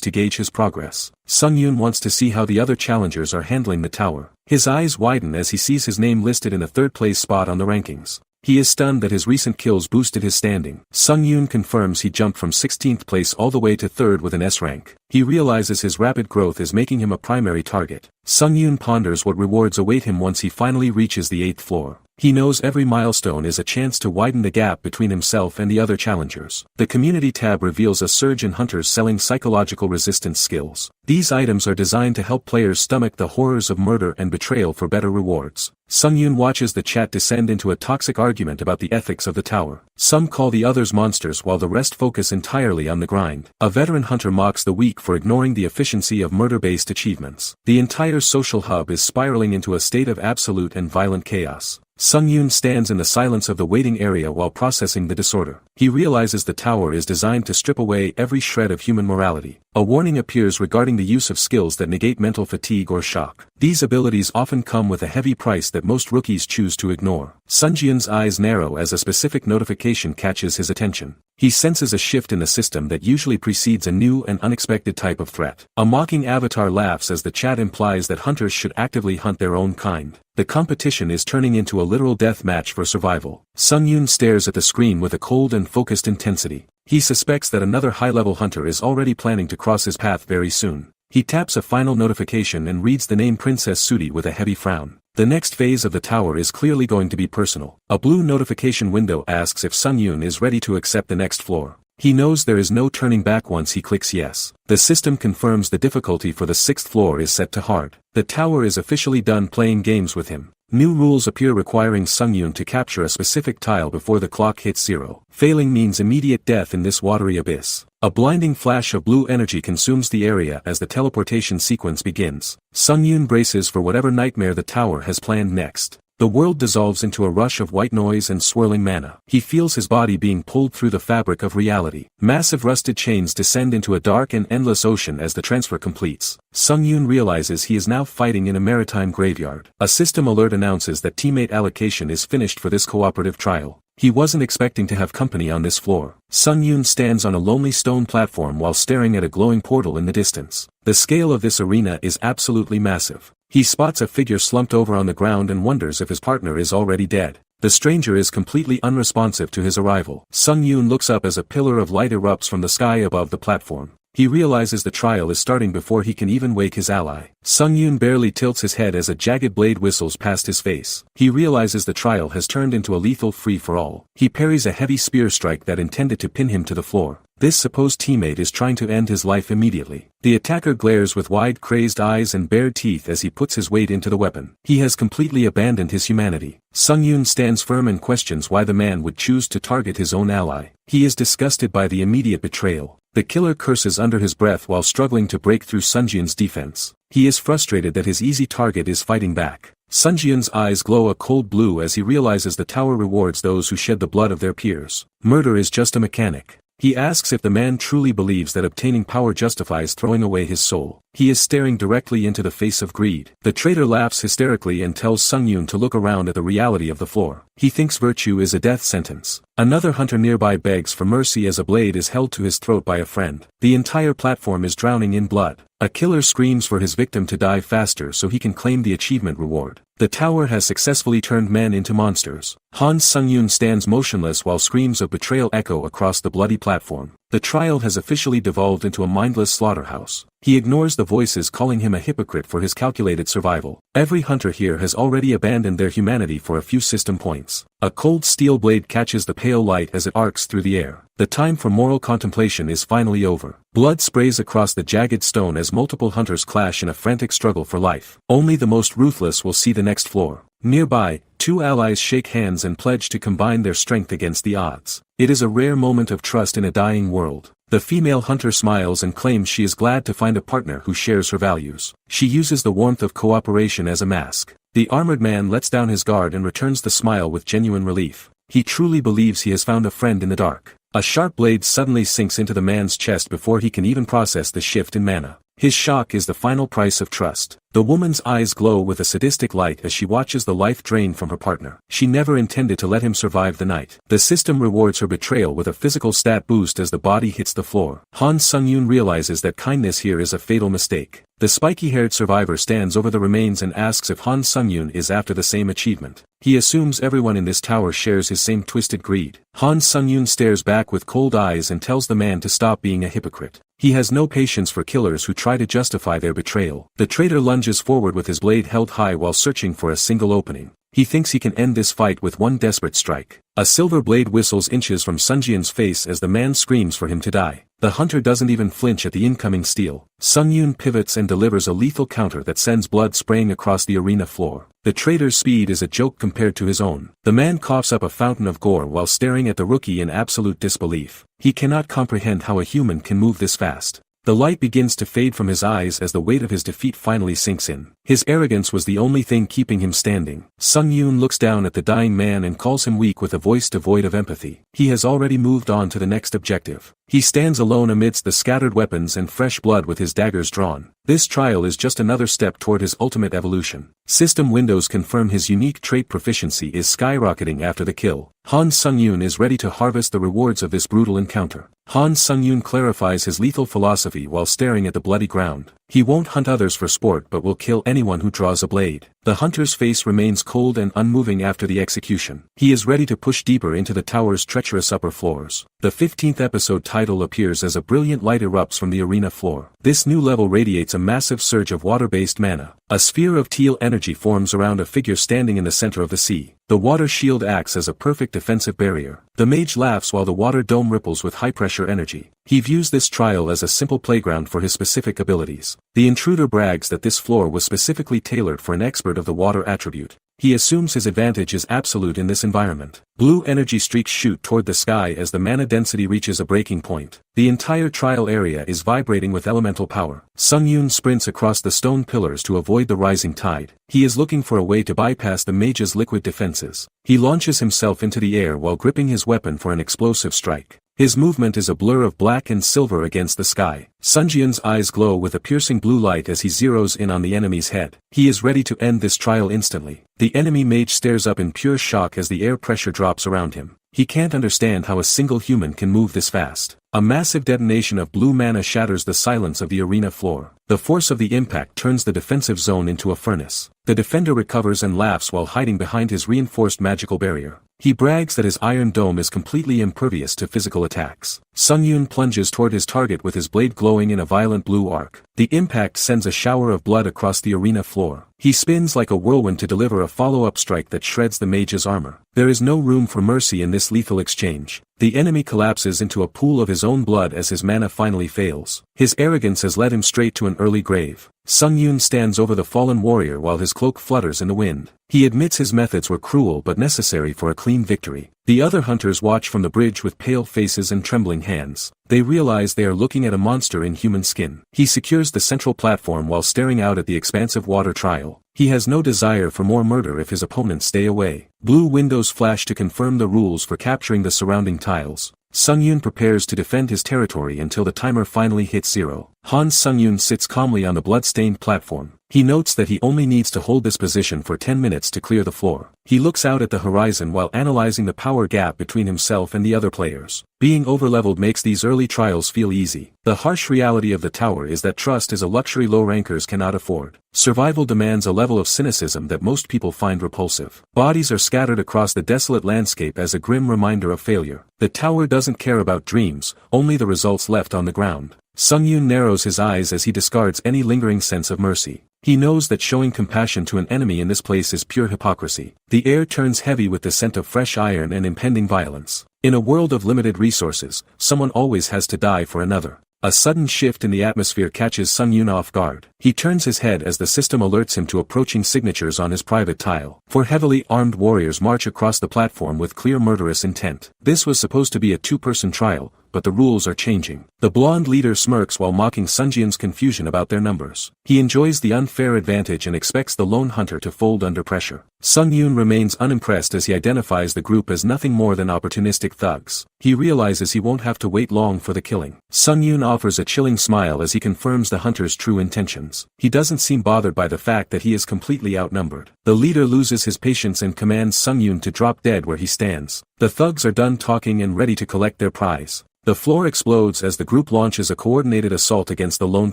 Speaker 1: to gauge his progress. Sung-yoon wants to see how the other challengers are handling the tower. His eyes widen as he sees his name listed in a 3rd place spot on the rankings. He is stunned that his recent kills boosted his standing. Sung-yoon confirms he jumped from 16th place all the way to 3rd with an S rank. He realizes his rapid growth is making him a primary target. Sung-yoon ponders what rewards await him once he finally reaches the 8th floor. He knows every milestone is a chance to widen the gap between himself and the other challengers. The community tab reveals a surge in hunters selling psychological resistance skills. These items are designed to help players stomach the horrors of murder and betrayal for better rewards. Sung-yoon watches the chat descend into a toxic argument about the ethics of the tower. Some call the others monsters while the rest focus entirely on the grind. A veteran hunter mocks the weak for ignoring the efficiency of murder-based achievements. The entire social hub is spiraling into a state of absolute and violent chaos. Sung-yoon stands in the silence of the waiting area while processing the disorder. He realizes the tower is designed to strip away every shred of human morality. A warning appears regarding the use of skills that negate mental fatigue or shock. These abilities often come with a heavy price that most rookies choose to ignore. Sunjin's eyes narrow as a specific notification catches his attention. He senses a shift in the system that usually precedes a new and unexpected type of threat. A mocking avatar laughs as the chat implies that hunters should actively hunt their own kind. The competition is turning into a literal death match for survival. Sungyun stares at the screen with a cold and focused intensity. He suspects that another high-level hunter is already planning to cross his path very soon. He taps a final notification and reads the name Princess Sudi with a heavy frown. The next phase of the tower is clearly going to be personal. A blue notification window asks if Sungyun is ready to accept the next floor. He knows there is no turning back once he clicks yes. The system confirms the difficulty for the 6th floor is set to hard. The tower is officially done playing games with him. New rules appear requiring Sungyun to capture a specific tile before the clock hits 0. Failing means immediate death in this watery abyss. A blinding flash of blue energy consumes the area as the teleportation sequence begins. Sungyun braces for whatever nightmare the tower has planned next. The world dissolves into a rush of white noise and swirling mana. He feels his body being pulled through the fabric of reality. Massive rusted chains descend into a dark and endless ocean as the transfer completes. Sungyun realizes he is now fighting in a maritime graveyard. A system alert announces that teammate allocation is finished for this cooperative trial. He wasn't expecting to have company on this floor. Sungyun stands on a lonely stone platform while staring at a glowing portal in the distance. The scale of this arena is absolutely massive. He spots a figure slumped over on the ground and wonders if his partner is already dead. The stranger is completely unresponsive to his arrival. Sungyun looks up as a pillar of light erupts from the sky above the platform. He realizes the trial is starting before he can even wake his ally. Sungyun barely tilts his head as a jagged blade whistles past his face. He realizes the trial has turned into a lethal free-for-all. He parries a heavy spear strike that intended to pin him to the floor. This supposed teammate is trying to end his life immediately. The attacker glares with wide crazed eyes and bared teeth as he puts his weight into the weapon. He has completely abandoned his humanity. Sungyun stands firm and questions why the man would choose to target his own ally. He is disgusted by the immediate betrayal. The killer curses under his breath while struggling to break through Sungyun's defense. He is frustrated that his easy target is fighting back. Sungyun's eyes glow a cold blue as he realizes the tower rewards those who shed the blood of their peers. Murder is just a mechanic. He asks if the man truly believes that obtaining power justifies throwing away his soul. He is staring directly into the face of greed. The traitor laughs hysterically and tells Sungyun to look around at the reality of the floor. He thinks virtue is a death sentence. Another hunter nearby begs for mercy as a blade is held to his throat by a friend. The entire platform is drowning in blood. A killer screams for his victim to die faster so he can claim the achievement reward. The tower has successfully turned men into monsters. Han Sungyun stands motionless while screams of betrayal echo across the bloody platform. The trial has officially devolved into a mindless slaughterhouse. He ignores the voices calling him a hypocrite for his calculated survival. Every hunter here has already abandoned their humanity for a few system points. A cold steel blade catches the pale light as it arcs through the air. The time for moral contemplation is finally over. Blood sprays across the jagged stone as multiple hunters clash in a frantic struggle for life. Only the most ruthless will see the next floor. Nearby, two allies shake hands and pledge to combine their strength against the odds. It is a rare moment of trust in a dying world. The female hunter smiles and claims she is glad to find a partner who shares her values. She uses the warmth of cooperation as a mask. The armored man lets down his guard and returns the smile with genuine relief. He truly believes he has found a friend in the dark. A sharp blade suddenly sinks into the man's chest before he can even process the shift in mana. His shock is the final price of trust. The woman's eyes glow with a sadistic light as she watches the life drain from her partner. She never intended to let him survive the night. The system rewards her betrayal with a physical stat boost as the body hits the floor. Han Sungyun realizes that kindness here is a fatal mistake. The spiky-haired survivor stands over the remains and asks if Han Sungyun is after the same achievement. He assumes everyone in this tower shares his same twisted greed. Han Sungyun stares back with cold eyes and tells the man to stop being a hypocrite. He has no patience for killers who try to justify their betrayal. The traitor lunges forward with his blade held high while searching for a single opening. He thinks he can end this fight with one desperate strike. A silver blade whistles inches from Sungyun's face as the man screams for him to die. The hunter doesn't even flinch at the incoming steel. Sungyun pivots and delivers a lethal counter that sends blood spraying across the arena floor. The traitor's speed is a joke compared to his own. The man coughs up a fountain of gore while staring at the rookie in absolute disbelief. He cannot comprehend how a human can move this fast. The light begins to fade from his eyes as the weight of his defeat finally sinks in. His arrogance was the only thing keeping him standing. Sung Yoon looks down at the dying man and calls him weak with a voice devoid of empathy. He has already moved on to the next objective. He stands alone amidst the scattered weapons and fresh blood with his daggers drawn. This trial is just another step toward his ultimate evolution. System windows confirm his unique trait proficiency is skyrocketing after the kill. Han Sung-yoon is ready to harvest the rewards of this brutal encounter. Han Sung-yoon clarifies his lethal philosophy while staring at the bloody ground. He won't hunt others for sport but will kill anyone who draws a blade. The hunter's face remains cold and unmoving after the execution. He is ready to push deeper into the tower's treacherous upper floors. The 15th episode title appears as a brilliant light erupts from the arena floor. This new level radiates a massive surge of water-based mana. A sphere of teal energy forms around a figure standing in the center of the sea. The water shield acts as a perfect defensive barrier. The mage laughs while the water dome ripples with high-pressure energy. He views this trial as a simple playground for his specific abilities. The intruder brags that this floor was specifically tailored for an expert of the water attribute. He assumes his advantage is absolute in this environment. Blue energy streaks shoot toward the sky as the mana density reaches a breaking point. The entire trial area is vibrating with elemental power. Sung-yoon sprints across the stone pillars to avoid the rising tide. He is looking for a way to bypass the mage's liquid defenses. He launches himself into the air while gripping his weapon for an explosive strike. His movement is a blur of black and silver against the sky. Sunjin's eyes glow with a piercing blue light as he zeroes in on the enemy's head. He is ready to end this trial instantly. The enemy mage stares up in pure shock as the air pressure drops around him. He can't understand how a single human can move this fast. A massive detonation of blue mana shatters the silence of the arena floor. The force of the impact turns the defensive zone into a furnace. The defender recovers and laughs while hiding behind his reinforced magical barrier. He brags that his iron dome is completely impervious to physical attacks. Sung-yoon plunges toward his target with his blade glowing in a violent blue arc. The impact sends a shower of blood across the arena floor. He spins like a whirlwind to deliver a follow-up strike that shreds the mage's armor. There is no room for mercy in this lethal exchange. The enemy collapses into a pool of his own blood as his mana finally fails. His arrogance has led him straight to an early grave. Sung-yoon stands over the fallen warrior while his cloak flutters in the wind. He admits his methods were cruel but necessary for a clean victory. The other hunters watch from the bridge with pale faces and trembling hands. They realize they are looking at a monster in human skin. He secures the central platform while staring out at the expansive water trial. He has no desire for more murder if his opponents stay away. Blue windows flash to confirm the rules for capturing the surrounding tiles. Sung-yoon prepares to defend his territory until the timer finally hits 0. Han Sung-yoon sits calmly on the blood-stained platform. He notes that he only needs to hold this position for 10 minutes to clear the floor. He looks out at the horizon while analyzing the power gap between himself and the other players. Being overleveled makes these early trials feel easy. The harsh reality of the tower is that trust is a luxury low rankers cannot afford. Survival demands a level of cynicism that most people find repulsive. Bodies are scattered across the desolate landscape as a grim reminder of failure. The tower doesn't care about dreams, only the results left on the ground. Sung-yoon narrows his eyes as he discards any lingering sense of mercy. He knows that showing compassion to an enemy in this place is pure hypocrisy. The air turns heavy with the scent of fresh iron and impending violence. In a world of limited resources, someone always has to die for another. A sudden shift in the atmosphere catches Sung-yoon off guard. He turns his head as the system alerts him to approaching signatures on his private tile. 4 heavily armed warriors march across the platform with clear murderous intent. This was supposed to be a 2-person trial, but the rules are changing. The blonde leader smirks while mocking Sunjin's confusion about their numbers. He enjoys the unfair advantage and expects the lone hunter to fold under pressure. Sung-yoon remains unimpressed as he identifies the group as nothing more than opportunistic thugs. He realizes he won't have to wait long for the killing. Sung-yoon offers a chilling smile as he confirms the hunter's true intentions. He doesn't seem bothered by the fact that he is completely outnumbered. The leader loses his patience and commands Sung-yoon to drop dead where he stands. The thugs are done talking and ready to collect their prize. The floor explodes as the group launches a coordinated assault against the lone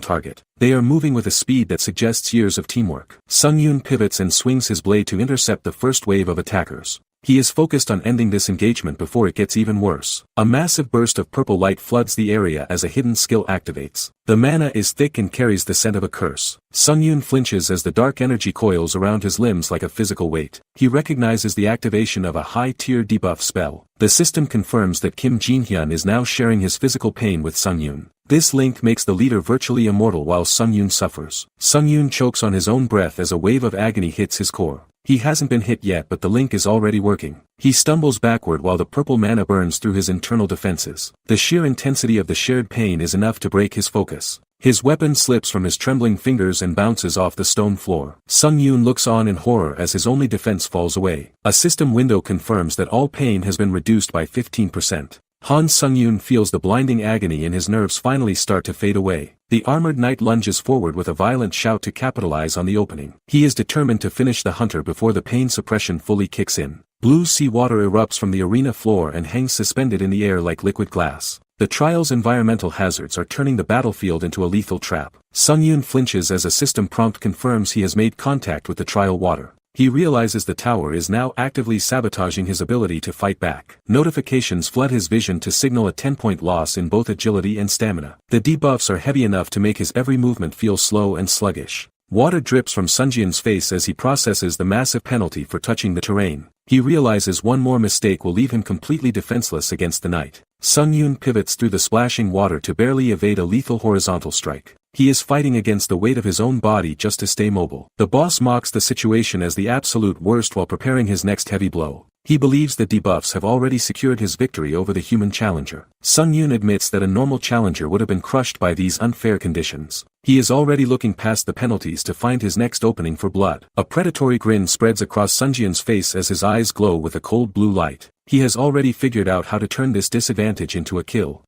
Speaker 1: target. They are moving with a speed that suggests years of teamwork. Sung-yoon pivots and swings his blade to intercept the first wave of attackers. He is focused on ending this engagement before it gets even worse. A massive burst of purple light floods the area as a hidden skill activates. The mana is thick and carries the scent of a curse. Sung-yoon flinches as the dark energy coils around his limbs like a physical weight. He recognizes the activation of a high-tier debuff spell. The system confirms that Kim Jin-hyun is now sharing his physical pain with Sung-yoon. This link makes the leader virtually immortal while Sung-yoon suffers. Sung-yoon chokes on his own breath as a wave of agony hits his core. He hasn't been hit yet but the link is already working. He stumbles backward while the purple mana burns through his internal defenses. The sheer intensity of the shared pain is enough to break his focus. His weapon slips from his trembling fingers and bounces off the stone floor. Sung Yoon looks on in horror as his only defense falls away. A system window confirms that all pain has been reduced by 15%. Sung Yoon feels the blinding agony and his nerves finally start to fade away. The armored knight lunges forward with a violent shout to capitalize on the opening. He is determined to finish the hunter before the pain suppression fully kicks in. Blue seawater erupts from the arena floor and hangs suspended in the air like liquid glass. The trial's environmental hazards are turning the battlefield into a lethal trap. Sung Yoon flinches as a system prompt confirms he has made contact with the trial water. He realizes the tower is now actively sabotaging his ability to fight back. Notifications flood his vision to signal a 10-point loss in both agility and stamina. The debuffs are heavy enough to make his every movement feel slow and sluggish. Water drips from Sunjin's face as he processes the massive penalty for touching the terrain. He realizes one more mistake will leave him completely defenseless against the knight. Sung Yoon pivots through the splashing water to barely evade a lethal horizontal strike. He is fighting against the weight of his own body just to stay mobile. The boss mocks the situation as the absolute worst while preparing his next heavy blow. He believes the debuffs have already secured his victory over the human challenger. Sung Yoon admits that a normal challenger would have been crushed by these unfair conditions. He is already looking past the penalties to find his next opening for blood. A predatory grin spreads across Sunjin's face as his eyes glow with a cold blue light. He has already figured out how to turn this disadvantage into a kill.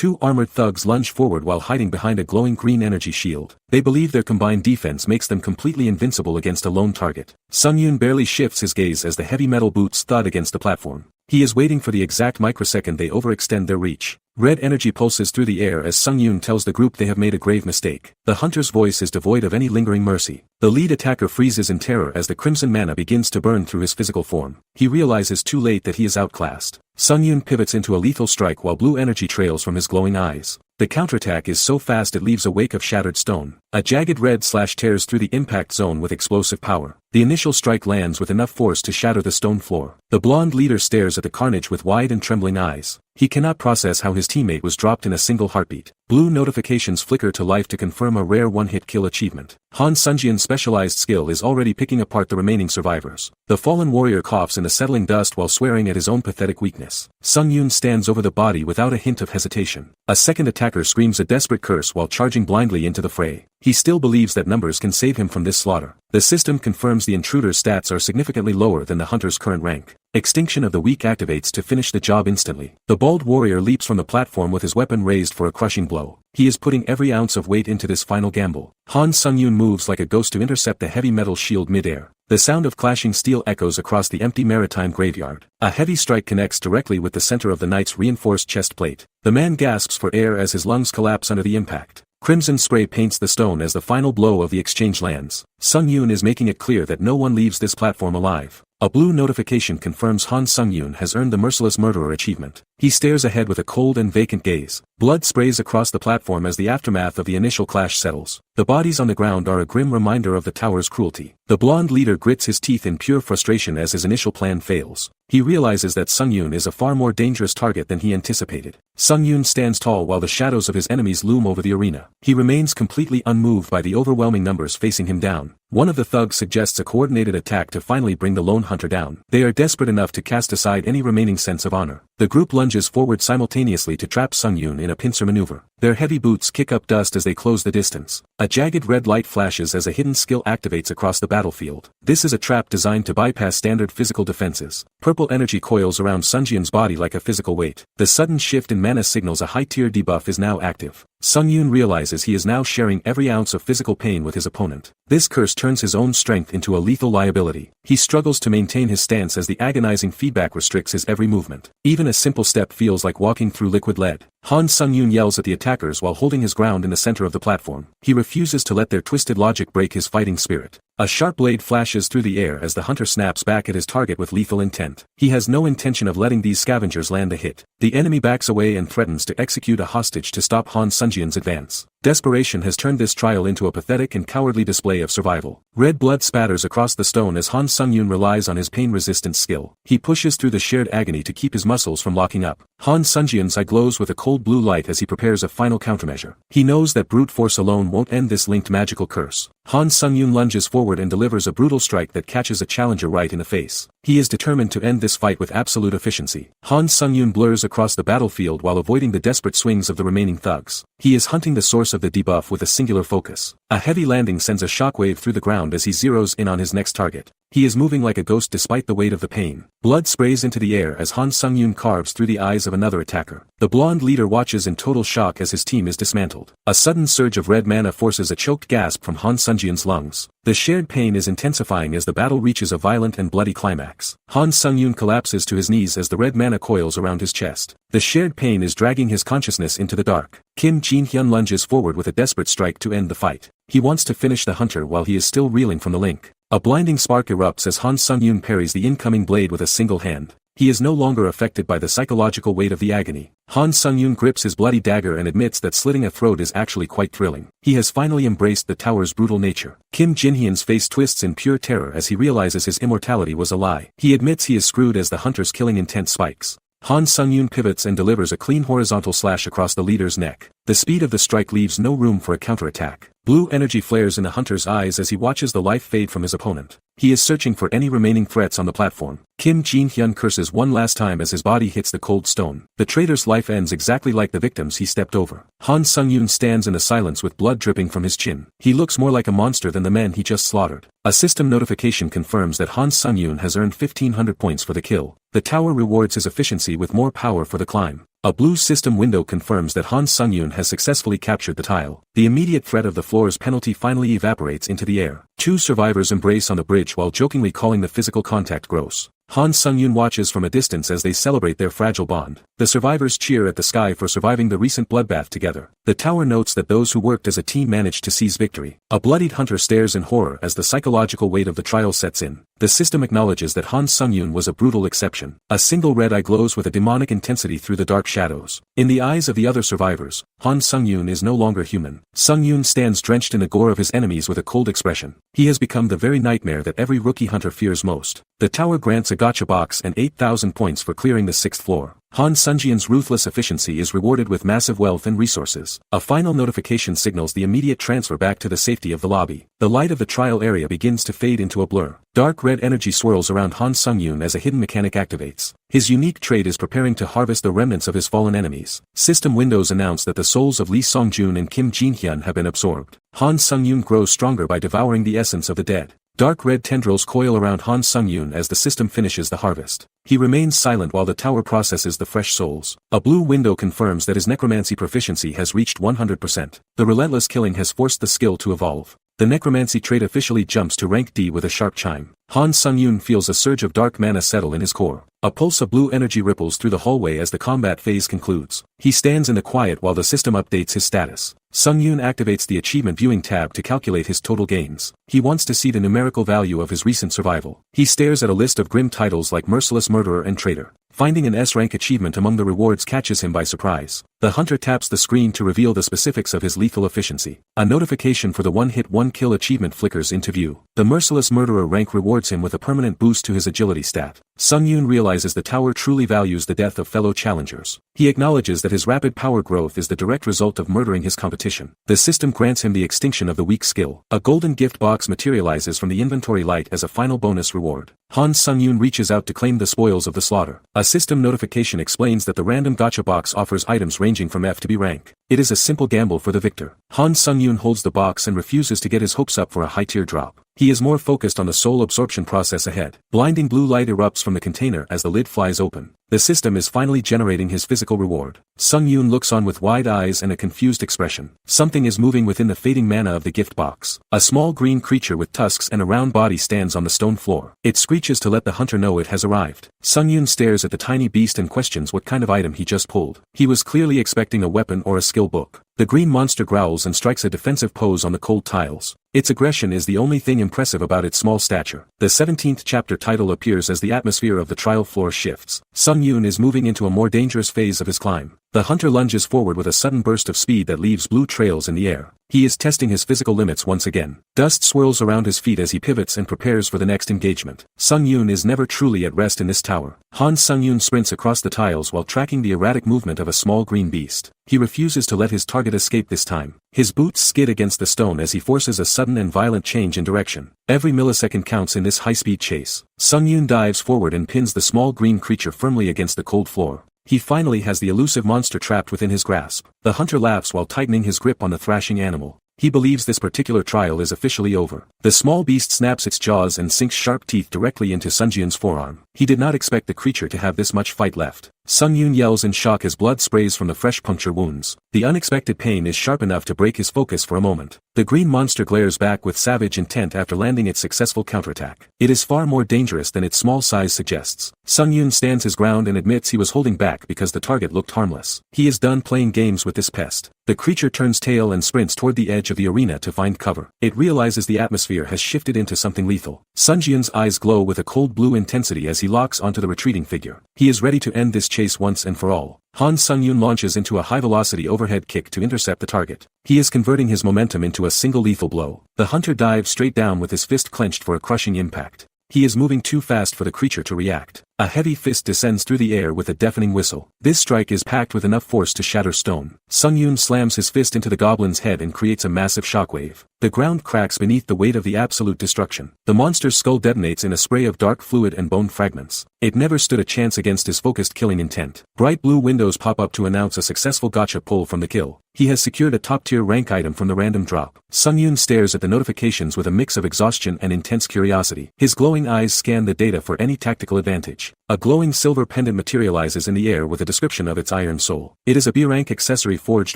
Speaker 1: Two armored thugs lunge forward while hiding behind a glowing green energy shield. They believe their combined defense makes them completely invincible against a lone target. Sung Yoon barely shifts his gaze as the heavy metal boots thud against the platform. He is waiting for the exact microsecond they overextend their reach. Red energy pulses through the air as Sung Yoon tells the group they have made a grave mistake. The hunter's voice is devoid of any lingering mercy. The lead attacker freezes in terror as the crimson mana begins to burn through his physical form. He realizes too late that he is outclassed. Sung Yoon pivots into a lethal strike while blue energy trails from his glowing eyes. The counterattack is so fast it leaves a wake of shattered stone. A jagged red slash tears through the impact zone with explosive power. The initial strike lands with enough force to shatter the stone floor. The blonde leader stares at the carnage with wide and trembling eyes. He cannot process how his teammate was dropped in a single heartbeat. Blue notifications flicker to life to confirm a rare one-hit kill achievement. Han Sunjian's specialized skill is already picking apart the remaining survivors. The fallen warrior coughs in the settling dust while swearing at his own pathetic weakness. Sung Yoon stands over the body without a hint of hesitation. A second attacker screams a desperate curse while charging blindly into the fray. He still believes that numbers can save him from this slaughter. The system confirms the intruder's stats are significantly lower than the hunter's current rank. Extinction of the Weak activates to finish the job instantly. The bald warrior leaps from the platform with his weapon raised for a crushing blow. He is putting every ounce of weight into this final gamble. Han Sung Yoon moves like a ghost to intercept the heavy metal shield mid-air. The sound of clashing steel echoes across the empty maritime graveyard. A heavy strike connects directly with the center of the knight's reinforced chest plate. The man gasps for air as his lungs collapse under the impact. Crimson spray paints the stone as the final blow of the exchange lands. Sung Yoon is making it clear that no one leaves this platform alive. A blue notification confirms Han Sung Yoon has earned the Merciless Murderer achievement. He stares ahead with a cold and vacant gaze. Blood sprays across the platform as the aftermath of the initial clash settles. The bodies on the ground are a grim reminder of the tower's cruelty. The blonde leader grits his teeth in pure frustration as his initial plan fails. He realizes that Sung Yoon is a far more dangerous target than he anticipated. Sung Yoon stands tall while the shadows of his enemies loom over the arena. He remains completely unmoved by the overwhelming numbers facing him down. One of the thugs suggests a coordinated attack to finally bring the lone hunter down. They are desperate enough to cast aside any remaining sense of honor. The group lunges forward simultaneously to trap Sung Yoon in a pincer maneuver. Their heavy boots kick up dust as they close the distance. A jagged red light flashes as a hidden skill activates across the battlefield. This is a trap designed to bypass standard physical defenses. Purple energy coils around Sunjian's body like a physical weight. The sudden shift in mana signals a high-tier debuff is now active. Sung Yoon realizes he is now sharing every ounce of physical pain with his opponent. This curse turns his own strength into a lethal liability. He struggles to maintain his stance as the agonizing feedback restricts his every movement. Even a simple step feels like walking through liquid lead. Han Sung Yoon yells at the attackers while holding his ground in the center of the platform. He refuses to let their twisted logic break his fighting spirit. A sharp blade flashes through the air as the hunter snaps back at his target with lethal intent. He has no intention of letting these scavengers land a hit. The enemy backs away and threatens to execute a hostage to stop Han Sunjian's advance. Desperation has turned this trial into a pathetic and cowardly display of survival. Red blood spatters across the stone as Han Sung Yoon relies on his pain-resistant skill. He pushes through the shared agony to keep his muscles from locking up. Han Sunjian's eye glows with a cold blue light as he prepares a final countermeasure. He knows that brute force alone won't end this linked magical curse. Han Sung Yoon lunges forward and delivers a brutal strike that catches a challenger right in the face. He is determined to end this fight with absolute efficiency. Han Sung-yoon blurs across the battlefield while avoiding the desperate swings of the remaining thugs. He is hunting the source of the debuff with a singular focus. A heavy landing sends a shockwave through the ground as he zeroes in on his next target. He is moving like a ghost despite the weight of the pain. Blood sprays into the air as Han Sung-yoon carves through the eyes of another attacker. The blonde leader watches in total shock as his team is dismantled. A sudden surge of red mana forces a choked gasp from Han Sung-yoon's lungs. The shared pain is intensifying as the battle reaches a violent and bloody climax. Han Sung-yoon collapses to his knees as the red mana coils around his chest. The shared pain is dragging his consciousness into the dark. Kim Jin-hyun lunges forward with a desperate strike to end the fight. He wants to finish the hunter while he is still reeling from the link. A blinding spark erupts as Han Sung-yoon parries the incoming blade with a single hand. He is no longer affected by the psychological weight of the agony. Han Sung-yoon grips his bloody dagger and admits that slitting a throat is actually quite thrilling. He has finally embraced the tower's brutal nature. Kim Jin-hyun's face twists in pure terror as he realizes his immortality was a lie. He admits he is screwed as the hunter's killing intent spikes. Han Sung-yoon pivots and delivers a clean horizontal slash across the leader's neck. The speed of the strike leaves no room for a counterattack. Blue energy flares in the hunter's eyes as he watches the life fade from his opponent. He is searching for any remaining threats on the platform. Kim Jin-hyun curses one last time as his body hits the cold stone. The traitor's life ends exactly like the victims he stepped over. Han Sung-yoon stands in the silence with blood dripping from his chin. He looks more like a monster than the men he just slaughtered. A system notification confirms that Han Sung-yoon has earned 1500 points for the kill. The tower rewards his efficiency with more power for the climb. A blue system window confirms that Han Sung-yoon has successfully captured the tile. The immediate threat of the floor's penalty finally evaporates into the air. Two survivors embrace on the bridge while jokingly calling the physical contact gross. Han Sung-yoon watches from a distance as they celebrate their fragile bond. The survivors cheer at the sky for surviving the recent bloodbath together. The tower notes that those who worked as a team managed to seize victory. A bloodied hunter stares in horror as the psychological weight of the trial sets in. The system acknowledges that Han Sung-yoon was a brutal exception. A single red eye glows with a demonic intensity through the dark shadows. In the eyes of the other survivors, Han Sung-yoon is no longer human. Sung-yoon stands drenched in the gore of his enemies with a cold expression. He has become the very nightmare that every rookie hunter fears most. The tower grants a gacha box and 8,000 points for clearing the 6th floor. Han Sung-yoon's ruthless efficiency is rewarded with massive wealth and resources. A final notification signals the immediate transfer back to the safety of the lobby. The light of the trial area begins to fade into a blur. Dark red energy swirls around Han Sung-yoon as a hidden mechanic activates. His unique trait is preparing to harvest the remnants of his fallen enemies. System windows announce that the souls of Lee Song-joon and Kim Jin-hyun have been absorbed. Han Sung-yoon grows stronger by devouring the essence of the dead. Dark red tendrils coil around Han Sung-yoon as the system finishes the harvest. He remains silent while the tower processes the fresh souls. A blue window confirms that his necromancy proficiency has reached 100%. The relentless killing has forced the skill to evolve. The necromancy trait officially jumps to rank D with a sharp chime. Han Sung-yoon feels a surge of dark mana settle in his core. A pulse of blue energy ripples through the hallway as the combat phase concludes. He stands in the quiet while the system updates his status. Sung-yoon activates the achievement viewing tab to calculate his total gains. He wants to see the numerical value of his recent survival. He stares at a list of grim titles like Merciless Murderer and Traitor. Finding an S-rank achievement among the rewards catches him by surprise. The hunter taps the screen to reveal the specifics of his lethal efficiency. A notification for the one-hit one-kill achievement flickers into view. The Merciless Murderer rank rewards him with a permanent boost to his agility stat. Sung-yoon realizes the tower truly values the death of fellow challengers. He acknowledges that his rapid power growth is the direct result of murdering his competition. The system grants him the extinction of the weak skill. A golden gift box materializes from the inventory light as a final bonus reward. Han Sung-yoon reaches out to claim the spoils of the slaughter. A system notification explains that the random gacha box offers items ranging from F to B rank. It is a simple gamble for the victor. Han Sung-yoon holds the box and refuses to get his hopes up for a high-tier drop. He is more focused on the soul absorption process ahead. Blinding blue light erupts from the container as the lid flies open. The system is finally generating his physical reward. Sung-yoon looks on with wide eyes and a confused expression. Something is moving within the fading mana of the gift box. A small green creature with tusks and a round body stands on the stone floor. It screeches to let the hunter know it has arrived. Sung-yoon stares at the tiny beast and questions what kind of item he just pulled. He was clearly expecting a weapon or a skill book. The green monster growls and strikes a defensive pose on the cold tiles. Its aggression is the only thing impressive about its small stature. The 17th chapter title appears as the atmosphere of the trial floor shifts. Sung-yoon is moving into a more dangerous phase of his climb. The hunter lunges forward with a sudden burst of speed that leaves blue trails in the air. He is testing his physical limits once again. Dust swirls around his feet as he pivots and prepares for the next engagement. Sung Yoon is never truly at rest in this tower. Han Sung-yoon sprints across the tiles while tracking the erratic movement of a small green beast. He refuses to let his target escape this time. His boots skid against the stone as he forces a sudden and violent change in direction. Every millisecond counts in this high-speed chase. Sung-yoon dives forward and pins the small green creature firmly against the cold floor. He finally has the elusive monster trapped within his grasp. The hunter laughs while tightening his grip on the thrashing animal. He believes this particular trial is officially over. The small beast snaps its jaws and sinks sharp teeth directly into Sung-yoon's forearm. He did not expect the creature to have this much fight left. Sung-yoon yells in shock as blood sprays from the fresh puncture wounds. The unexpected pain is sharp enough to break his focus for a moment. The green monster glares back with savage intent after landing its successful counterattack. It is far more dangerous than its small size suggests. Sung-yoon stands his ground and admits he was holding back because the target looked harmless. He is done playing games with this pest. The creature turns tail and sprints toward the edge of the arena to find cover. It realizes the atmosphere has shifted into something lethal. Sung-yoon's eyes glow with a cold blue intensity as he locks onto the retreating figure. He is ready to end this chase once and for all. Han Sung-yoon launches into a high-velocity overhead kick to intercept the target. He is converting his momentum into a single lethal blow. The hunter dives straight down with his fist clenched for a crushing impact. He is moving too fast for the creature to react. A heavy fist descends through the air with a deafening whistle. This strike is packed with enough force to shatter stone. Sung-yoon slams his fist into the goblin's head and creates a massive shockwave. The ground cracks beneath the weight of the absolute destruction. The monster's skull detonates in a spray of dark fluid and bone fragments. It never stood a chance against his focused killing intent. Bright blue windows pop up to announce a successful gotcha pull from the kill. He has secured a top-tier rank item from the random drop. Sung-yoon stares at the notifications with a mix of exhaustion and intense curiosity. His glowing eyes scan the data for any tactical advantage. A glowing silver pendant materializes in the air with a description of its iron soul. It is a B-rank accessory forged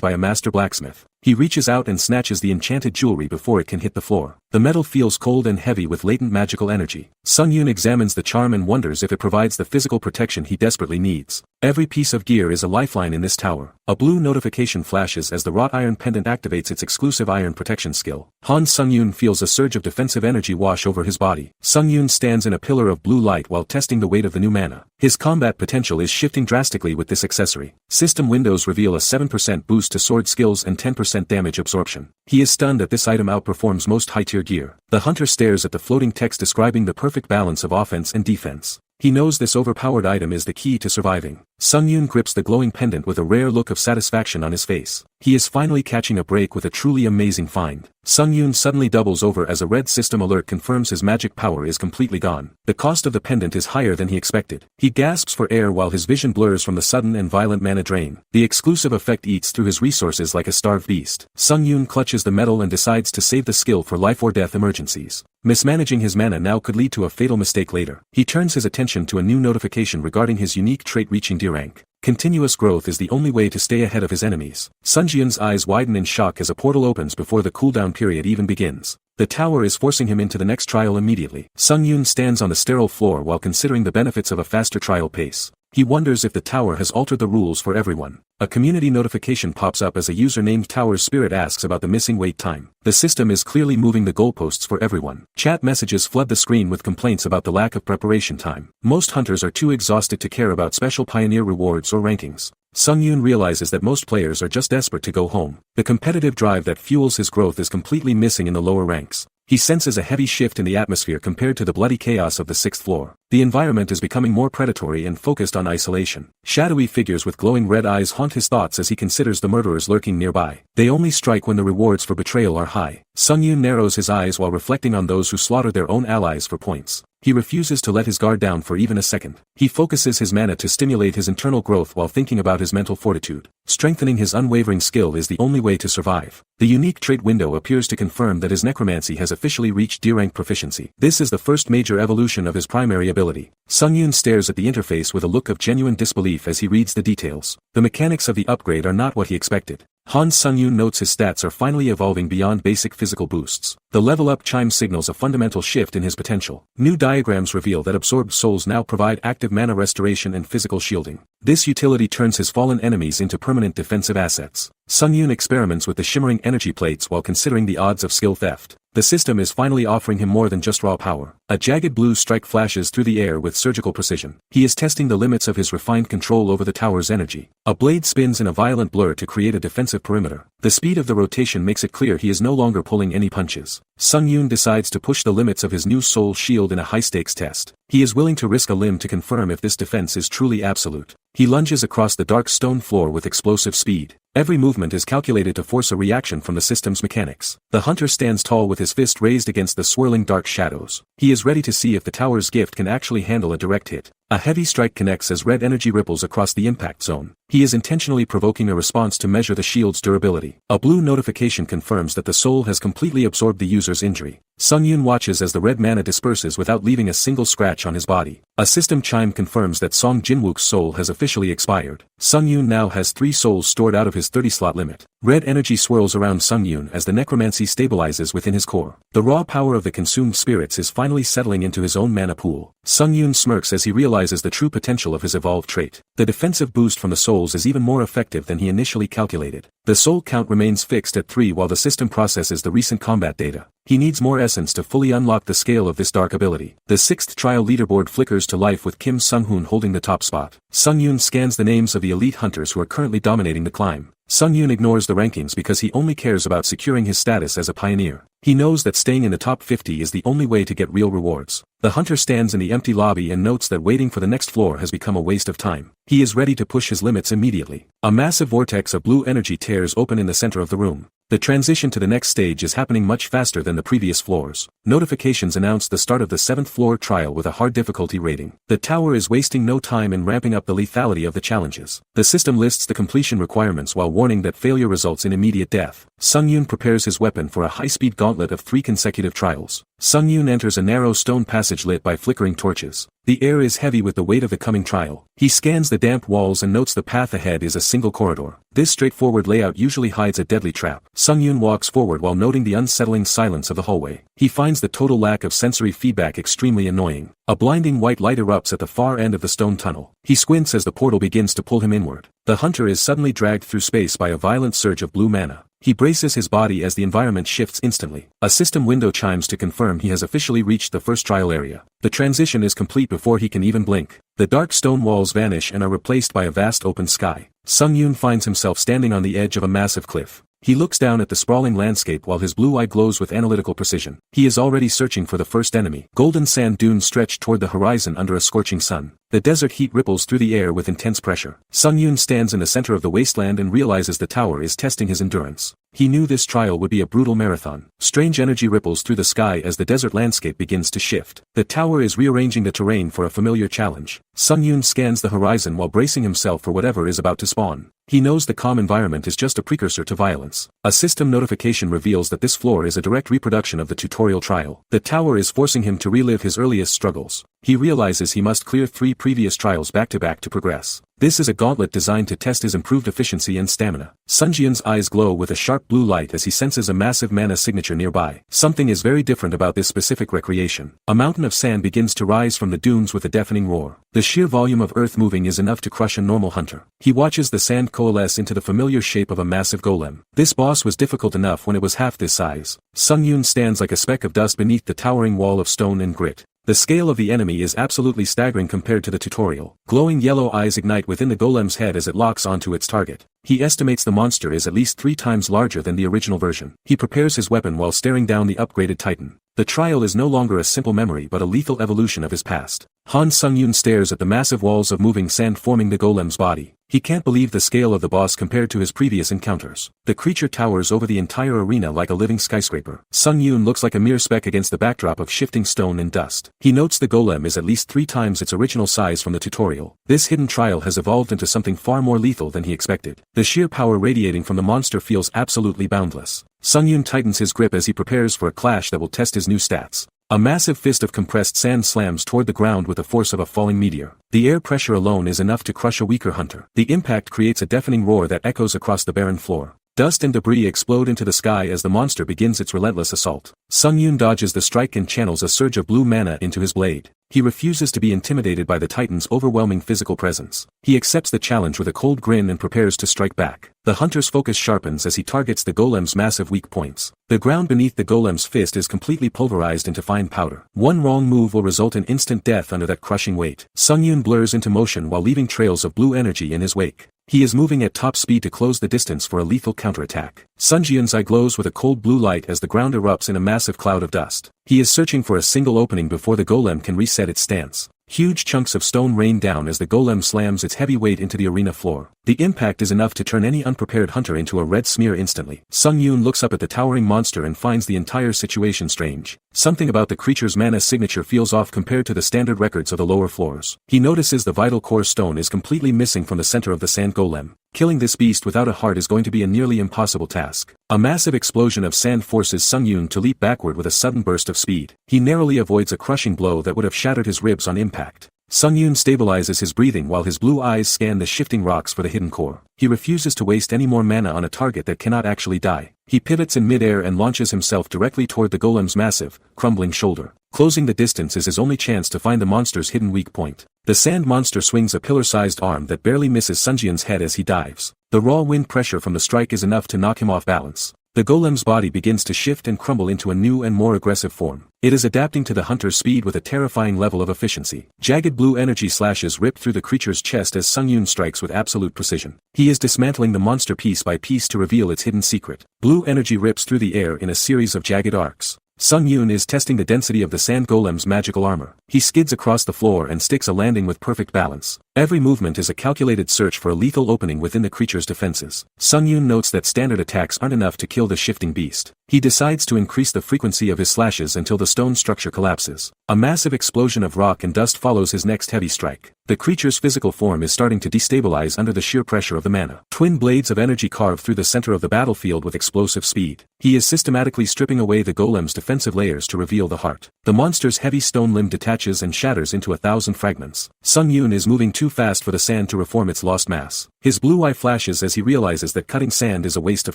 Speaker 1: by a master blacksmith. He reaches out and snatches the enchanted jewelry before it can hit the floor. The metal feels cold and heavy with latent magical energy. Sung-yoon examines the charm and wonders if it provides the physical protection he desperately needs. Every piece of gear is a lifeline in this tower. A blue notification flashes as the wrought iron pendant activates its exclusive iron protection skill. Han Sung-yoon feels a surge of defensive energy wash over his body. Sung-yoon stands in a pillar of blue light while testing the weight of the new mana. His combat potential is shifting drastically with this accessory. System windows reveal a 7% boost to sword skills and 10% damage absorption. He is stunned that this item outperforms most high-tier gear. The hunter stares at the floating text describing the perfect balance of offense and defense. He knows this overpowered item is the key to surviving. Sung-yoon grips the glowing pendant with a rare look of satisfaction on his face. He is finally catching a break with a truly amazing find. Sung-yoon suddenly doubles over as a red system alert confirms his magic power is completely gone. The cost of the pendant is higher than he expected. He gasps for air while his vision blurs from the sudden and violent mana drain. The exclusive effect eats through his resources like a starved beast. Sung-yoon clutches the metal and decides to save the skill for life or death emergencies. Mismanaging his mana now could lead to a fatal mistake later. He turns his attention to a new notification regarding his unique trait reaching D rank. Continuous growth is the only way to stay ahead of his enemies. Sung-yoon's eyes widen in shock as a portal opens before the cooldown period even begins. The tower is forcing him into the next trial immediately. Sung-yoon stands on the sterile floor while considering the benefits of a faster trial pace. He wonders if the tower has altered the rules for everyone. A community notification pops up as a user named Tower's Spirit asks about the missing wait time. The system is clearly moving the goalposts for everyone. Chat messages flood the screen with complaints about the lack of preparation time. Most hunters are too exhausted to care about special pioneer rewards or rankings. Sung-yoon realizes that most players are just desperate to go home. The competitive drive that fuels his growth is completely missing in the lower ranks. He senses a heavy shift in the atmosphere compared to the bloody chaos of the 6th floor. The environment is becoming more predatory and focused on isolation. Shadowy figures with glowing red eyes haunt his thoughts as he considers the murderers lurking nearby. They only strike when the rewards for betrayal are high. Sung-yoon narrows his eyes while reflecting on those who slaughtered their own allies for points. He refuses to let his guard down for even a second. He focuses his mana to stimulate his internal growth while thinking about his mental fortitude. Strengthening his unwavering skill is the only way to survive. The unique trait window appears to confirm that his necromancy has officially reached D rank proficiency. This is the first major evolution of his primary ability. Sung-yoon stares at the interface with a look of genuine disbelief as he reads the details. The mechanics of the upgrade are not what he expected. Han Sung-yoon notes his stats are finally evolving beyond basic physical boosts. The level-up chime signals a fundamental shift in his potential. New diagrams reveal that absorbed souls now provide active mana restoration and physical shielding. This utility turns his fallen enemies into permanent defensive assets. Sung-yoon experiments with the shimmering energy plates while considering the odds of skill theft. The system is finally offering him more than just raw power. A jagged blue strike flashes through the air with surgical precision. He is testing the limits of his refined control over the tower's energy. A blade spins in a violent blur to create a defensive perimeter. The speed of the rotation makes it clear he is no longer pulling any punches. Sung Yoon decides to push the limits of his new soul shield in a high-stakes test. He is willing to risk a limb to confirm if this defense is truly absolute. He lunges across the dark stone floor with explosive speed. Every movement is calculated to force a reaction from the system's mechanics. The hunter stands tall with his fist raised against the swirling dark shadows. He is ready to see if the tower's gift can actually handle a direct hit. A heavy strike connects as red energy ripples across the impact zone. He is intentionally provoking a response to measure the shield's durability. A blue notification confirms that the soul has completely absorbed the user's injury. Sung Yoon watches as the red mana disperses without leaving a single scratch on his body. A system chime confirms that Song Jinwook's soul has officially expired. Sung Yoon now has 3 souls stored out of his 30-slot limit. Red energy swirls around Sung Yoon as the necromancy stabilizes within his core. The raw power of the consumed spirits is finally settling into his own mana pool. Sung Yoon smirks as he realizes the true potential of his evolved trait. The defensive boost from the souls is even more effective than he initially calculated. The soul count remains fixed at 3 while the system processes the recent combat data. He needs more essence to fully unlock the scale of this dark ability. The 6th trial leaderboard flickers to life with Kim Sung-hoon holding the top spot. Sung Yoon scans the names of the elite hunters who are currently dominating the climb. Sung Yoon ignores the rankings because he only cares about securing his status as a pioneer. He knows that staying in the top 50 is the only way to get real rewards. The hunter stands in the empty lobby and notes that waiting for the next floor has become a waste of time. He is ready to push his limits immediately. A massive vortex of blue energy tears open in the center of the room. The transition to the next stage is happening much faster than the previous floors. Notifications announce the start of the 7th floor trial with a hard difficulty rating. The tower is wasting no time in ramping up the lethality of the challenges. The system lists the completion requirements while warning that failure results in immediate death. Sung Yoon prepares his weapon for a high-speed gauntlet of 3 consecutive trials. Sung Yoon enters a narrow stone passage lit by flickering torches. The air is heavy with the weight of the coming trial. He scans the damp walls and notes the path ahead is a single corridor. This straightforward layout usually hides a deadly trap. Sung Yoon walks forward while noting the unsettling silence of the hallway. He finds the total lack of sensory feedback extremely annoying. A blinding white light erupts at the far end of the stone tunnel. He squints as the portal begins to pull him inward. The hunter is suddenly dragged through space by a violent surge of blue mana. He braces his body as the environment shifts instantly. A system window chimes to confirm he has officially reached the first trial area. The transition is complete before he can even blink. The dark stone walls vanish and are replaced by a vast open sky. Sung Yoon finds himself standing on the edge of a massive cliff. He looks down at the sprawling landscape while his blue eye glows with analytical precision. He is already searching for the first enemy. Golden sand dunes stretch toward the horizon under a scorching sun. The desert heat ripples through the air with intense pressure. Sung Yoon stands in the center of the wasteland and realizes the tower is testing his endurance. He knew this trial would be a brutal marathon. Strange energy ripples through the sky as the desert landscape begins to shift. The tower is rearranging the terrain for a familiar challenge. Sung Yoon scans the horizon while bracing himself for whatever is about to spawn. He knows the calm environment is just a precursor to violence. A system notification reveals that this floor is a direct reproduction of the tutorial trial. The tower is forcing him to relive his earliest struggles. He realizes he must clear 3 previous trials back-to-back to progress. This is a gauntlet designed to test his improved efficiency and stamina. Sung Jian's eyes glow with a sharp blue light as he senses a massive mana signature nearby. Something is very different about this specific recreation. A mountain of sand begins to rise from the dunes with a deafening roar. The sheer volume of earth moving is enough to crush a normal hunter. He watches the sand coalesce into the familiar shape of a massive golem. This boss was difficult enough when it was half this size. Sung Yoon stands like a speck of dust beneath the towering wall of stone and grit. The scale of the enemy is absolutely staggering compared to the tutorial. Glowing yellow eyes ignite within the golem's head as it locks onto its target. He estimates the monster is at least 3 times larger than the original version. He prepares his weapon while staring down the upgraded titan. The trial is no longer a simple memory but a lethal evolution of his past. Han Sung-yoon stares at the massive walls of moving sand forming the golem's body. He can't believe the scale of the boss compared to his previous encounters. The creature towers over the entire arena like a living skyscraper. Sung-yoon looks like a mere speck against the backdrop of shifting stone and dust. He notes the golem is at least 3 times its original size from the tutorial. This hidden trial has evolved into something far more lethal than he expected. The sheer power radiating from the monster feels absolutely boundless. Sung-yoon tightens his grip as he prepares for a clash that will test his new stats. A massive fist of compressed sand slams toward the ground with the force of a falling meteor. The air pressure alone is enough to crush a weaker hunter. The impact creates a deafening roar that echoes across the barren floor. Dust and debris explode into the sky as the monster begins its relentless assault. Sung-yoon dodges the strike and channels a surge of blue mana into his blade. He refuses to be intimidated by the Titan's overwhelming physical presence. He accepts the challenge with a cold grin and prepares to strike back. The hunter's focus sharpens as he targets the golem's massive weak points. The ground beneath the golem's fist is completely pulverized into fine powder. One wrong move will result in instant death under that crushing weight. Sungyun blurs into motion while leaving trails of blue energy in his wake. He is moving at top speed to close the distance for a lethal counterattack. Sungyun's eye glows with a cold blue light as the ground erupts in a massive cloud of dust. He is searching for a single opening before the golem can reset its stance. Huge chunks of stone rain down as the golem slams its heavy weight into the arena floor. The impact is enough to turn any unprepared hunter into a red smear instantly. Sungyun looks up at the towering monster and finds the entire situation strange. Something about the creature's mana signature feels off compared to the standard records of the lower floors. He notices the vital core stone is completely missing from the center of the sand golem. Killing this beast without a heart is going to be a nearly impossible task. A massive explosion of sand forces Sungyun to leap backward with a sudden burst of speed. He narrowly avoids a crushing blow that would have shattered his ribs on impact. Sungyun stabilizes his breathing while his blue eyes scan the shifting rocks for the hidden core. He refuses to waste any more mana on a target that cannot actually die. He pivots in midair and launches himself directly toward the golem's massive, crumbling shoulder. Closing the distance is his only chance to find the monster's hidden weak point. The sand monster swings a pillar-sized arm that barely misses Sungyun's head as he dives. The raw wind pressure from the strike is enough to knock him off balance. The golem's body begins to shift and crumble into a new and more aggressive form. It is adapting to the hunter's speed with a terrifying level of efficiency. Jagged blue energy slashes rip through the creature's chest as Sungyun strikes with absolute precision. He is dismantling the monster piece by piece to reveal its hidden secret. Blue energy rips through the air in a series of jagged arcs. Sungyun is testing the density of the sand golem's magical armor. He skids across the floor and sticks a landing with perfect balance. Every movement is a calculated search for a lethal opening within the creature's defenses. Sungyun notes that standard attacks aren't enough to kill the shifting beast. He decides to increase the frequency of his slashes until the stone structure collapses. A massive explosion of rock and dust follows his next heavy strike. The creature's physical form is starting to destabilize under the sheer pressure of the mana. Twin blades of energy carve through the center of the battlefield with explosive speed. He is systematically stripping away the golem's defensive layers to reveal the heart. The monster's heavy stone limb detaches and shatters into 1,000 fragments. Sungyun is moving too fast for the sand to reform its lost mass. His blue eye flashes as he realizes that cutting sand is a waste of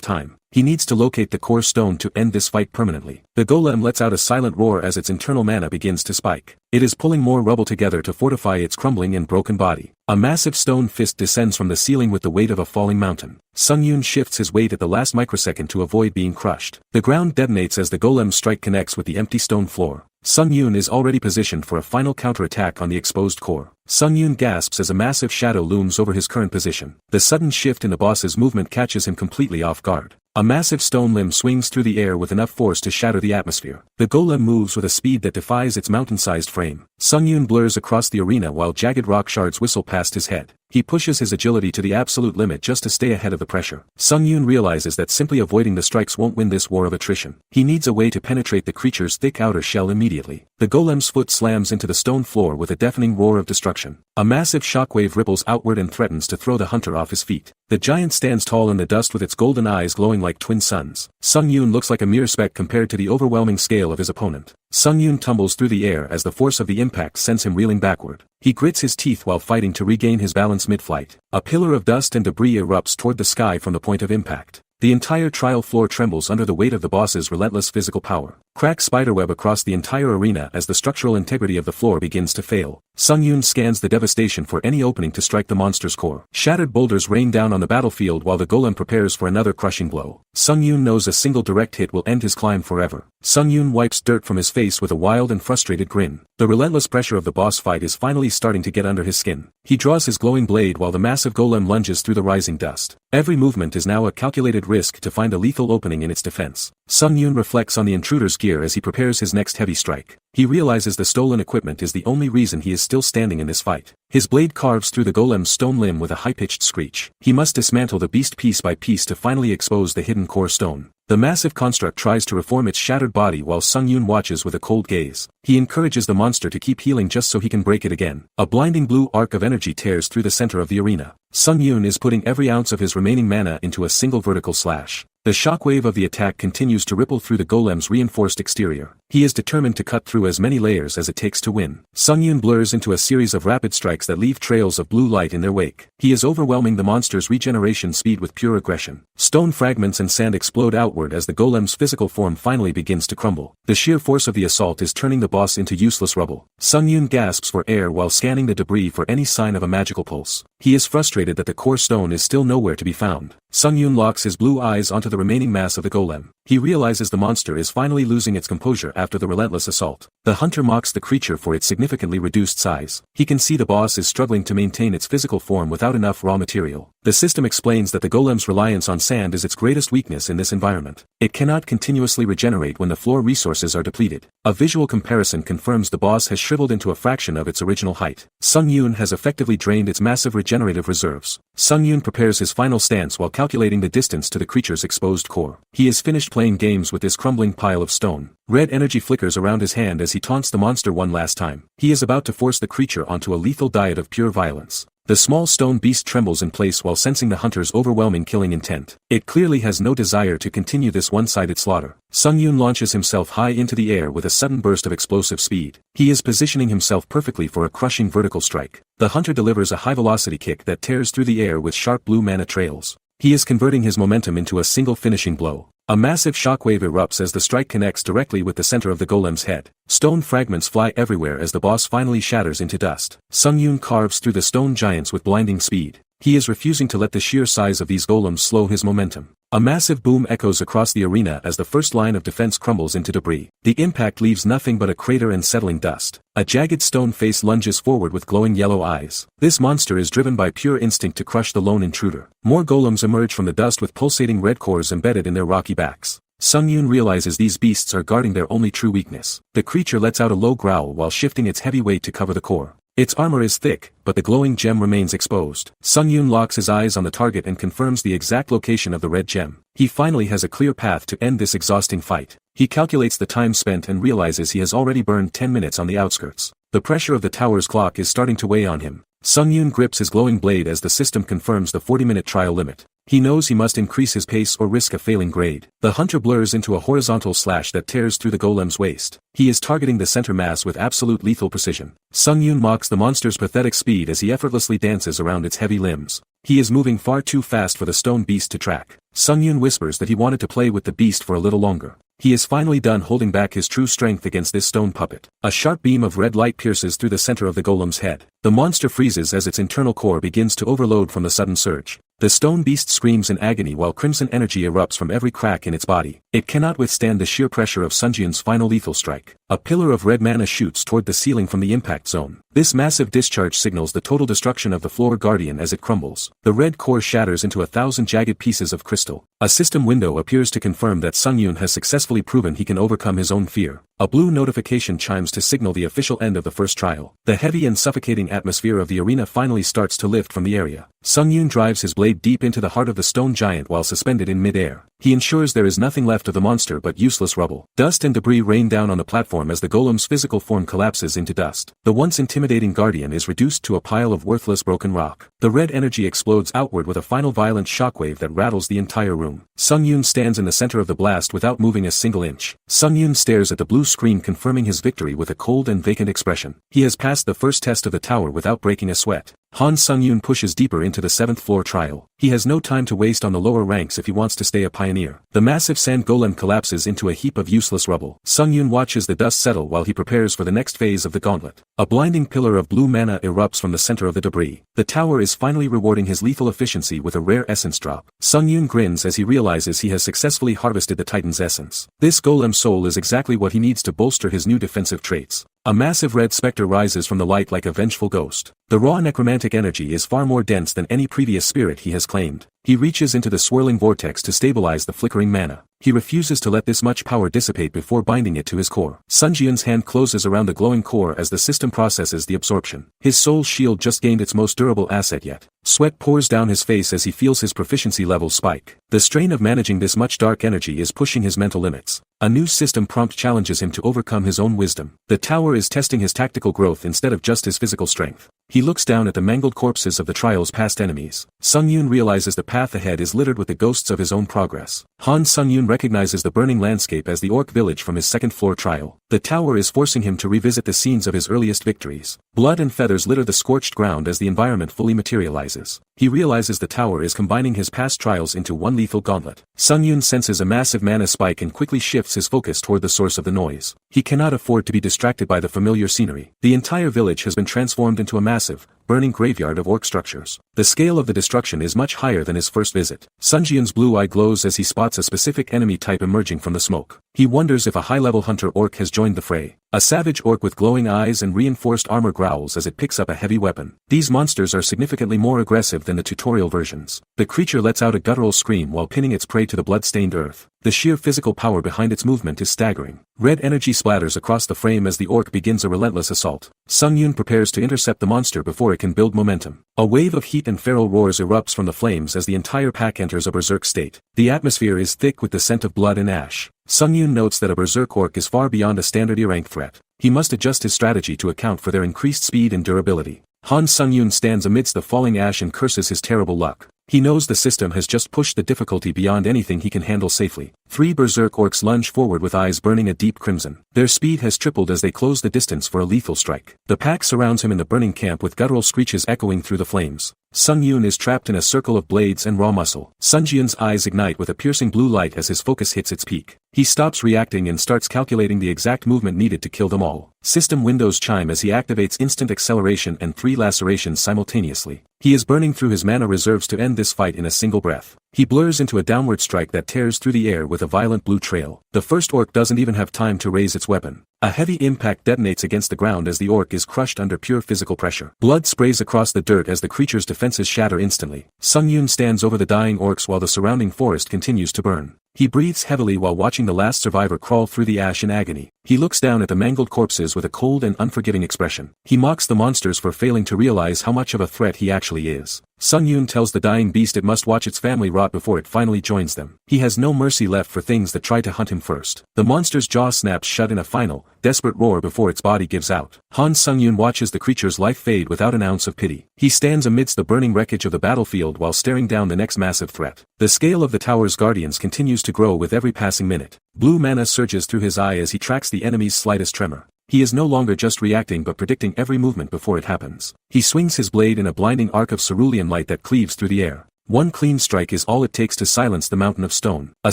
Speaker 1: time. He needs to locate the core stone to end this fight permanently. The golem lets out a silent roar as its internal mana begins to spike. It is pulling more rubble together to fortify its crumbling and broken body. A massive stone fist descends from the ceiling with the weight of a falling mountain. Sungyun shifts his weight at the last microsecond to avoid being crushed. The ground detonates as the golem's strike connects with the empty stone floor. Sungyun is already positioned for a final counterattack on the exposed core. Sungyun gasps as a massive shadow looms over his current position. The sudden shift in the boss's movement catches him completely off guard. A massive stone limb swings through the air with enough force to shatter the atmosphere. The golem moves with a speed that defies its mountain-sized frame. Sungyun blurs across the arena while jagged rock shards whistle past his head. He pushes his agility to the absolute limit just to stay ahead of the pressure. Sungyun realizes that simply avoiding the strikes won't win this war of attrition. He needs a way to penetrate the creature's thick outer shell immediately. The golem's foot slams into the stone floor with a deafening roar of destruction. A massive shockwave ripples outward and threatens to throw the hunter off his feet. The giant stands tall in the dust with its golden eyes glowing like twin suns. Sungyun looks like a mere speck compared to the overwhelming scale of his opponent. Sungyun tumbles through the air as the force of the impact sends him reeling backward. He grits his teeth while fighting to regain his balance mid-flight. A pillar of dust and debris erupts toward the sky from the point of impact. The entire trial floor trembles under the weight of the boss's relentless physical power. Cracks spiderweb across the entire arena as the structural integrity of the floor begins to fail. Sungyun scans the devastation for any opening to strike the monster's core. Shattered boulders rain down on the battlefield while the golem prepares for another crushing blow. Sungyun knows a single direct hit will end his climb forever. Sungyun wipes dirt from his face with a wild and frustrated grin. The relentless pressure of the boss fight is finally starting to get under his skin. He draws his glowing blade while the massive golem lunges through the rising dust. Every movement is now a calculated risk to find a lethal opening in its defense. Sungyun reflects on the intruder's gear as he prepares his next heavy strike. He realizes the stolen equipment is the only reason he is still standing in this fight. His blade carves through the golem's stone limb with a high-pitched screech. He must dismantle the beast piece by piece to finally expose the hidden core stone. The massive construct tries to reform its shattered body while Sungyun watches with a cold gaze. He encourages the monster to keep healing just so he can break it again. A blinding blue arc of energy tears through the center of the arena. Sungyun is putting every ounce of his remaining mana into a single vertical slash. The shockwave of the attack continues to ripple through the golem's reinforced exterior. He is determined to cut through as many layers as it takes to win. Sungyun blurs into a series of rapid strikes that leave trails of blue light in their wake. He is overwhelming the monster's regeneration speed with pure aggression. Stone fragments and sand explode outward as the golem's physical form finally begins to crumble. The sheer force of the assault is turning the boss into useless rubble. Sungyun gasps for air while scanning the debris for any sign of a magical pulse. He is frustrated that the core stone is still nowhere to be found. Sungyun locks his blue eyes onto the remaining mass of the golem. He realizes the monster is finally losing its composure after the relentless assault. The hunter mocks the creature for its significantly reduced size. He can see the boss is struggling to maintain its physical form without enough raw material. The system explains that the golem's reliance on sand is its greatest weakness in this environment. It cannot continuously regenerate when the floor resources are depleted. A visual comparison confirms the boss has shriveled into a fraction of its original height. Sungyun has effectively drained its massive regenerative reserves. Sungyun prepares his final stance while calculating the distance to the creature's exposed core. He is finished playing games with this crumbling pile of stone. Red energy flickers around his hand as he taunts the monster one last time. He is about to force the creature onto a lethal diet of pure violence. The small stone beast trembles in place while sensing the hunter's overwhelming killing intent. It clearly has no desire to continue this one-sided slaughter. Sungyun launches himself high into the air with a sudden burst of explosive speed. He is positioning himself perfectly for a crushing vertical strike. The hunter delivers a high-velocity kick that tears through the air with sharp blue mana trails. He is converting his momentum into a single finishing blow. A massive shockwave erupts as the strike connects directly with the center of the golem's head. Stone fragments fly everywhere as the boss finally shatters into dust. Sungyun carves through the stone giants with blinding speed. He is refusing to let the sheer size of these golems slow his momentum. A massive boom echoes across the arena as the first line of defense crumbles into debris. The impact leaves nothing but a crater and settling dust. A jagged stone face lunges forward with glowing yellow eyes. This monster is driven by pure instinct to crush the lone intruder. More golems emerge from the dust with pulsating red cores embedded in their rocky backs. Sungyun realizes these beasts are guarding their only true weakness. The creature lets out a low growl while shifting its heavy weight to cover the core. Its armor is thick, but the glowing gem remains exposed. Sungyun locks his eyes on the target and confirms the exact location of the red gem. He finally has a clear path to end this exhausting fight. He calculates the time spent and realizes he has already burned 10 minutes on the outskirts. The pressure of the tower's clock is starting to weigh on him. Sungyun grips his glowing blade as the system confirms the 40-minute trial limit. He knows he must increase his pace or risk a failing grade. The hunter blurs into a horizontal slash that tears through the golem's waist. He is targeting the center mass with absolute lethal precision. Sungyun mocks the monster's pathetic speed as he effortlessly dances around its heavy limbs. He is moving far too fast for the stone beast to track. Sungyun whispers that he wanted to play with the beast for a little longer. He is finally done holding back his true strength against this stone puppet. A sharp beam of red light pierces through the center of the golem's head. The monster freezes as its internal core begins to overload from the sudden surge. The stone beast screams in agony while crimson energy erupts from every crack in its body. It cannot withstand the sheer pressure of Sungyun's final lethal strike. A pillar of red mana shoots toward the ceiling from the impact zone. This massive discharge signals the total destruction of the floor guardian as it crumbles. The red core shatters into 1,000 jagged pieces of crystal. A system window appears to confirm that Sungyun has successfully proven he can overcome his own fear. A blue notification chimes to signal the official end of the first trial. The heavy and suffocating atmosphere of the arena finally starts to lift from the area. Sungyun drives his blade deep into the heart of the stone giant while suspended in mid-air. He ensures there is nothing left of the monster but useless rubble. Dust and debris rain down on the platform as the golem's physical form collapses into dust. The once intimidating guardian is reduced to a pile of worthless broken rock. The red energy explodes outward with a final violent shockwave that rattles the entire room. Sungyun stands in the center of the blast without moving a single inch. Sungyun stares at the blue screen confirming his victory with a cold and vacant expression. He has passed the first test of the tower without breaking a sweat. Sungyun pushes deeper into the 7th floor trial. He has no time to waste on the lower ranks if he wants to stay a pioneer. The massive sand golem collapses into a heap of useless rubble. Sungyun watches the dust settle while he prepares for the next phase of the gauntlet. A blinding pillar of blue mana erupts from the center of the debris. The tower is finally rewarding his lethal efficiency with a rare essence drop. Sungyun grins as he realizes he has successfully harvested the Titan's essence. This golem soul is exactly what he needs to bolster his new defensive traits. A massive red specter rises from the light like a vengeful ghost. The raw necromantic energy is far more dense than any previous spirit he has claimed. He reaches into the swirling vortex to stabilize the flickering mana. He refuses to let this much power dissipate before binding it to his core. Sungyun's hand closes around the glowing core as the system processes the absorption. His soul shield just gained its most durable asset yet. Sweat pours down his face as he feels his proficiency levels spike. The strain of managing this much dark energy is pushing his mental limits. A new system prompt challenges him to overcome his own wisdom. The tower is testing his tactical growth instead of just his physical strength. He looks down at the mangled corpses of the trial's past enemies. Sung-yoon realizes the path ahead is littered with the ghosts of his own progress. Sung-yoon recognizes the burning landscape as the orc village from his second-floor trial. The tower is forcing him to revisit the scenes of his earliest victories. Blood and feathers litter the scorched ground as the environment fully materializes. He realizes the tower is combining his past trials into one lethal gauntlet. Sung-yoon senses a massive mana spike and quickly shifts his focus toward the source of the noise. He cannot afford to be distracted by the familiar scenery. The entire village has been transformed into a massive, burning graveyard of orc structures. The scale of the destruction is much higher than his first visit. Sung-yoon's blue eye glows as he spots a specific enemy type emerging from the smoke. He wonders if a high-level hunter orc has joined the fray. A savage orc with glowing eyes and reinforced armor growls as it picks up a heavy weapon. These monsters are significantly more aggressive than the tutorial versions. The creature lets out a guttural scream while pinning its prey to the blood-stained earth. The sheer physical power behind its movement is staggering. Red energy splatters across the frame as the orc begins a relentless assault. Sung-yoon prepares to intercept the monster before it can build momentum. A wave of heat and feral roars erupts from the flames as the entire pack enters a berserk state. The atmosphere is thick with the scent of blood and ash. Sung-yoon notes that a berserk orc is far beyond a standard E-rank threat. He must adjust his strategy to account for their increased speed and durability. Sung-yoon stands amidst the falling ash and curses his terrible luck. He knows the system has just pushed the difficulty beyond anything he can handle safely. 3 berserk orcs lunge forward with eyes burning a deep crimson. Their speed has tripled as they close the distance for a lethal strike. The pack surrounds him in the burning camp with guttural screeches echoing through the flames. Sung-yoon is trapped in a circle of blades and raw muscle. Sung-yoon's eyes ignite with a piercing blue light as his focus hits its peak. He stops reacting and starts calculating the exact movement needed to kill them all. System windows chime as he activates instant acceleration and 3 lacerations simultaneously. He is burning through his mana reserves to end this fight in a single breath. He blurs into a downward strike that tears through the air with a violent blue trail. The first orc doesn't even have time to raise its weapon. A heavy impact detonates against the ground as the orc is crushed under pure physical pressure. Blood sprays across the dirt as the creature's defenses shatter instantly. Sung-yoon stands over the dying orcs while the surrounding forest continues to burn. He breathes heavily while watching the last survivor crawl through the ash in agony. He looks down at the mangled corpses with a cold and unforgiving expression. He mocks the monsters for failing to realize how much of a threat he actually is. Sung-yoon tells the dying beast it must watch its family rot before it finally joins them. He has no mercy left for things that try to hunt him first. The monster's jaw snaps shut in a final, desperate roar before its body gives out. Sung-yoon watches the creature's life fade without an ounce of pity. He stands amidst the burning wreckage of the battlefield while staring down the next massive threat. The scale of the tower's guardians continues to grow with every passing minute. Blue mana surges through his eye as he tracks the enemy's slightest tremor. He is no longer just reacting but predicting every movement before it happens. He swings his blade in a blinding arc of cerulean light that cleaves through the air. One clean strike is all it takes to silence the mountain of stone. A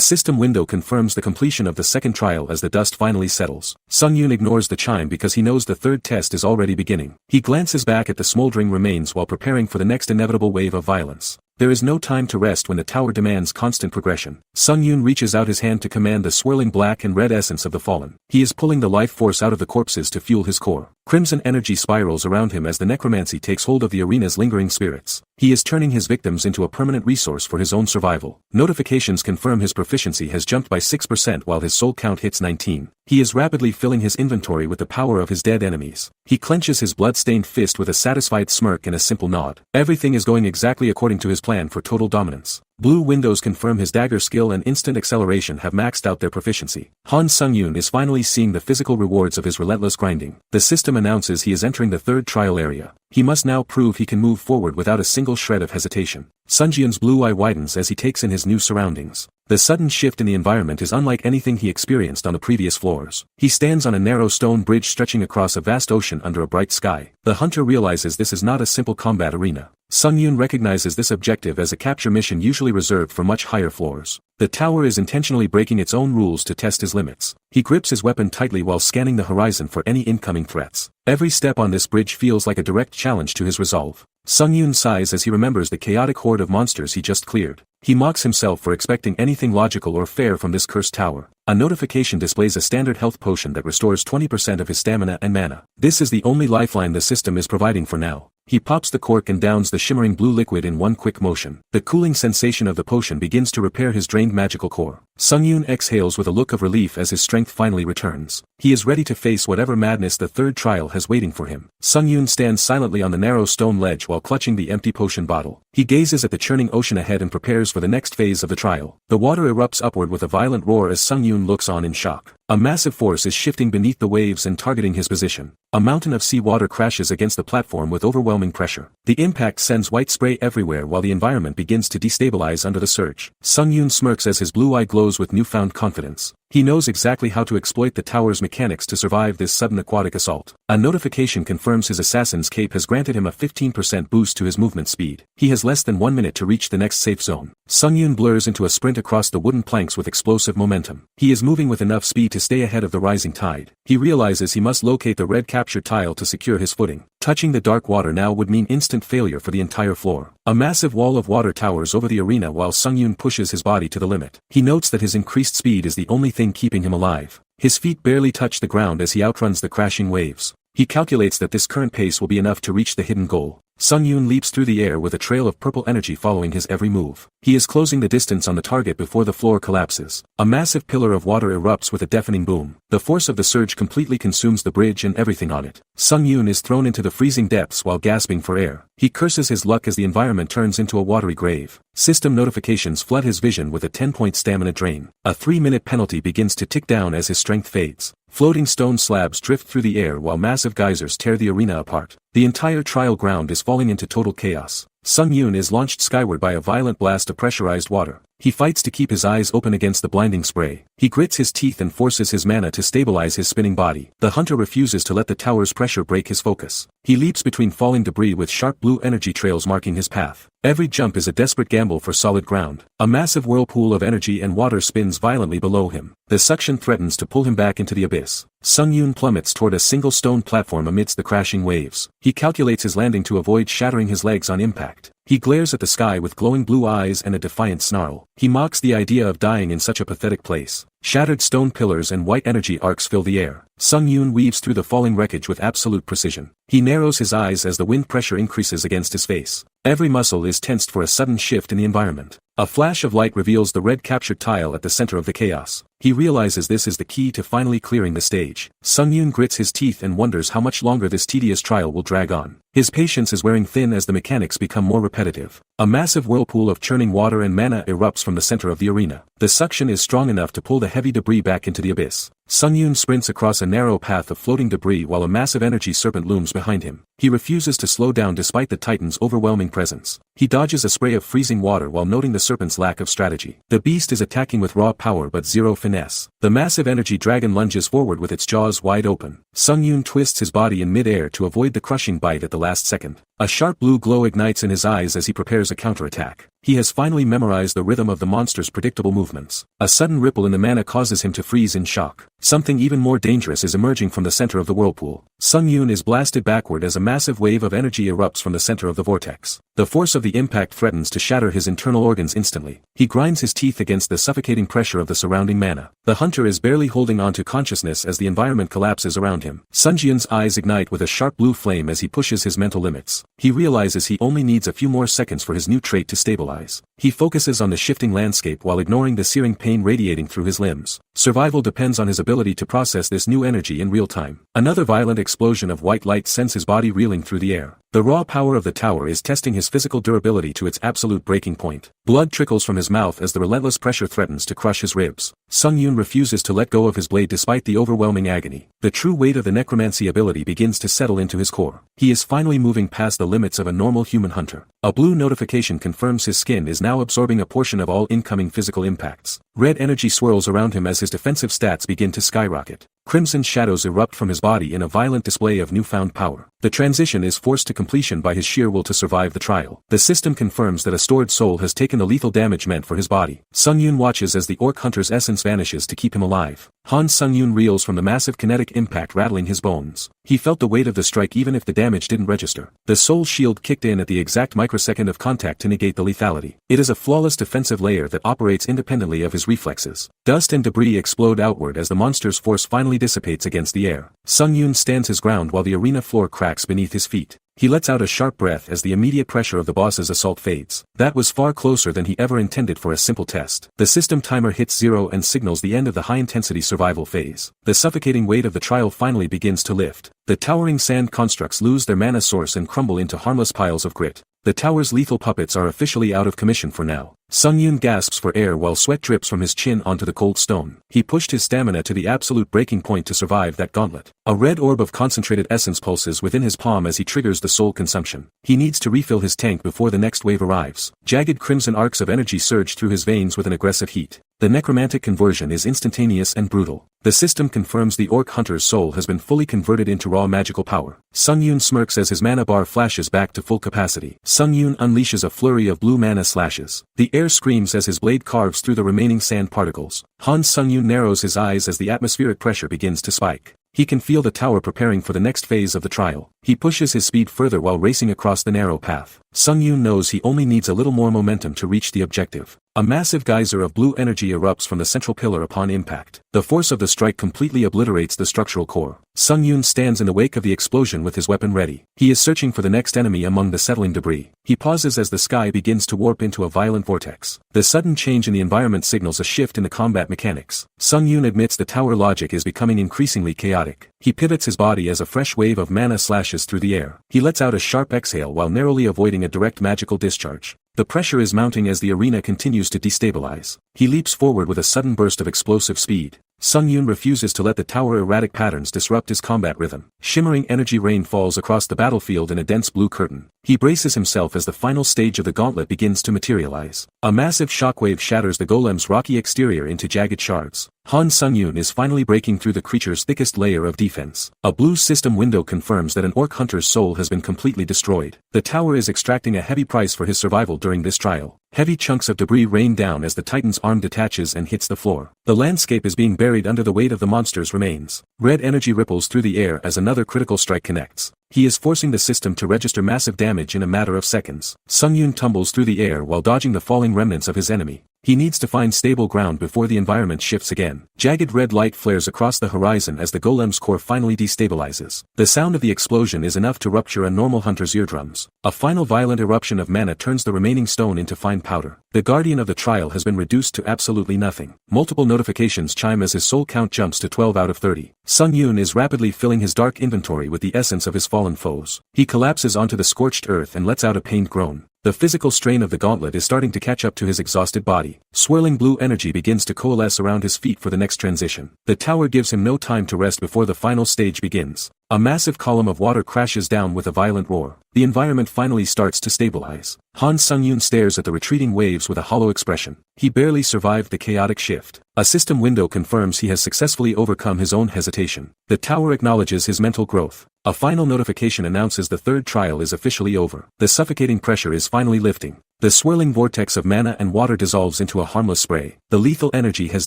Speaker 1: system window confirms the completion of the second trial as the dust finally settles. Sung-yoon ignores the chime because he knows the third test is already beginning. He glances back at the smoldering remains while preparing for the next inevitable wave of violence. There is no time to rest when the tower demands constant progression. Sung-yoon reaches out his hand to command the swirling black and red essence of the fallen. He is pulling the life force out of the corpses to fuel his core. Crimson energy spirals around him as the necromancy takes hold of the arena's lingering spirits. He is turning his victims into a permanent resource for his own survival. Notifications confirm his proficiency has jumped by 6% while his soul count hits 19. He is rapidly filling his inventory with the power of his dead enemies. He clenches his blood-stained fist with a satisfied smirk and a simple nod. Everything is going exactly according to his plan for total dominance. Blue windows confirm his dagger skill and instant acceleration have maxed out their proficiency. Sung-yoon is finally seeing the physical rewards of his relentless grinding. The system announces he is entering the third trial area. He must now prove he can move forward without a single shred of hesitation. Sung-yoon's blue eye widens as he takes in his new surroundings. The sudden shift in the environment is unlike anything he experienced on the previous floors. He stands on a narrow stone bridge stretching across a vast ocean under a bright sky. The hunter realizes this is not a simple combat arena. Sung-yoon recognizes this objective as a capture mission usually reserved for much higher floors. The tower is intentionally breaking its own rules to test his limits. He grips his weapon tightly while scanning the horizon for any incoming threats. Every step on this bridge feels like a direct challenge to his resolve. Sung-yoon sighs as he remembers the chaotic horde of monsters he just cleared. He mocks himself for expecting anything logical or fair from this cursed tower. A notification displays a standard health potion that restores 20% of his stamina and mana. This is the only lifeline the system is providing for now. He pops the cork and downs the shimmering blue liquid in one quick motion. The cooling sensation of the potion begins to repair his drained magical core. Sung Yoon exhales with a look of relief as his strength finally returns. He is ready to face whatever madness the third trial has waiting for him. Sung Yoon stands silently on the narrow stone ledge while clutching the empty potion bottle. He gazes at the churning ocean ahead and prepares for the next phase of the trial. The water erupts upward with a violent roar as Sung Yoon looks on in shock. A massive force is shifting beneath the waves and targeting his position. A mountain of seawater crashes against the platform with overwhelming pressure. The impact sends white spray everywhere while the environment begins to destabilize under the surge. Sung Yoon smirks as his blue eye glows with newfound confidence. He knows exactly how to exploit the tower's mechanics to survive this sudden aquatic assault. A notification confirms his assassin's cape has granted him a 15% boost to his movement speed. He has less than 1 minute to reach the next safe zone. Sung Yoon blurs into a sprint across the wooden planks with explosive momentum. He is moving with enough speed to stay ahead of the rising tide. He realizes he must locate the red captured tile to secure his footing. Touching the dark water now would mean instant failure for the entire floor. A massive wall of water towers over the arena while Sung Yoon pushes his body to the limit. He notes that his increased speed is the only thing keeping him alive. His feet barely touch the ground as he outruns the crashing waves. He calculates that this current pace will be enough to reach the hidden goal. Sung Yoon leaps through the air with a trail of purple energy following his every move. He is closing the distance on the target before the floor collapses. A massive pillar of water erupts with a deafening boom. The force of the surge completely consumes the bridge and everything on it. Sung Yoon is thrown into the freezing depths while gasping for air. He curses his luck as the environment turns into a watery grave. System notifications flood his vision with a 10-point stamina drain. A 3-minute penalty begins to tick down as his strength fades. Floating stone slabs drift through the air while massive geysers tear the arena apart. The entire trial ground is falling into total chaos. Sung Yoon is launched skyward by a violent blast of pressurized water. He fights to keep his eyes open against the blinding spray. He grits his teeth and forces his mana to stabilize his spinning body. The hunter refuses to let the tower's pressure break his focus. He leaps between falling debris with sharp blue energy trails marking his path. Every jump is a desperate gamble for solid ground. A massive whirlpool of energy and water spins violently below him. The suction threatens to pull him back into the abyss. Sung Yoon plummets toward a single stone platform amidst the crashing waves. He calculates his landing to avoid shattering his legs on impact. He glares at the sky with glowing blue eyes and a defiant snarl. He mocks the idea of dying in such a pathetic place. Shattered stone pillars and white energy arcs fill the air. Sung Yoon weaves through the falling wreckage with absolute precision. He narrows his eyes as the wind pressure increases against his face. Every muscle is tensed for a sudden shift in the environment. A flash of light reveals the red captured tile at the center of the chaos. He realizes this is the key to finally clearing the stage. Sung Yoon grits his teeth and wonders how much longer this tedious trial will drag on. His patience is wearing thin as the mechanics become more repetitive. A massive whirlpool of churning water and mana erupts from the center of the arena. The suction is strong enough to pull the heavy debris back into the abyss. Sung Yoon sprints across a narrow path of floating debris while a massive energy serpent looms behind him. He refuses to slow down despite the titan's overwhelming presence. He dodges a spray of freezing water while noting the serpent's lack of strategy. The beast is attacking with raw power but zero finesse. The massive energy dragon lunges forward with its jaws wide open. Sung Yoon twists his body in mid-air to avoid the crushing bite at the last second. A sharp blue glow ignites in his eyes as he prepares a counterattack. He has finally memorized the rhythm of the monster's predictable movements. A sudden ripple in the mana causes him to freeze in shock. Something even more dangerous is emerging from the center of the whirlpool. Sung Yoon is blasted backward as a massive wave of energy erupts from the center of the vortex. The force of the impact threatens to shatter his internal organs instantly. He grinds his teeth against the suffocating pressure of the surrounding mana. The hunter is barely holding on to consciousness as the environment collapses around him. Sung Yoon's eyes ignite with a sharp blue flame as he pushes his mental limits. He realizes he only needs a few more seconds for his new trait to stabilize. He focuses on the shifting landscape while ignoring the searing pain radiating through his limbs. Survival depends on his ability to process this new energy in real time. Another violent explosion of white light sends his body reeling through the air. The raw power of the tower is testing his physical durability to its absolute breaking point. Blood trickles from his mouth as the relentless pressure threatens to crush his ribs. Sung Yoon refuses to let go of his blade despite the overwhelming agony. The true weight of the necromancy ability begins to settle into his core. He is finally moving past the limits of a normal human hunter. A blue notification confirms his skin is now absorbing a portion of all incoming physical impacts. Red energy swirls around him as his defensive stats begin to skyrocket. Crimson shadows erupt from his body in a violent display of newfound power. The transition is forced to completion by his sheer will to survive the trial. The system confirms that a stored soul has taken the lethal damage meant for his body. Sung Yoon watches as the orc hunter's essence vanishes to keep him alive. Sung Yoon reels from the massive kinetic impact rattling his bones. He felt the weight of the strike even if the damage didn't register. The soul shield kicked in at the exact microsecond of contact to negate the lethality. It is a flawless defensive layer that operates independently of his reflexes. Dust and debris explode outward as the monster's force finally dissipates against the air. Sung Yoon stands his ground while the arena floor cracks beneath his feet. He lets out a sharp breath as the immediate pressure of the boss's assault fades. That was far closer than he ever intended for a simple test. The system timer hits 0 and signals the end of the high-intensity survival phase. The suffocating weight of the trial finally begins to lift. The towering sand constructs lose their mana source and crumble into harmless piles of grit. The tower's lethal puppets are officially out of commission for now. Sung-yoon gasps for air while sweat drips from his chin onto the cold stone. He pushed his stamina to the absolute breaking point to survive that gauntlet. A red orb of concentrated essence pulses within his palm as he triggers the soul consumption. He needs to refill his tank before the next wave arrives. Jagged crimson arcs of energy surge through his veins with an aggressive heat. The necromantic conversion is instantaneous and brutal. The system confirms the orc hunter's soul has been fully converted into raw magical power. Sung-yoon smirks as his mana bar flashes back to full capacity. Sung-yoon unleashes a flurry of blue mana slashes. The air screams as his blade carves through the remaining sand particles. Sung-yoon narrows his eyes as the atmospheric pressure begins to spike. He can feel the tower preparing for the next phase of the trial. He pushes his speed further while racing across the narrow path. Sung-yoon knows he only needs a little more momentum to reach the objective. A massive geyser of blue energy erupts from the central pillar upon impact. The force of the strike completely obliterates the structural core. Sung-yoon stands in the wake of the explosion with his weapon ready. He is searching for the next enemy among the settling debris. He pauses as the sky begins to warp into a violent vortex. The sudden change in the environment signals a shift in the combat mechanics. Sung-yoon admits the tower logic is becoming increasingly chaotic. He pivots his body as a fresh wave of mana slashes through the air. He lets out a sharp exhale while narrowly avoiding a direct magical discharge. The pressure is mounting as the arena continues to destabilize. He leaps forward with a sudden burst of explosive speed. Sung-yoon refuses to let the tower erratic patterns disrupt his combat rhythm. Shimmering energy rain falls across the battlefield in a dense blue curtain. He braces himself as the final stage of the gauntlet begins to materialize. A massive shockwave shatters the golem's rocky exterior into jagged shards. Sung-yoon is finally breaking through the creature's thickest layer of defense. A blue system window confirms that an orc hunter's soul has been completely destroyed. The tower is extracting a heavy price for his survival during this trial. Heavy chunks of debris rain down as the titan's arm detaches and hits the floor. The landscape is being buried under the weight of the monster's remains. Red energy ripples through the air as another critical strike connects. He is forcing the system to register massive damage in a matter of seconds. Sung-yoon tumbles through the air while dodging the falling remnants of his enemy. He needs to find stable ground before the environment shifts again. Jagged red light flares across the horizon as the golem's core finally destabilizes. The sound of the explosion is enough to rupture a normal hunter's eardrums. A final violent eruption of mana turns the remaining stone into fine powder. The guardian of the trial has been reduced to absolutely nothing. Multiple notifications chime as his soul count jumps to 12 out of 30. Sung-yoon is rapidly filling his dark inventory with the essence of his fallen foes. He collapses onto the scorched earth and lets out a pained groan. The physical strain of the gauntlet is starting to catch up to his exhausted body. Swirling blue energy begins to coalesce around his feet for the next transition. The tower gives him no time to rest before the final stage begins. A massive column of water crashes down with a violent roar. The environment finally starts to stabilize. Sung-yoon stares at the retreating waves with a hollow expression. He barely survived the chaotic shift. A system window confirms he has successfully overcome his own hesitation. The tower acknowledges his mental growth. A final notification announces the third trial is officially over. The suffocating pressure is finally lifting. The swirling vortex of mana and water dissolves into a harmless spray. The lethal energy has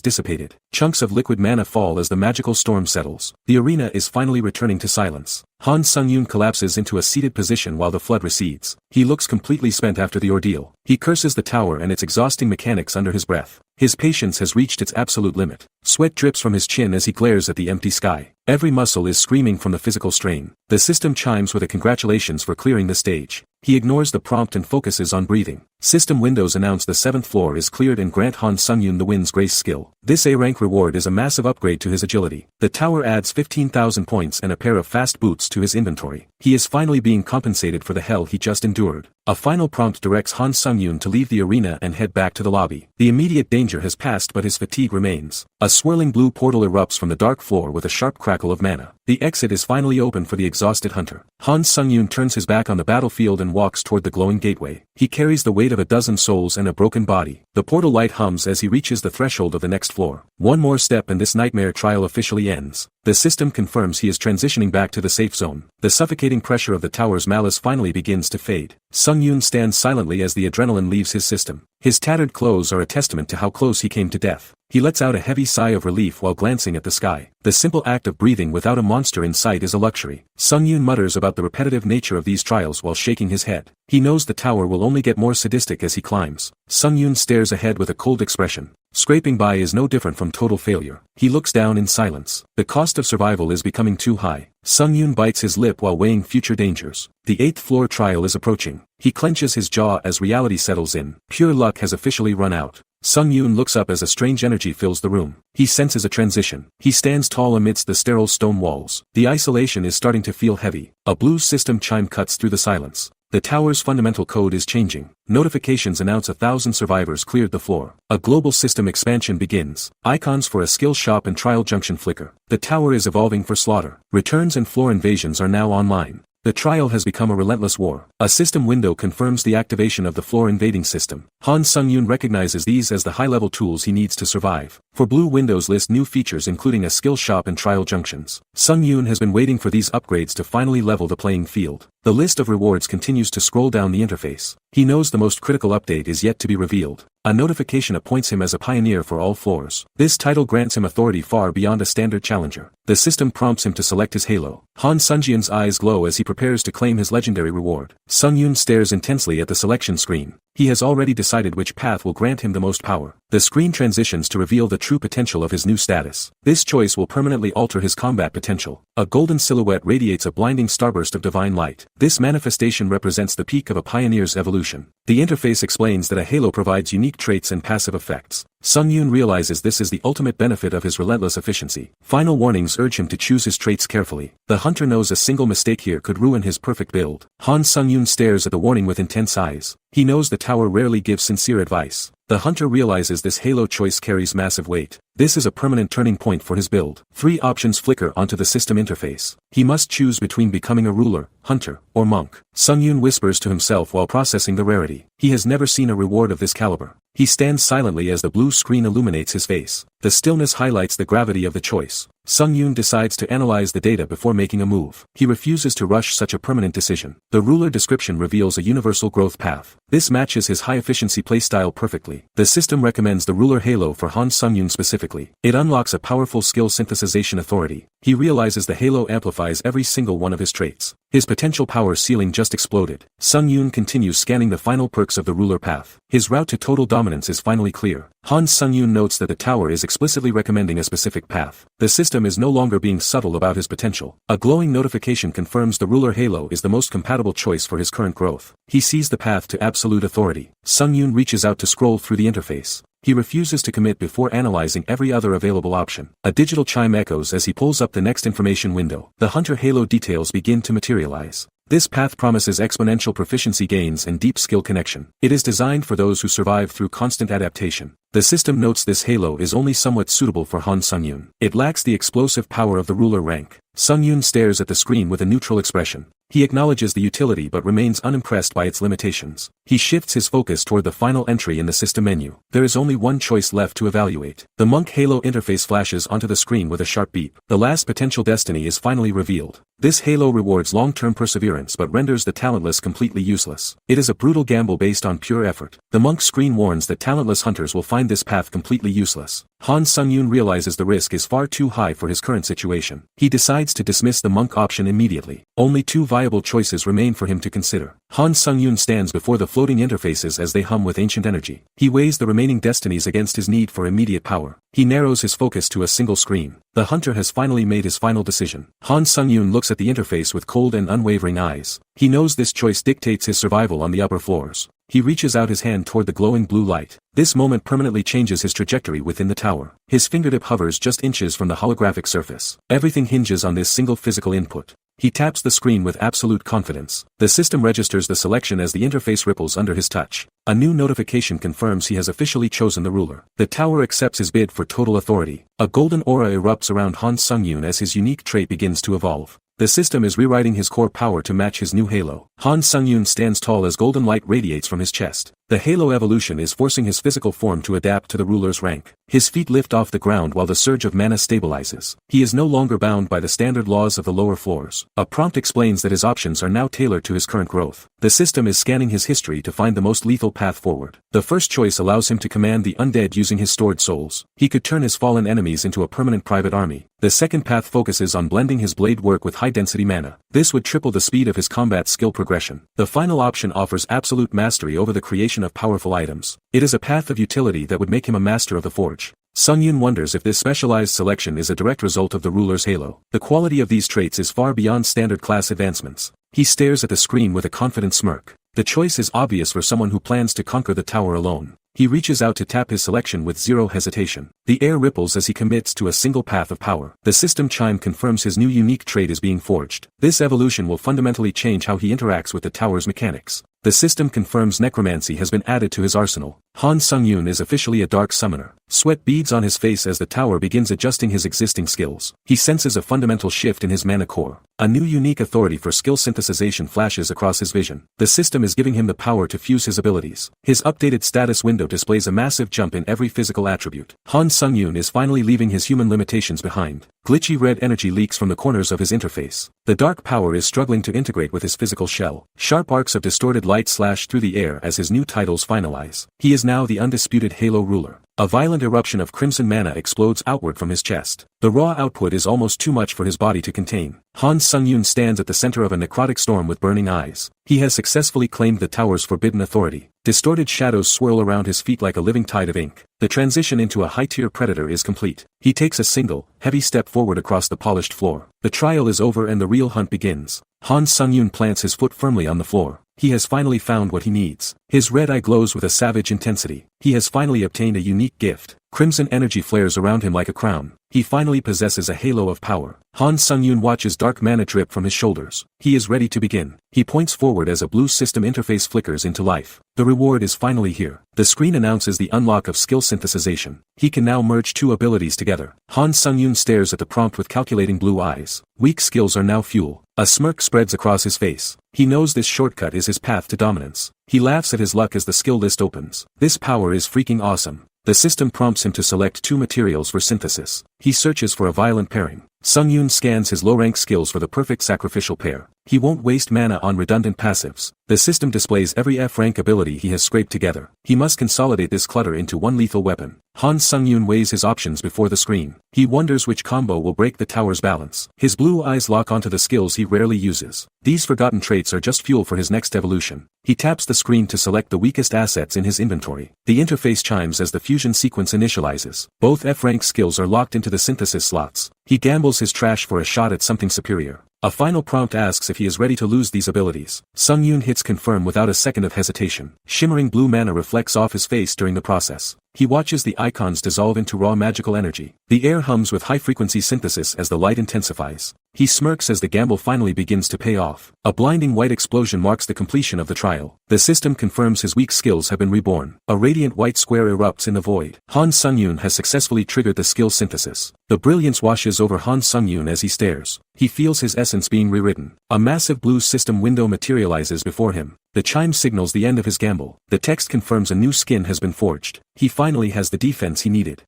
Speaker 1: dissipated. Chunks of liquid mana fall as the magical storm settles. The arena is finally returning to silence. Sung-yoon collapses into a seated position while the flood recedes. He looks completely spent after the ordeal. He curses the tower and its exhausting mechanics under his breath. His patience has reached its absolute limit. Sweat drips from his chin as he glares at the empty sky. Every muscle is screaming from the physical strain. The system chimes with a congratulations for clearing the stage. He ignores the prompt and focuses on breathing. System windows announce the 7th floor is cleared and grant Sung-yoon the Wind's Grace skill. This A-rank reward is a massive upgrade to his agility. The tower adds 15,000 points and a pair of fast boots to his inventory. He is finally being compensated for the hell he just endured. A final prompt directs Sung-yoon to leave the arena and head back to the lobby. The immediate danger has passed but his fatigue remains. A swirling blue portal erupts from the dark floor with a sharp crackle of mana. The exit is finally open for the exhausted hunter. Sung-yoon turns his back on the battlefield and walks toward the glowing gateway. He carries the weight of a dozen souls and a broken body. The portal light hums as he reaches the threshold of the next floor. One more step and this nightmare trial officially ends. The system confirms he is transitioning back to the safe zone. The suffocating pressure of the tower's malice finally begins to fade. Sung-yoon stands silently as the adrenaline leaves his system. His tattered clothes are a testament to how close he came to death. He lets out a heavy sigh of relief while glancing at the sky. The simple act of breathing without a monster in sight is a luxury. Sung-yoon mutters about the repetitive nature of these trials while shaking his head. He knows the tower will only get more sadistic as he climbs. Sung-yoon stares ahead with a cold expression. Scraping by is no different from total failure. He looks down in silence. The cost of survival is becoming too high. Sung-yoon bites his lip while weighing future dangers. The 8th floor trial is approaching. He clenches his jaw as reality settles in. Pure luck has officially run out. Sung-yoon looks up as a strange energy fills the room. He senses a transition. He stands tall amidst the sterile stone walls. The isolation is starting to feel heavy. A blue system chime cuts through the silence. The tower's fundamental code is changing. Notifications announce 1,000 survivors cleared the floor. A global system expansion begins. Icons for a skill shop and trial junction flicker. The tower is evolving for slaughter. Returns and floor invasions are now online. The trial has become a relentless war. A system window confirms the activation of the floor invading system. Han Sung-yoon recognizes these as the high-level tools he needs to survive. For blue windows list new features including a skill shop and trial junctions. Sung-yoon has been waiting for these upgrades to finally level the playing field. The list of rewards continues to scroll down the interface. He knows the most critical update is yet to be revealed. A notification appoints him as a pioneer for all floors. This title grants him authority far beyond a standard challenger. The system prompts him to select his halo. Han Sung-yoon's eyes glow as he prepares to claim his legendary reward. Sung-yoon stares intensely at the selection screen. He has already decided which path will grant him the most power. The screen transitions to reveal the true potential of his new status. This choice will permanently alter his combat potential. A golden silhouette radiates a blinding starburst of divine light. This manifestation represents the peak of a pioneer's evolution. The interface explains that a halo provides unique traits and passive effects. Sung-yoon realizes this is the ultimate benefit of his relentless efficiency. Final warnings urge him to choose his traits carefully. The hunter knows a single mistake here could ruin his perfect build. Han Sung-yoon stares at the warning with intense eyes. He knows the tower rarely gives sincere advice. The hunter realizes this halo choice carries massive weight. This is a permanent turning point for his build. 3 options flicker onto the system interface. He must choose between becoming a ruler, hunter, or monk. Sung-yoon whispers to himself while processing the rarity. He has never seen a reward of this caliber. He stands silently as the blue screen illuminates his face. The stillness highlights the gravity of the choice. Sung-yoon decides to analyze the data before making a move. He refuses to rush such a permanent decision. The ruler description reveals a universal growth path. This matches his high-efficiency playstyle perfectly. The system recommends the ruler halo for Han Sung-yoon specifically. It unlocks a powerful skill synthesization authority. He realizes the halo amplifies every single one of his traits. His potential power ceiling just exploded. Sung-yoon continues scanning the final perks of the ruler path. His route to total dominance is finally clear. Han Sung-yoon notes that the tower is explicitly recommending a specific path. The system is no longer being subtle about his potential. A glowing notification confirms the ruler halo is the most compatible choice for his current growth. He sees the path to absolute authority. Sung-yoon reaches out to scroll through the interface. He refuses to commit before analyzing every other available option. A digital chime echoes as he pulls up the next information window. The hunter halo details begin to materialize. This path promises exponential proficiency gains and deep skill connection. It is designed for those who survive through constant adaptation. The system notes this halo is only somewhat suitable for Han Sung-yoon. It lacks the explosive power of the ruler rank. Sung-yoon stares at the screen with a neutral expression. He acknowledges the utility but remains unimpressed by its limitations. He shifts his focus toward the final entry in the system menu. There is only one choice left to evaluate. The monk halo interface flashes onto the screen with a sharp beep. The last potential destiny is finally revealed. This halo rewards long-term perseverance but renders the talentless completely useless. It is a brutal gamble based on pure effort. The monk screen warns that talentless hunters will find this path completely useless. Han Sung-yoon realizes the risk is far too high for his current situation. He decides to dismiss the monk option immediately. Only 2 viable choices remain for him to consider. Han Sung-yoon stands before the floating interfaces as they hum with ancient energy. He weighs the remaining destinies against his need for immediate power. He narrows his focus to a single screen. The hunter has finally made his final decision. Han Sung-yoon looks at the interface with cold and unwavering eyes. He knows this choice dictates his survival on the upper floors. He reaches out his hand toward the glowing blue light. This moment permanently changes his trajectory within the tower. His fingertip hovers just inches from the holographic surface. Everything hinges on this single physical input. He taps the screen with absolute confidence. The system registers the selection as the interface ripples under his touch. A new notification confirms he has officially chosen the ruler. The tower accepts his bid for total authority. A golden aura erupts around Han Sung-yoon as his unique trait begins to evolve. The system is rewriting his core power to match his new halo. Han Sung-yoon stands tall as golden light radiates from his chest. The halo evolution is forcing his physical form to adapt to the ruler's rank. His feet lift off the ground while the surge of mana stabilizes. He is no longer bound by the standard laws of the lower floors. A prompt explains that his options are now tailored to his current growth. The system is scanning his history to find the most lethal path forward. The first choice allows him to command the undead using his stored souls. He could turn his fallen enemies into a permanent private army. The second path focuses on blending his blade work with high-density mana. This would triple the speed of his combat skill progression. The final option offers absolute mastery over the creation of powerful items. It is a path of utility that would make him a master of the forge. Sungyun wonders if this specialized selection is a direct result of the ruler's halo. The quality of these traits is far beyond standard class advancements. He stares at the screen with a confident smirk. The choice is obvious for someone who plans to conquer the tower alone. He reaches out to tap his selection with zero hesitation. The air ripples as he commits to a single path of power. The system chime confirms his new unique trait is being forged. This evolution will fundamentally change how he interacts with the tower's mechanics. The system confirms necromancy has been added to his arsenal. Han Sungyun is officially a dark summoner. Sweat beads on his face as the tower begins adjusting his existing skills. He senses a fundamental shift in his mana core. A new unique authority for skill synthesization flashes across his vision. The system is giving him the power to fuse his abilities. His updated status window displays a massive jump in every physical attribute. Han Sungyun is finally leaving his human limitations behind. Glitchy red energy leaks from the corners of his interface. The dark power is struggling to integrate with his physical shell. Sharp arcs of distorted light slash through the air as his new titles finalize. He is now the undisputed Halo ruler. A violent eruption of crimson mana explodes outward from his chest. The raw output is almost too much for his body to contain. Han Sungyun stands at the center of a necrotic storm with burning eyes. He has successfully claimed the tower's forbidden authority. Distorted shadows swirl around his feet like a living tide of ink. The transition into a high-tier predator is complete. He takes a single, heavy step forward across the polished floor. The trial is over and the real hunt begins. Han Sungyun plants his foot firmly on the floor. He has finally found what he needs. His red eye glows with a savage intensity. He has finally obtained a unique gift. Crimson energy flares around him like a crown. He finally possesses a halo of power. Han Sungyun watches dark mana drip from his shoulders. He is ready to begin. He points forward as a blue system interface flickers into life. The reward is finally here. The screen announces the unlock of skill synthesization. He can now merge two abilities together. Han Sungyun stares at the prompt with calculating blue eyes. Weak skills are now fuel. A smirk spreads across his face. He knows this shortcut is his path to dominance. He laughs at his luck as the skill list opens. This power is freaking awesome. The system prompts him to select two materials for synthesis. He searches for a violent pairing. Sungyun scans his low-rank skills for the perfect sacrificial pair. He won't waste mana on redundant passives. The system displays every F-rank ability he has scraped together. He must consolidate this clutter into one lethal weapon. Han Sungyun weighs his options before the screen. He wonders which combo will break the tower's balance. His blue eyes lock onto the skills he rarely uses. These forgotten traits are just fuel for his next evolution. He taps the screen to select the weakest assets in his inventory. The interface chimes as the fusion sequence initializes. Both F-rank skills are locked into the synthesis slots. He gambles his trash for a shot at something superior. A final prompt asks if he is ready to lose these abilities. Sungyun hits confirm without a second of hesitation. Shimmering blue mana reflects off his face during the process. He watches the icons dissolve into raw magical energy. The air hums with high-frequency synthesis as the light intensifies. He smirks as the gamble finally begins to pay off. A blinding white explosion marks the completion of the trial. The system confirms his weak skills have been reborn. A radiant white square erupts in the void. Han Sungyun has successfully triggered the skill synthesis. The brilliance washes over Han Sungyun as he stares. He feels his essence being rewritten. A massive blue system window materializes before him. The chime signals the end of his gamble. The text confirms a new skin has been forged. He finally has the defense he needed.